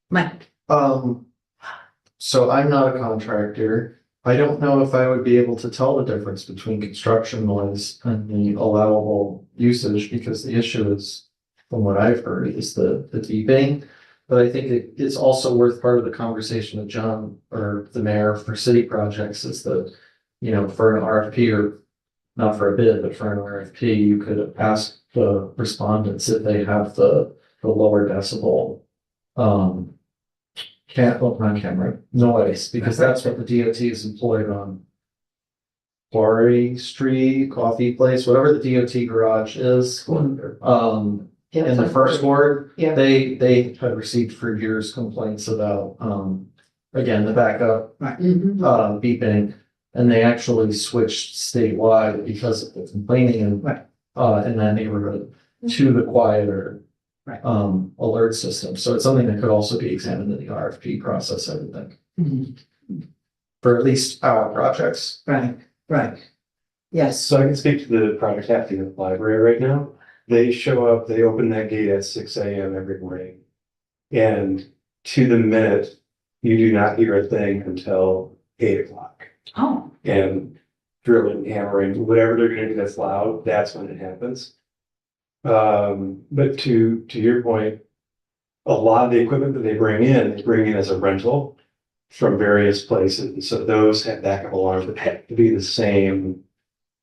[SPEAKER 3] Mike,
[SPEAKER 4] So I'm not a contractor. I don't know if I would be able to tell the difference between construction noise and the allowable usage, because the issue is, from what I've heard, is the beeping. But I think it's also worth part of the conversation with John or the mayor for city projects is that, for an RFP or not for a bid, but for an RFP, you could ask the respondents if they have the lower decibel, not camera, noise, because that's what the DOT is employed on. Quarry Street, Coffee Place, whatever the DOT garage is, in the first ward,
[SPEAKER 10] Yeah.
[SPEAKER 4] they had received for years complaints about, again, the backup, beeping. And they actually switched statewide because of the complaining in that neighborhood to the quieter alert system. So it's something that could also be examined in the RFP process, I would think. For at least our projects.
[SPEAKER 3] right. Yes,
[SPEAKER 7] So I can speak to the project happening at the library right now. They show up, they open that gate at 6 AM every morning. And to the minute, you do not hear a thing until 8 o'clock.
[SPEAKER 3] oh,
[SPEAKER 7] And drilling, hammering, whatever they're gonna do that's loud, that's when it happens. But to your point, a lot of the equipment that they bring in as a rental from various places. And so those have backup alarms that have to be the same.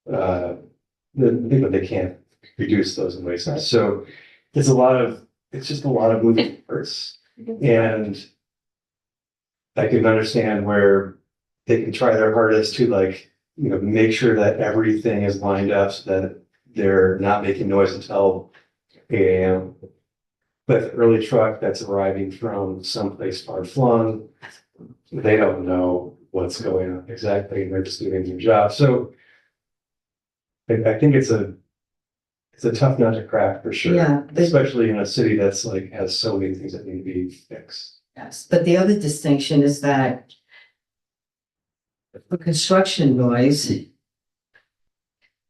[SPEAKER 7] They can't reduce those in ways. So it's just a lot of moving parts. And I can understand where they can try their hardest to make sure that everything is lined up so that they're not making noise until 8 AM. But the early truck that's arriving from someplace far flung, they don't know what's going on exactly, and they're just doing their job. So I think it's a tough nut to crack for sure.
[SPEAKER 3] Yeah.
[SPEAKER 7] Especially in a city that's has so many things that need to be fixed.
[SPEAKER 3] yes, but the other distinction is that for construction noise,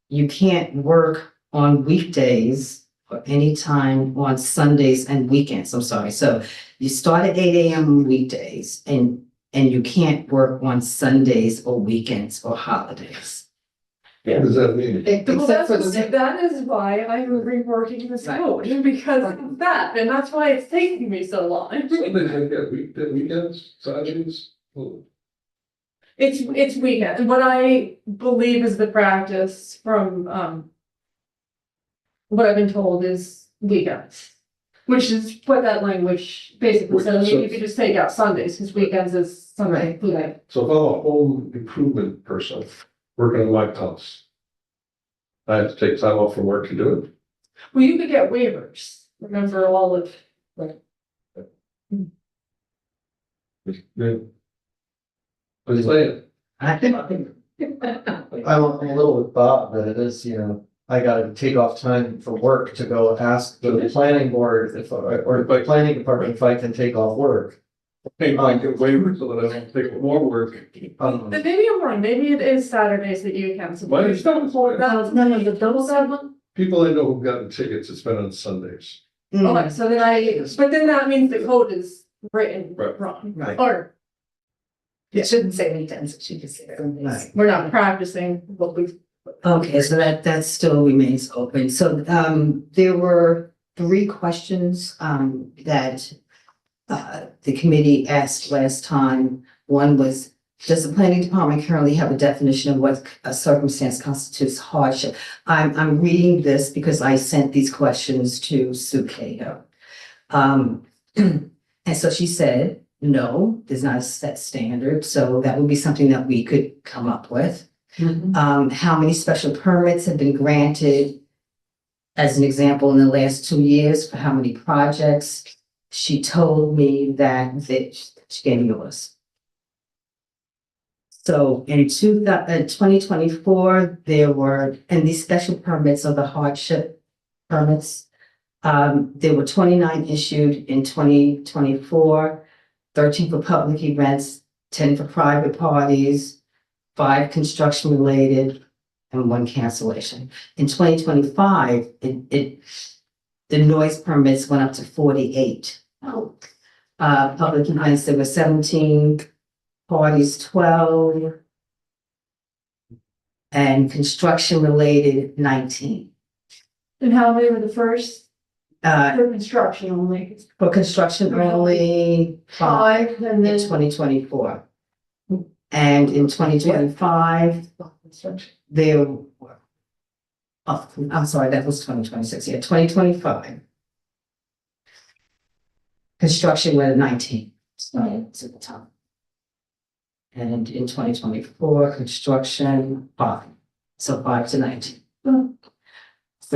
[SPEAKER 3] you can't work on weekdays or anytime on Sundays and weekends. I'm sorry. So you start at 8 AM on weekdays and you can't work on Sundays or weekends or holidays.
[SPEAKER 9] What does that mean?
[SPEAKER 6] Well,
[SPEAKER 10] Except for the.
[SPEAKER 6] that is why I'm reworking this code, because of that, and that's why it's taking me so long.
[SPEAKER 9] Sundays like that, weekends, Saturdays? Oh.
[SPEAKER 6] It's weekend, and what I believe is the practice from, what I've been told is weekends. Which is what that language basically says, I mean, you could just take out Sundays, because weekends is Sunday, like,
[SPEAKER 9] So if I'm a home improvement person working on my house, I have to take time off from work to do it.
[SPEAKER 6] well, you could get waivers, remember all of,
[SPEAKER 9] Yeah. But saying,
[SPEAKER 4] I think, I'm a little with Bob, that it is, you know, I gotta take off time from work to go ask the planning board if, or the planning department if I can take off work.
[SPEAKER 9] hey, I get waivers so that I don't take more work.
[SPEAKER 6] then maybe I'm wrong, maybe it is Saturdays that you cancel.
[SPEAKER 9] Why is that for?
[SPEAKER 11] No, the double one?
[SPEAKER 9] People I know who've gotten tickets, it's been on Sundays.
[SPEAKER 6] Okay, so then but then that means the code is written
[SPEAKER 9] Right.
[SPEAKER 6] wrong,
[SPEAKER 4] Right.
[SPEAKER 6] or
[SPEAKER 11] It shouldn't say weekends, it should just say Sundays.
[SPEAKER 4] Right.
[SPEAKER 6] we're not practicing what we.
[SPEAKER 3] Okay, so that still remains open. So, there were 3 questions, that the committee asked last time. One was, does the planning department currently have a definition of what a circumstance constitutes hardship? I'm reading this because I sent these questions to Sue Cahill. And so she said, no, there's not a set standard, so that would be something that we could come up with. How many special permits have been granted? As an example, in the last 2 years, for how many projects? She told me that she gave me a list. So in 2024, there were, and these special permits are the hardship permits. There were 29 issued in 2024, 13 for public events, 10 for private parties, 5 construction related, and 1 cancellation. In 2025, the noise permits went up to 48. Public events, there were 17, parties 12, and construction related 19.
[SPEAKER 6] And how many were the first? For construction only.
[SPEAKER 3] For construction only, 5
[SPEAKER 6] And
[SPEAKER 3] in
[SPEAKER 6] then
[SPEAKER 3] 2024. And in 2025, there were, oh, I'm sorry, that was 2026, yeah, 2025. Construction went 19, so it's at the top. And in 2024, construction 5, so 5 to 19. So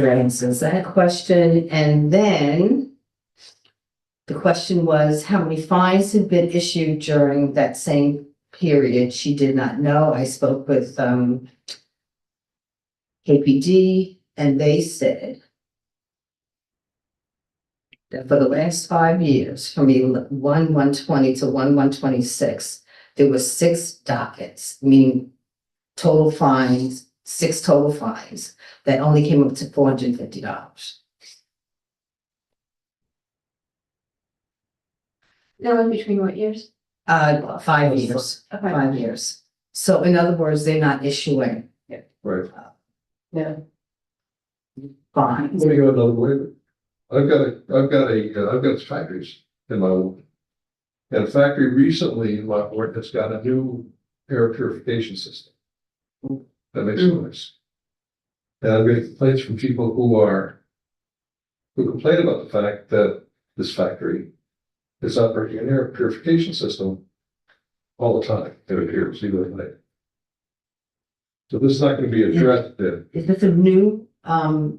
[SPEAKER 3] that answers that question. And then the question was, how many fines had been issued during that same period? She did not know. I spoke with KPD, and they said that for the last 5 years, from 1/1/20 to 1/1/26, there were 6 dockets, meaning total fines, 6 total fines that only came up to $450.
[SPEAKER 8] Now in between what years?
[SPEAKER 3] 5 years,
[SPEAKER 8] Okay.
[SPEAKER 3] 5 years. So in other words, they're not issuing
[SPEAKER 9] Right.
[SPEAKER 3] fines.
[SPEAKER 9] Let me go another way. I've got factories in my ward. And a factory recently in my ward has got a new air purification system. That makes noise. And I'm getting complaints from people who complain about the fact that this factory is operating an air purification system all the time, it appears, even at night. So this is not gonna be addressed then.
[SPEAKER 3] Is this a new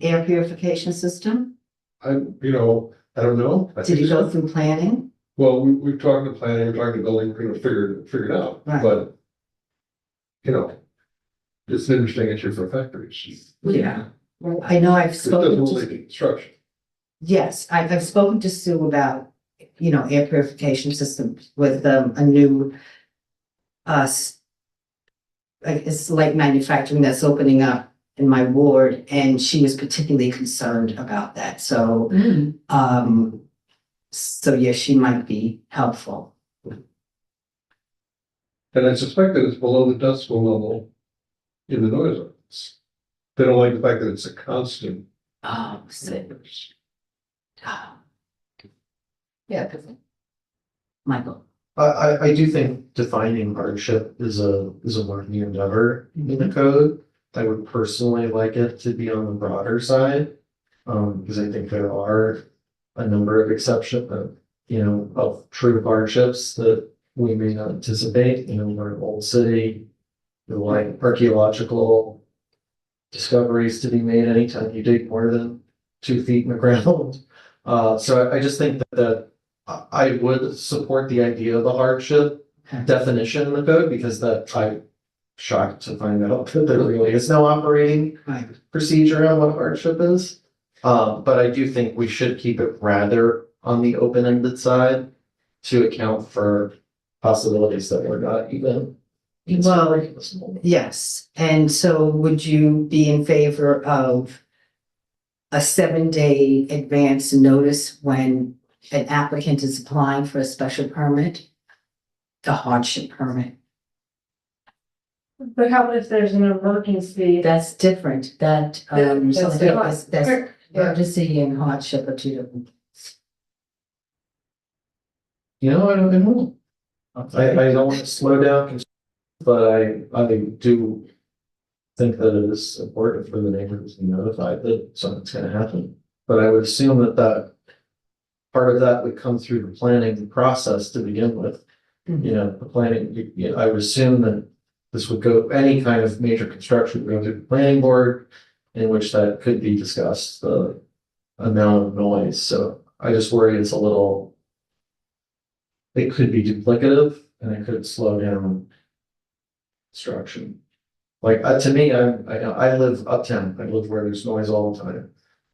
[SPEAKER 3] air purification system?
[SPEAKER 9] I don't know. I
[SPEAKER 3] Did
[SPEAKER 9] think
[SPEAKER 3] you go
[SPEAKER 9] so.
[SPEAKER 3] through planning?
[SPEAKER 9] Well, we've talked to planning, we're talking to building, we're gonna figure it out,
[SPEAKER 3] Right.
[SPEAKER 9] but. It's an interesting issue for factories.
[SPEAKER 3] Yeah. I know I've
[SPEAKER 9] It
[SPEAKER 3] spoken
[SPEAKER 9] doesn't
[SPEAKER 3] to,
[SPEAKER 9] relate to construction.
[SPEAKER 3] yes, I've spoken to Sue about, air purification systems with a new it's like manufacturing that's opening up in my ward, and she was particularly concerned about that. So, so yeah, she might be helpful.
[SPEAKER 9] And I suspect that it's below the decibel level in the noise ordinance. They don't like the fact that it's a constant.
[SPEAKER 3] Oh, sick.
[SPEAKER 10] Yeah.
[SPEAKER 3] Michael.
[SPEAKER 4] I do think defining hardship is a learning endeavor in the code. I would personally like it to be on the broader side. Because I think there are a number of exceptions, of true hardships that we may not anticipate, we're an old city. There are like archaeological discoveries to be made anytime you dig more than 2 feet in the ground. So I just think that I would support the idea of the hardship definition in the code, because that I'm shocked to find out that there really is no operating procedure on what hardship is. But I do think we should keep it rather on the open-ended side to account for possibilities that we're not even.
[SPEAKER 3] Well, yes, and so would you be in favor of a 7-day advance notice when an applicant is applying for a special permit? The hardship permit,
[SPEAKER 6] But how if there's an emergency?
[SPEAKER 3] that's different, that's
[SPEAKER 6] different.
[SPEAKER 3] emergency and hardship are two different.
[SPEAKER 4] I don't know. I don't want to slow down, but I do think that it is important for the neighbors to be notified that something's gonna happen. But I would assume that part of that would come through the planning process to begin with. The planning, I would assume that this would go, any kind of major construction would go through the planning board, in which that could be discussed, the amount of noise. So I just worry it's it could be duplicative and it could slow down construction. Like, to me, I live uptown, I live where there's noise all the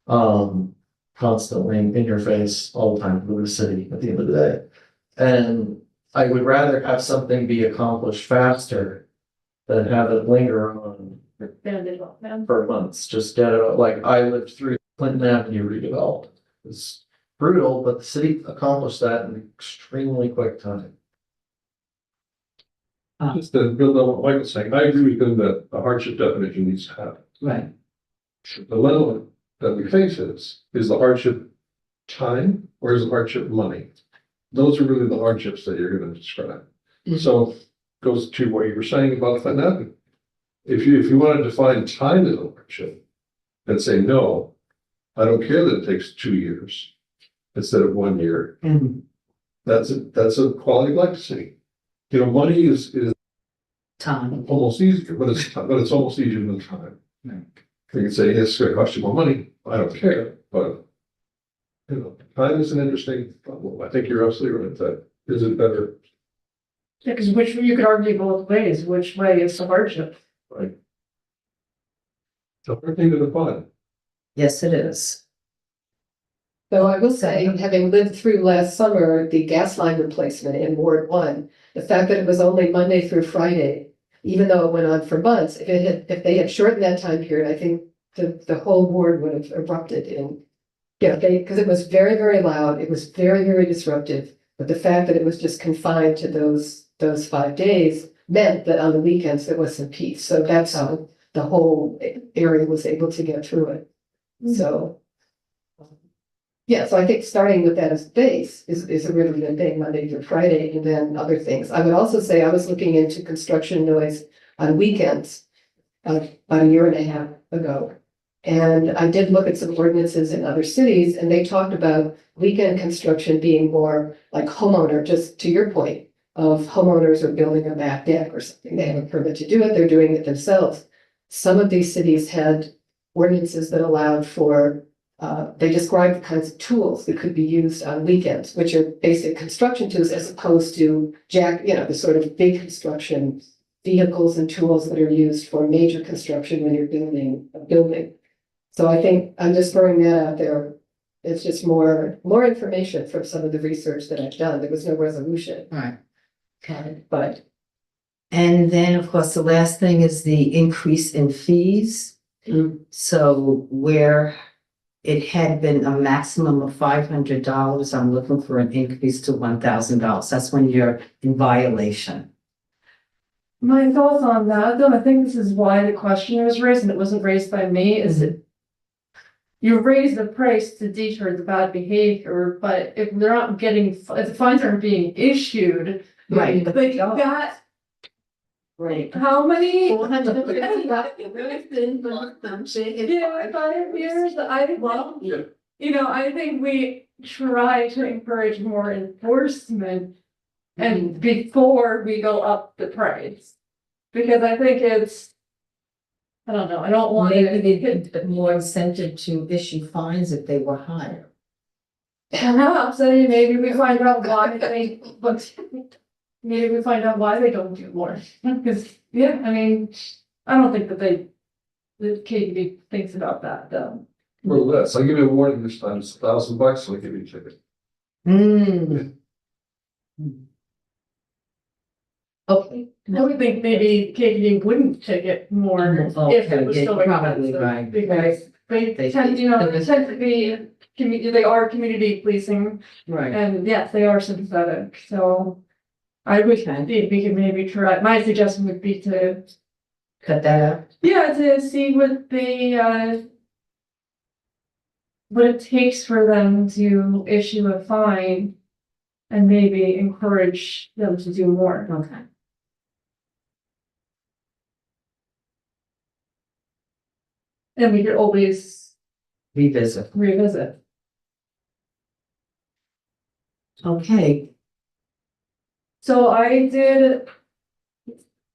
[SPEAKER 4] time. Constantly in your face all the time, live in the city at the end of the day. And I would rather have something be accomplished faster than have it linger on for months. Just get it, like, I lived through Clinton Avenue redevelopment. It's brutal, but the city accomplished that in extremely quick time.
[SPEAKER 9] Just to build on what Michael's saying, I agree with him that the hardship definition needs to happen.
[SPEAKER 3] Right.
[SPEAKER 9] The dilemma that we face is the hardship time or is the hardship money? Those are really the hardships that you're gonna describe. So goes to what you were saying about Clinton Avenue. If you want to define time as a hardship and say, no, I don't care that it takes 2 years instead of 1 year. That's a quality of life city. Money is
[SPEAKER 3] Time.
[SPEAKER 9] almost easier, but it's almost easier than time. You can say, it's gonna cost you more money, I don't care, but time is an interesting problem. I think you're absolutely right, that is it better,
[SPEAKER 6] Yeah, because you could argue both ways, which way is the hardship?
[SPEAKER 9] right? So everything to define.
[SPEAKER 3] Yes, it is.
[SPEAKER 10] So I will say, having lived through last summer, the gas line replacement in Ward 1, the fact that it was only Monday through Friday, even though it went on for months, if they had shortened that time period, I think the whole ward would have erupted because it was very, very loud, it was very, very disruptive. But the fact that it was just confined to those 5 days meant that on the weekends there was some peace. So that's how the whole area was able to get through it. So. Yeah, so I think starting with that as base is a really good thing, Monday through Friday, and then other things. I would also say I was looking into construction noise on weekends about a year and a half ago. And I did look at some ordinances in other cities, and they talked about weekend construction being more like homeowner, just to your point, of homeowners are building a back deck or something. They have a permit to do it, they're doing it themselves. Some of these cities had ordinances that allowed for they described the kinds of tools that could be used on weekends, which are basic construction tools as opposed to the sort of big construction vehicles and tools that are used for major construction when you're building a building. So I think I'm just throwing that out there. It's just more information from some of the research that I've done. There was no resolution.
[SPEAKER 3] Right. Okay.
[SPEAKER 10] But
[SPEAKER 3] And then, of course, the last thing is the increase in fees. So where it had been a maximum of $500, I'm looking for an increase to $1,000. That's when you're in violation.
[SPEAKER 6] My thoughts on that, though, I think this is why the question was raised, and it wasn't raised by me, is that you raise the price to deter the bad behavior, but if they're not getting, if the fines aren't being issued,
[SPEAKER 3] Right.
[SPEAKER 6] but that
[SPEAKER 3] Right.
[SPEAKER 6] how many?
[SPEAKER 3] 450.
[SPEAKER 6] Yeah, 5 years, I think, well, you know, I think we try to encourage more enforcement. And before we go up the price. Because I think it's. I don't know, I don't want
[SPEAKER 3] Maybe
[SPEAKER 6] to.
[SPEAKER 3] they'd get a bit more incentive to issue fines if they were higher.
[SPEAKER 6] Perhaps, I mean, maybe we find out why they, but. Maybe we find out why they don't do more, because, yeah, I mean, I don't think that the KDB thinks about that, though.
[SPEAKER 9] Well, less, I'll give you a warning this time, it's $1,000, I'll give you a ticket.
[SPEAKER 3] Okay.
[SPEAKER 6] I would think maybe KDB wouldn't take it more if it was
[SPEAKER 3] Okay,
[SPEAKER 6] so
[SPEAKER 3] you're probably
[SPEAKER 6] expensive,
[SPEAKER 3] right.
[SPEAKER 6] because they
[SPEAKER 3] They-
[SPEAKER 6] tend, they tend to be, they are community policing,
[SPEAKER 3] Right.
[SPEAKER 6] and yes, they are sympathetic, so. I would think we could maybe try, my suggestion would be to,
[SPEAKER 3] Cut that out.
[SPEAKER 6] yeah, to see what the, what it takes for them to issue a fine. And maybe encourage them to do more.
[SPEAKER 3] Okay.
[SPEAKER 6] And we could always
[SPEAKER 3] Revisit.
[SPEAKER 6] revisit.
[SPEAKER 3] Okay.
[SPEAKER 6] So I did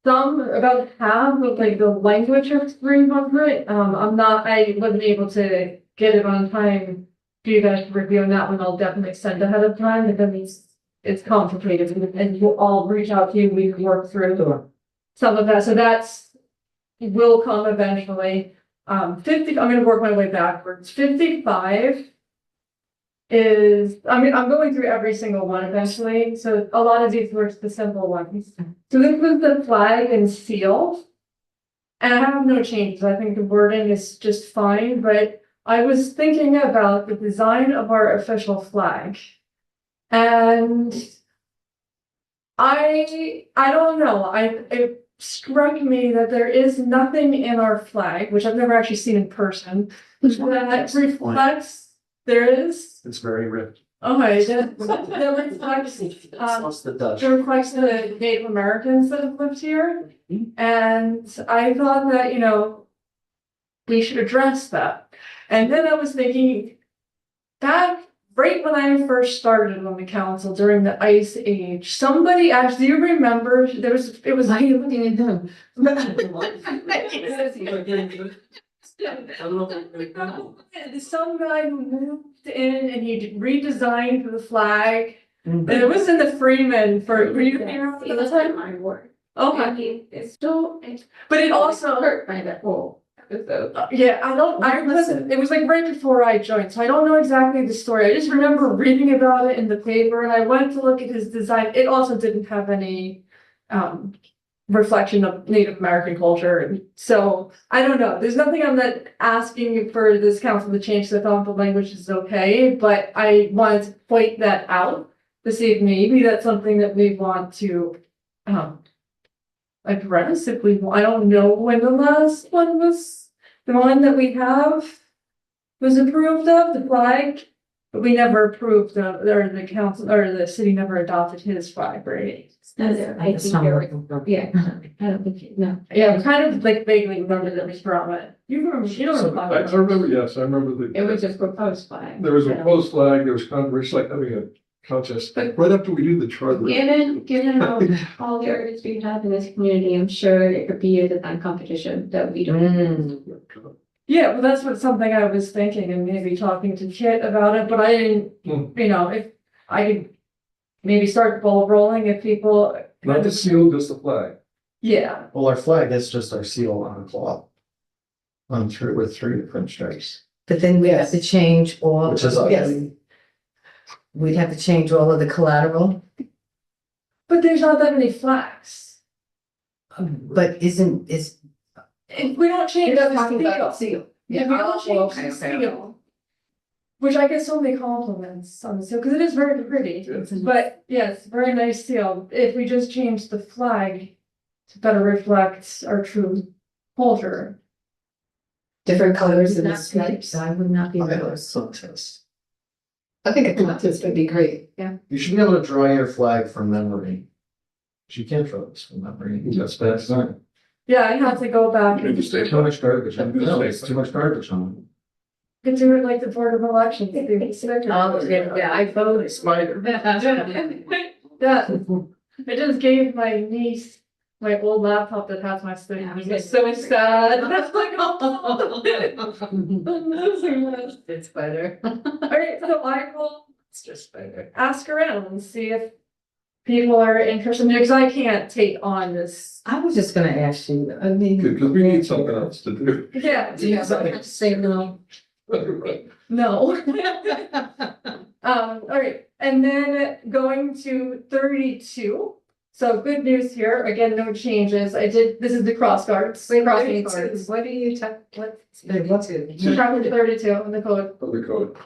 [SPEAKER 6] about half of like the language of 300. I wasn't able to get it on time for you guys to review on that one. I'll definitely send ahead of time, but that means it's complicated and we'll all reach out to you. We can work through some of that. So that's will come eventually. 50, I'm gonna work my way backwards. 55 is, I mean, I'm going through every single one eventually, so a lot of these were the simple ones. So this was the flag and seal. And I have no changes, I think the wording is just fine, but I was thinking about the design of our official flag. And I don't know, it struck me that there is nothing in our flag, which I've never actually seen in person, that reflects. There is?
[SPEAKER 4] It's very rich.
[SPEAKER 6] Okay, that reflects,
[SPEAKER 4] Plus the Dutch.
[SPEAKER 6] it reflects the Native Americans that have lived here. And I thought that, we should address that. And then I was thinking, back right when I first started on the council during the Ice Age, somebody asked, do you remember, it was.
[SPEAKER 3] Why are you looking at them?
[SPEAKER 6] Some guy who moved in and he redesigned the flag. And it was in the Freeman were you here at the time?
[SPEAKER 8] My work.
[SPEAKER 6] Okay,
[SPEAKER 8] It's still,
[SPEAKER 6] but it also,
[SPEAKER 8] hurt by that whole episode.
[SPEAKER 6] I wasn't, it was like right before I joined, so I don't know exactly the story. I just remember reading about it in the paper and I went to look at his design. It also didn't have any, reflection of Native American culture. And so I don't know. There's nothing I'm not asking for this council to change. So I thought the language is okay, but I wanted to point that out to see if maybe that's something that we want to address. If we, I don't know when the last one was, the one that we have was approved of, the flag, but we never approved of, or the council or the city never adopted his flag, right?
[SPEAKER 8] I think you're, yeah, I don't think, no.
[SPEAKER 6] Yeah, I kind of like vaguely remember that was from it. You remember, you don't
[SPEAKER 9] So,
[SPEAKER 6] remember.
[SPEAKER 9] I remember, yes, I remember
[SPEAKER 8] It was a proposed flag.
[SPEAKER 9] there was a post flag, there was controversy, like having a contest, right after we do the charter.
[SPEAKER 8] Given all the artists we have in this community, I'm sure it could be a design competition that we don't.
[SPEAKER 6] Yeah, well, that's what something I was thinking and maybe talking to Kit about it, but I didn't, if I could maybe start the ball rolling if people.
[SPEAKER 9] Not the seal, just the flag.
[SPEAKER 6] Yeah,
[SPEAKER 4] Well, our flag is just our seal on a cloth. With three different stripes.
[SPEAKER 3] But then we have to change all.
[SPEAKER 4] Which is
[SPEAKER 3] Yes. We'd have to change all of the collateral,
[SPEAKER 6] but there's not that many flags.
[SPEAKER 3] but is,
[SPEAKER 6] If we don't change
[SPEAKER 10] You're
[SPEAKER 6] the
[SPEAKER 10] not talking about
[SPEAKER 6] seal.
[SPEAKER 10] seal.
[SPEAKER 6] If we don't change the seal. Which I get so many compliments on the seal, because it is very pretty, but yes, very nice seal. If we just change the flag to better reflect our true culture.
[SPEAKER 10] Different colors in the
[SPEAKER 3] not,
[SPEAKER 10] stripes.
[SPEAKER 3] I would not be
[SPEAKER 4] I like
[SPEAKER 3] opposed.
[SPEAKER 4] contest.
[SPEAKER 10] I think a contest would be great.
[SPEAKER 4] You should be able to draw your flag from memory.
[SPEAKER 9] She can't throw this from memory. That's fine.
[SPEAKER 6] Yeah, I have to go back and
[SPEAKER 9] Too much garbage. No, it's too much garbage on
[SPEAKER 6] do it like the Board of Elections.
[SPEAKER 3] Yeah, I voted.
[SPEAKER 6] Yeah, I just gave my niece my old laptop that has my study. It's so sad. That's like, oh.
[SPEAKER 3] It's better.
[SPEAKER 6] Alright, so I will
[SPEAKER 3] It's just better.
[SPEAKER 6] ask around and see if people are interested, because I can't take on this.
[SPEAKER 3] I was just gonna ask you, I mean.
[SPEAKER 9] Because we need something else to do.
[SPEAKER 6] Yeah.
[SPEAKER 3] Do you have to say no?
[SPEAKER 6] No. Alright, and then going to 32. So good news here, again, no changes. This is the cross guards. Crossing guards.
[SPEAKER 3] What do you, what's the?
[SPEAKER 6] Chapter 32 in the code.
[SPEAKER 9] Of the code.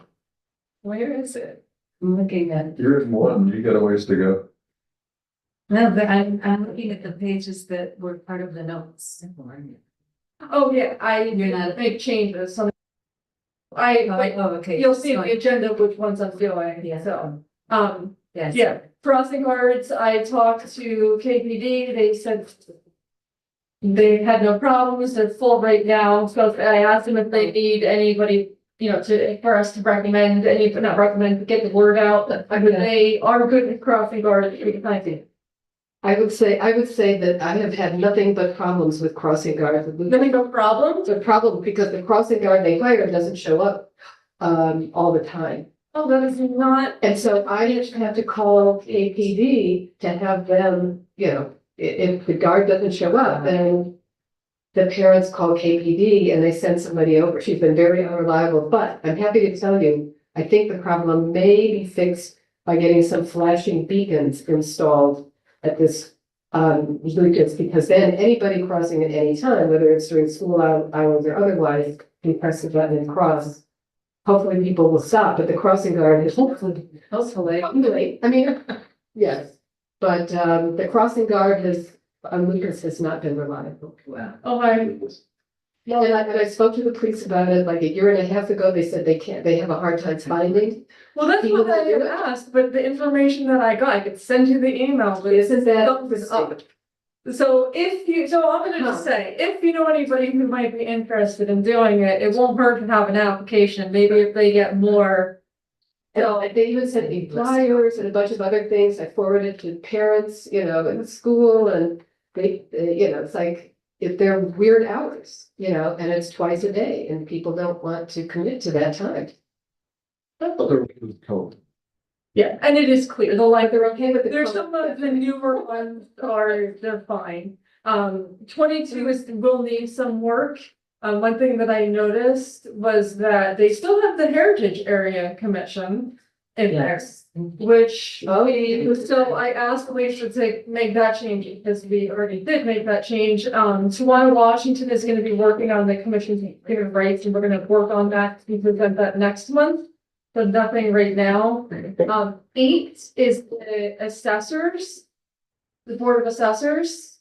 [SPEAKER 6] Where is it?
[SPEAKER 11] I'm looking at,
[SPEAKER 9] You're at one, you got a ways to go.
[SPEAKER 11] no, but I'm looking at the pages that were part of the notes.
[SPEAKER 6] Oh, yeah, I
[SPEAKER 11] You're not-
[SPEAKER 6] make changes. So
[SPEAKER 11] Oh, okay.
[SPEAKER 6] you'll see in the agenda which ones I'm doing,
[SPEAKER 11] Yeah.
[SPEAKER 6] so,
[SPEAKER 11] Yes.
[SPEAKER 6] yeah. Crossing guards, I talked to KPD, they said they had no problems, they're full right now, so I asked them if they need anybody, for us to recommend, not recommend, but get the word out, but they are good at crossing guards, I think.
[SPEAKER 10] I would say that I have had nothing but problems with crossing guards.
[SPEAKER 6] Nothing but problems?
[SPEAKER 10] The problem, because the crossing guard they hire doesn't show up all the time.
[SPEAKER 6] Oh, that is not,
[SPEAKER 10] And so I just have to call APD to have them, if the guard doesn't show up, then the parents call KPD and they send somebody over. She's been very unreliable, but I'm happy to tell you, I think the problem may be fixed by getting some flashing beacons installed at this Lucas, because then anybody crossing at any time, whether it's during school hours or otherwise, can press the button and cross. Hopefully people will stop, but the crossing guard is hopefully, I mean, yes. But the crossing guard on Lucas has not been reliable. Wow.
[SPEAKER 6] oh,
[SPEAKER 10] And I spoke to the police about it like a year and a half ago. They said they have a hard time finding.
[SPEAKER 6] well, that's what I had asked, but the information that I got, I could send you the email, but
[SPEAKER 10] Isn't that
[SPEAKER 6] something's up. So I'm gonna just say, if you know anybody who might be interested in doing it, it won't hurt to have an application, maybe if they get more.
[SPEAKER 10] And they even sent me flyers and a bunch of other things. I forwarded to parents, in school, and they, it's like, if they're weird hours, and it's twice a day and people don't want to commit to that time.
[SPEAKER 9] Code.
[SPEAKER 6] Yeah, and it is clear,
[SPEAKER 10] They're okay with the.
[SPEAKER 6] there's some of the newer ones they're fine. 22 will need some work. One thing that I noticed was that they still have the Heritage Area Commission in there. Which I asked Alicia to make that change because we already did make that change. Tawana Washington is gonna be working on the Commission's Human Rights, and we're gonna work on that to present that next month. So nothing right now. 8 is the assessors, the Board of Assessors.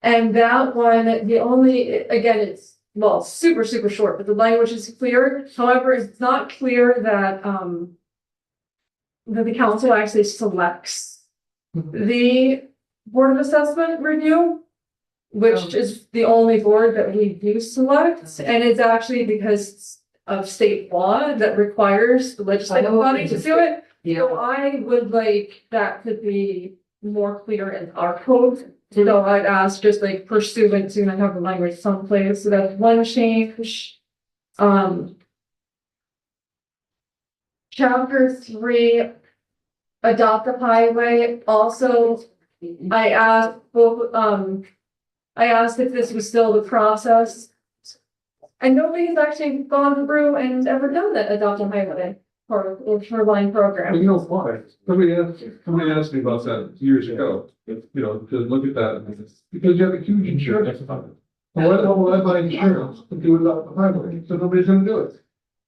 [SPEAKER 6] And that one, again, it's, super, super short, but the language is clear. However, it's not clear that the council actually selects the Board of Assessment Review, which is the only board that we do select, and it's actually because of state law that requires the legislative body to do it. So I would like that to be more clear in our code. So I'd ask just like pursuant to, and I have the language someplace, so that's one change. Chapter 3, adopt a highway, also, I asked if this was still the process. And nobody's actually gone through and ever done that adopt a highway or shoreline program.
[SPEAKER 9] You know why? Somebody asked me about that years ago, to look at that, because you have a huge insurance fund. Why would I buy insurance to do it on the highway? So nobody's gonna do it.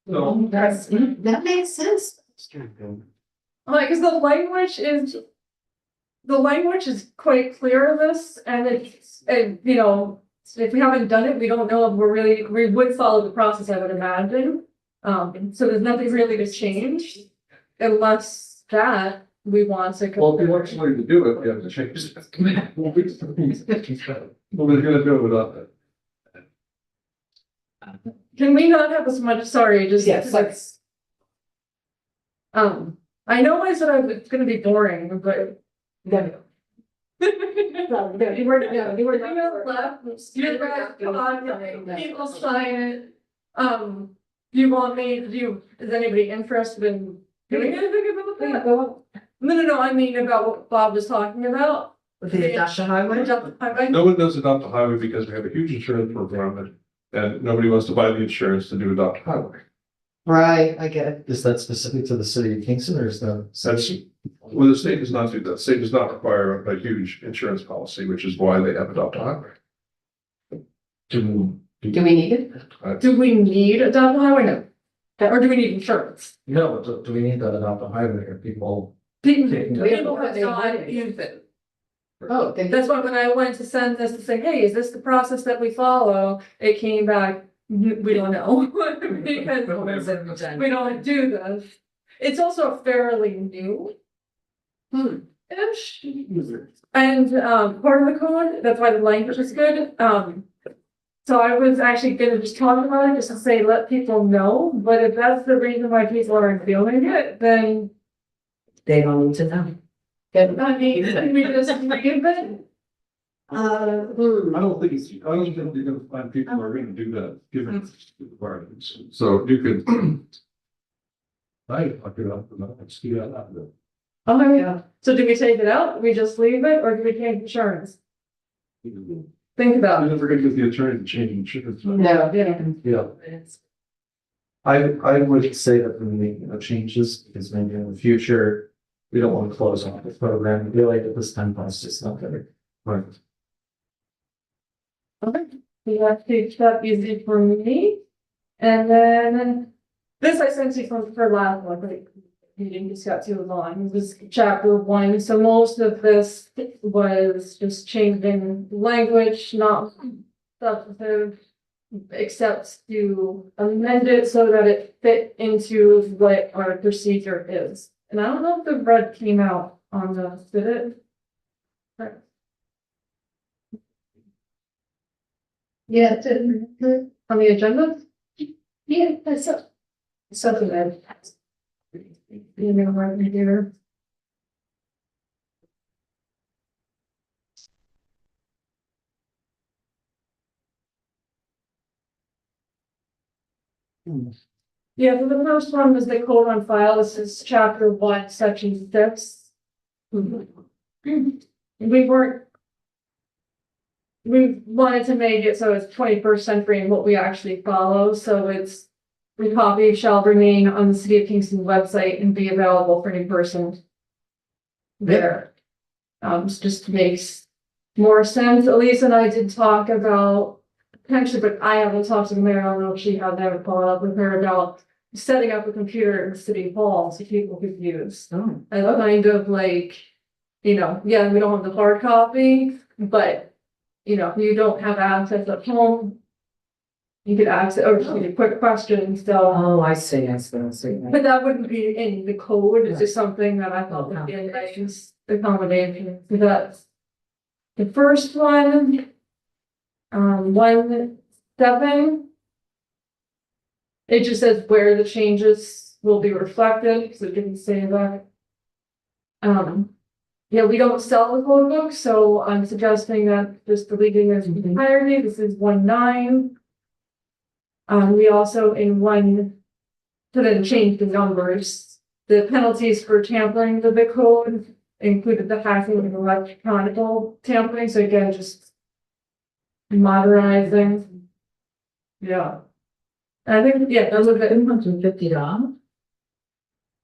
[SPEAKER 9] So.
[SPEAKER 3] That makes sense.
[SPEAKER 6] Like, cause the language is quite clear in this, and if we haven't done it, we don't know if we would follow the process, I would imagine. So there's nothing really to change unless that, we want to.
[SPEAKER 9] Well, if you want somebody to do it, we have to change it. Nobody's gonna do it without that.
[SPEAKER 6] Can we not have as much, sorry, just.
[SPEAKER 10] Yes, like,
[SPEAKER 6] I know I said it's gonna be boring, but.
[SPEAKER 10] no, you were, no, you were.
[SPEAKER 6] You're right, people sign it. You want me, is anybody interested in doing anything about that? No, I mean about what Bob was talking about.
[SPEAKER 3] With the Adasha Highway?
[SPEAKER 9] No one does adopt a highway because we have a huge insurance program and nobody wants to buy the insurance to do adopt a highway.
[SPEAKER 10] Right, I get it.
[SPEAKER 4] Is that specific to the city of Kingston or is that?
[SPEAKER 9] That's, well, the state does not do that. The state does not require a huge insurance policy, which is why they have adopt a highway.
[SPEAKER 10] Do we need it?
[SPEAKER 6] Do we need a double highway? No. Or do we need insurance?
[SPEAKER 4] No, do we need that adopt a highway or people?
[SPEAKER 6] People
[SPEAKER 10] Yeah.
[SPEAKER 6] have not used it.
[SPEAKER 10] Oh, they.
[SPEAKER 6] That's why when I went to send this to say, hey, is this the process that we follow? It came back, we don't know. Because we don't do this. It's also fairly new. Ish. And part of the code, that's why the language is good. So I was actually gonna just talk about it just to say, let people know, but if that's the reason why people aren't doing it, then.
[SPEAKER 3] They don't need to know.
[SPEAKER 6] I mean, we just leave it.
[SPEAKER 9] I don't think you're gonna find people who are gonna do that, given the requirements. So you could. I figured out, let's do that.
[SPEAKER 6] Oh, yeah. So do we take it out? We just leave it or do we change insurance? Think about
[SPEAKER 9] You're
[SPEAKER 6] it.
[SPEAKER 9] never gonna get the attorney to change insurance.
[SPEAKER 10] No.
[SPEAKER 6] Yeah.
[SPEAKER 4] Yeah. I would say that we make changes because maybe in the future, we don't want to close off the program. Really, at this time, it's just not good. Right.
[SPEAKER 6] Okay. We have to start easy for me. And then this I sent you for last one, but you didn't just got too long. It was chapter 1. So most of this was just changing language, not substantive, except to amend it so that it fit into what our procedure is. And I don't know if the red came out on the, did it? Right.
[SPEAKER 8] Yeah, to,
[SPEAKER 6] On the agenda?
[SPEAKER 8] yeah, that's something that.
[SPEAKER 6] You know, right here. Yeah, so the first one was the code on file. This is chapter 1, section 6. We wanted to make it so it's 21st century and what we actually follow, so it's the copy shall remain on the City of Kingston website and be available for any person there. Just makes more sense. Elise and I did talk about potentially, but I haven't talked to the mayor. I don't know if she had ever followed up with her about setting up a computer in City Hall so people could use. And kind of like, you know, yeah, we don't have the hard copy, but you know, you don't have access at home. You could access or just need a quick question, so.
[SPEAKER 3] Oh, I see.
[SPEAKER 6] But that wouldn't be in the code, it's just something that I thought would be a nice accommodation, so that's. The first one. 1-7. It just says where the changes will be reflected, so it didn't say that. Yeah, we don't sell the code book, so I'm suggesting that just deleting this entirely. This is 1-9. We also in didn't change the numbers. The penalties for tampering with the code included the hacking and electronic tampering, so again, just modernizing. Yeah. I think, yeah, those are the
[SPEAKER 3] $150.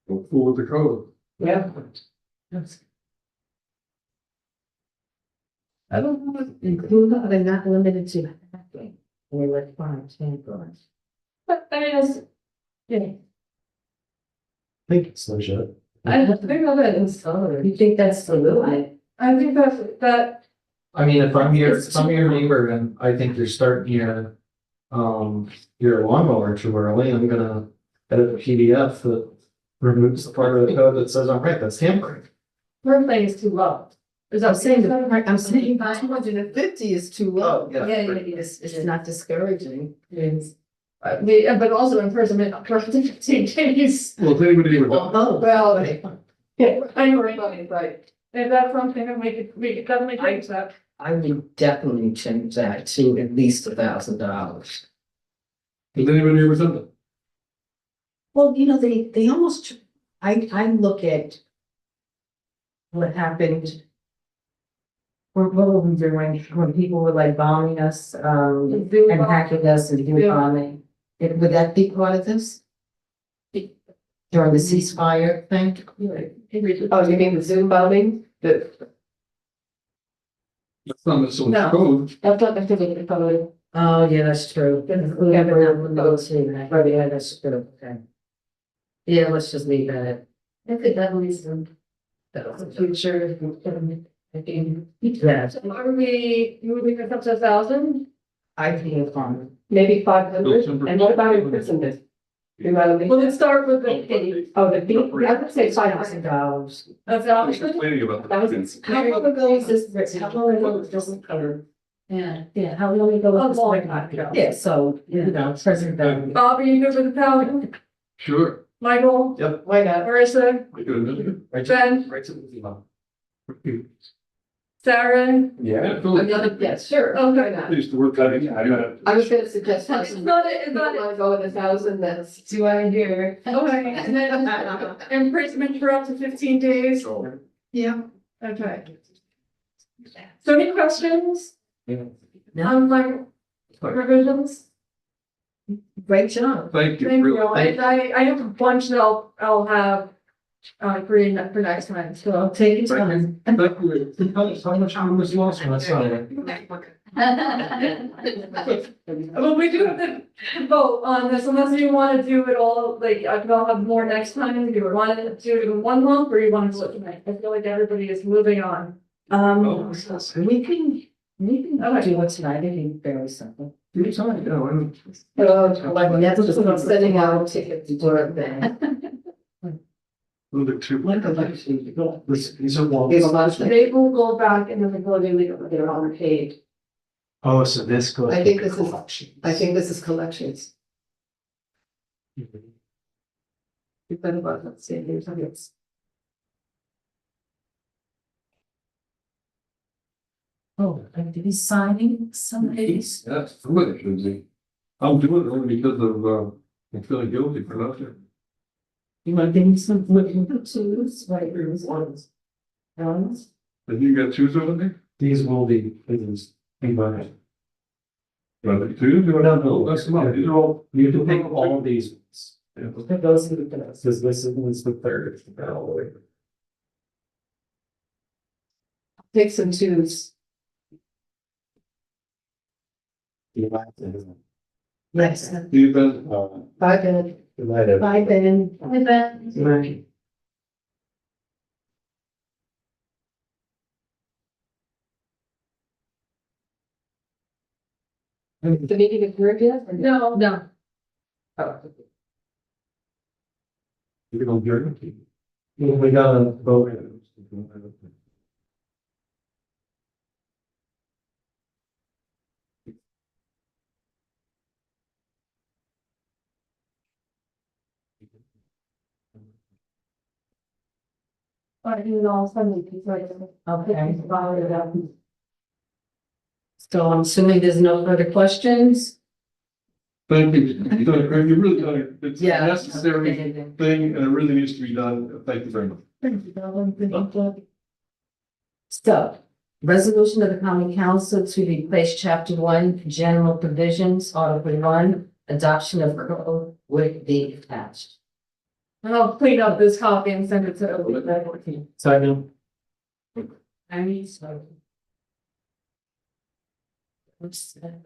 [SPEAKER 9] Go fool with the code.
[SPEAKER 3] Yeah. I don't know, include, they're not limited to. Or like 5-10 dollars.
[SPEAKER 6] But I mean, it's, yeah,
[SPEAKER 4] I think it's legit.
[SPEAKER 6] I think of it as,
[SPEAKER 3] You think that's the limit?
[SPEAKER 6] I think that,
[SPEAKER 4] I mean, if I'm your neighbor and I think you're starting your lawnmower too early, I'm gonna edit a PDF that removes the part of the code that says, all right, that's tampering.
[SPEAKER 6] her thing is too low. Is that
[SPEAKER 3] I'm saying,
[SPEAKER 6] the
[SPEAKER 3] I'm saying 250 is too low.
[SPEAKER 4] Yeah.
[SPEAKER 3] It's not discouraging. It's.
[SPEAKER 6] but also imprisonment for 15 days.
[SPEAKER 9] Well, if anybody would,
[SPEAKER 6] Well,
[SPEAKER 10] Yeah.
[SPEAKER 6] anyway,
[SPEAKER 10] Right.
[SPEAKER 6] if that's something that we could definitely change that.
[SPEAKER 3] I would definitely change that to at least $1,000.
[SPEAKER 9] has anybody ever done that?
[SPEAKER 3] Well, they almost, I look at what happened. What were we doing when people were like bombing us, and hacking us and doing bombing? Would that be part of this? During the ceasefire thing?
[SPEAKER 10] Oh, you mean the Zoom bombing?
[SPEAKER 9] That's not necessarily
[SPEAKER 6] No.
[SPEAKER 9] code.
[SPEAKER 10] That's not the code.
[SPEAKER 3] Oh, yeah, that's true. Yeah, that's true, okay. Yeah, let's just leave that.
[SPEAKER 11] I could definitely some.
[SPEAKER 3] Future. Yeah,
[SPEAKER 6] Are we moving this up to 1,000?
[SPEAKER 3] I think it's fine.
[SPEAKER 10] Maybe 500. And what about imprisonment? You know what I mean?
[SPEAKER 6] Well, let's start with the fee.
[SPEAKER 10] Oh, the fee, I would say $500.
[SPEAKER 3] $5,000.
[SPEAKER 6] That's
[SPEAKER 9] I was
[SPEAKER 6] 1,000.
[SPEAKER 9] complaining about
[SPEAKER 10] That
[SPEAKER 9] that.
[SPEAKER 10] was.
[SPEAKER 3] How long ago was this, how long ago was this covered? Yeah, how long ago was this?
[SPEAKER 6] A long time ago.
[SPEAKER 3] Yeah, so, President Biden.
[SPEAKER 6] Bob, are you good with 1,000?
[SPEAKER 9] Sure.
[SPEAKER 6] Michael,
[SPEAKER 10] Why not?
[SPEAKER 6] Marissa,
[SPEAKER 9] I could have done
[SPEAKER 6] Ben,
[SPEAKER 4] Right to the
[SPEAKER 9] it.
[SPEAKER 6] Sarah?
[SPEAKER 9] Yeah. Phil,
[SPEAKER 10] Yes, sure.
[SPEAKER 6] Okay.
[SPEAKER 10] Why
[SPEAKER 9] I
[SPEAKER 10] not?
[SPEAKER 9] used to work on it. I got it.
[SPEAKER 10] I was gonna suggest.
[SPEAKER 6] It's not, it's not,
[SPEAKER 10] Want to go with 1,000, that's.
[SPEAKER 3] Do I hear?
[SPEAKER 6] okay, and then imprisonment for up to 15 days.
[SPEAKER 3] Yeah.
[SPEAKER 6] Okay. So any questions
[SPEAKER 3] No.
[SPEAKER 6] on my revisions?
[SPEAKER 3] Great job.
[SPEAKER 9] Thank you.
[SPEAKER 6] Thank
[SPEAKER 9] really.
[SPEAKER 6] you. I have a bunch that I'll have, for next time, so.
[SPEAKER 3] I'll take your time.
[SPEAKER 9] Thank you. How much time was lost when I saw it?
[SPEAKER 6] But we do have to vote on this unless you wanna do it all, like, I'll have more next time, do you want to do it in one lump, or you want to do it tonight? I feel like everybody is moving on.
[SPEAKER 3] We can do it tonight, it'd be very simple.
[SPEAKER 9] You tell me, no, I'm.
[SPEAKER 3] Like, that's just.
[SPEAKER 10] I'm sending out tickets to work then.
[SPEAKER 9] Look too.
[SPEAKER 4] These are long.
[SPEAKER 10] It's a lot of-
[SPEAKER 6] They will go back and then they'll get on paid.
[SPEAKER 4] Oh, so this goes.
[SPEAKER 10] I think this is-
[SPEAKER 4] collections.
[SPEAKER 10] I think this is collections. Depending about, let's see, here's how it's.
[SPEAKER 3] Oh, and did he signing some of these?
[SPEAKER 9] Yes, somebody should be. I'm doing it only because of, I'm feeling guilty for nothing.
[SPEAKER 3] You want to give me some looking twos, right, here's ones. Ones?
[SPEAKER 9] Have you got two over there?
[SPEAKER 4] These will be, these,
[SPEAKER 9] Well, two, do I not know? That's the money. These are all.
[SPEAKER 4] you have to pick all of these ones.
[SPEAKER 9] Yeah.
[SPEAKER 4] Those are the best, because this is the third. All the way.
[SPEAKER 10] Pick some twos.
[SPEAKER 3] Yes.
[SPEAKER 9] You've been,
[SPEAKER 10] Bye, Ben.
[SPEAKER 3] Bye, Ben.
[SPEAKER 11] Hi, Ben.
[SPEAKER 3] Right.
[SPEAKER 10] The meeting is adjourned yet? or no?
[SPEAKER 6] No,
[SPEAKER 10] Oh.
[SPEAKER 9] you're gonna guarantee.
[SPEAKER 4] We gotta vote.
[SPEAKER 6] I do it all Sunday, because
[SPEAKER 3] Okay. So I'm assuming there's no further questions?
[SPEAKER 9] Thank you. You've done a great, you really done it. It's a
[SPEAKER 3] Yeah.
[SPEAKER 9] necessary thing and it really needs to be done. Thank you very much.
[SPEAKER 3] So, resolution of the common council to replace chapter 1, general provisions, article 1, adoption of code with the attached.
[SPEAKER 6] and I'll clean up this copy and send it to everybody.
[SPEAKER 4] So I know.
[SPEAKER 3] I mean, so. What's that?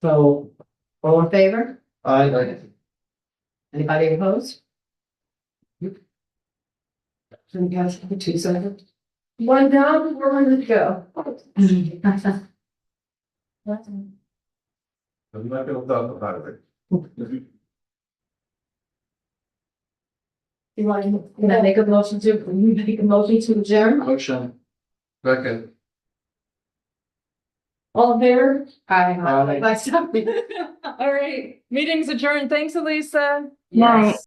[SPEAKER 3] So, all in favor? Anybody opposed?
[SPEAKER 10] So you guys have 2 seconds.
[SPEAKER 6] One down, we're ready to go.
[SPEAKER 9] I'm not gonna talk about it.
[SPEAKER 6] You want to?
[SPEAKER 3] Can I make a motion to adjourn?
[SPEAKER 4] Motion. Second.
[SPEAKER 6] All in favor?
[SPEAKER 10] Nice to meet you.
[SPEAKER 6] All right, meeting's adjourned. Thanks, Elisa.
[SPEAKER 1] Night.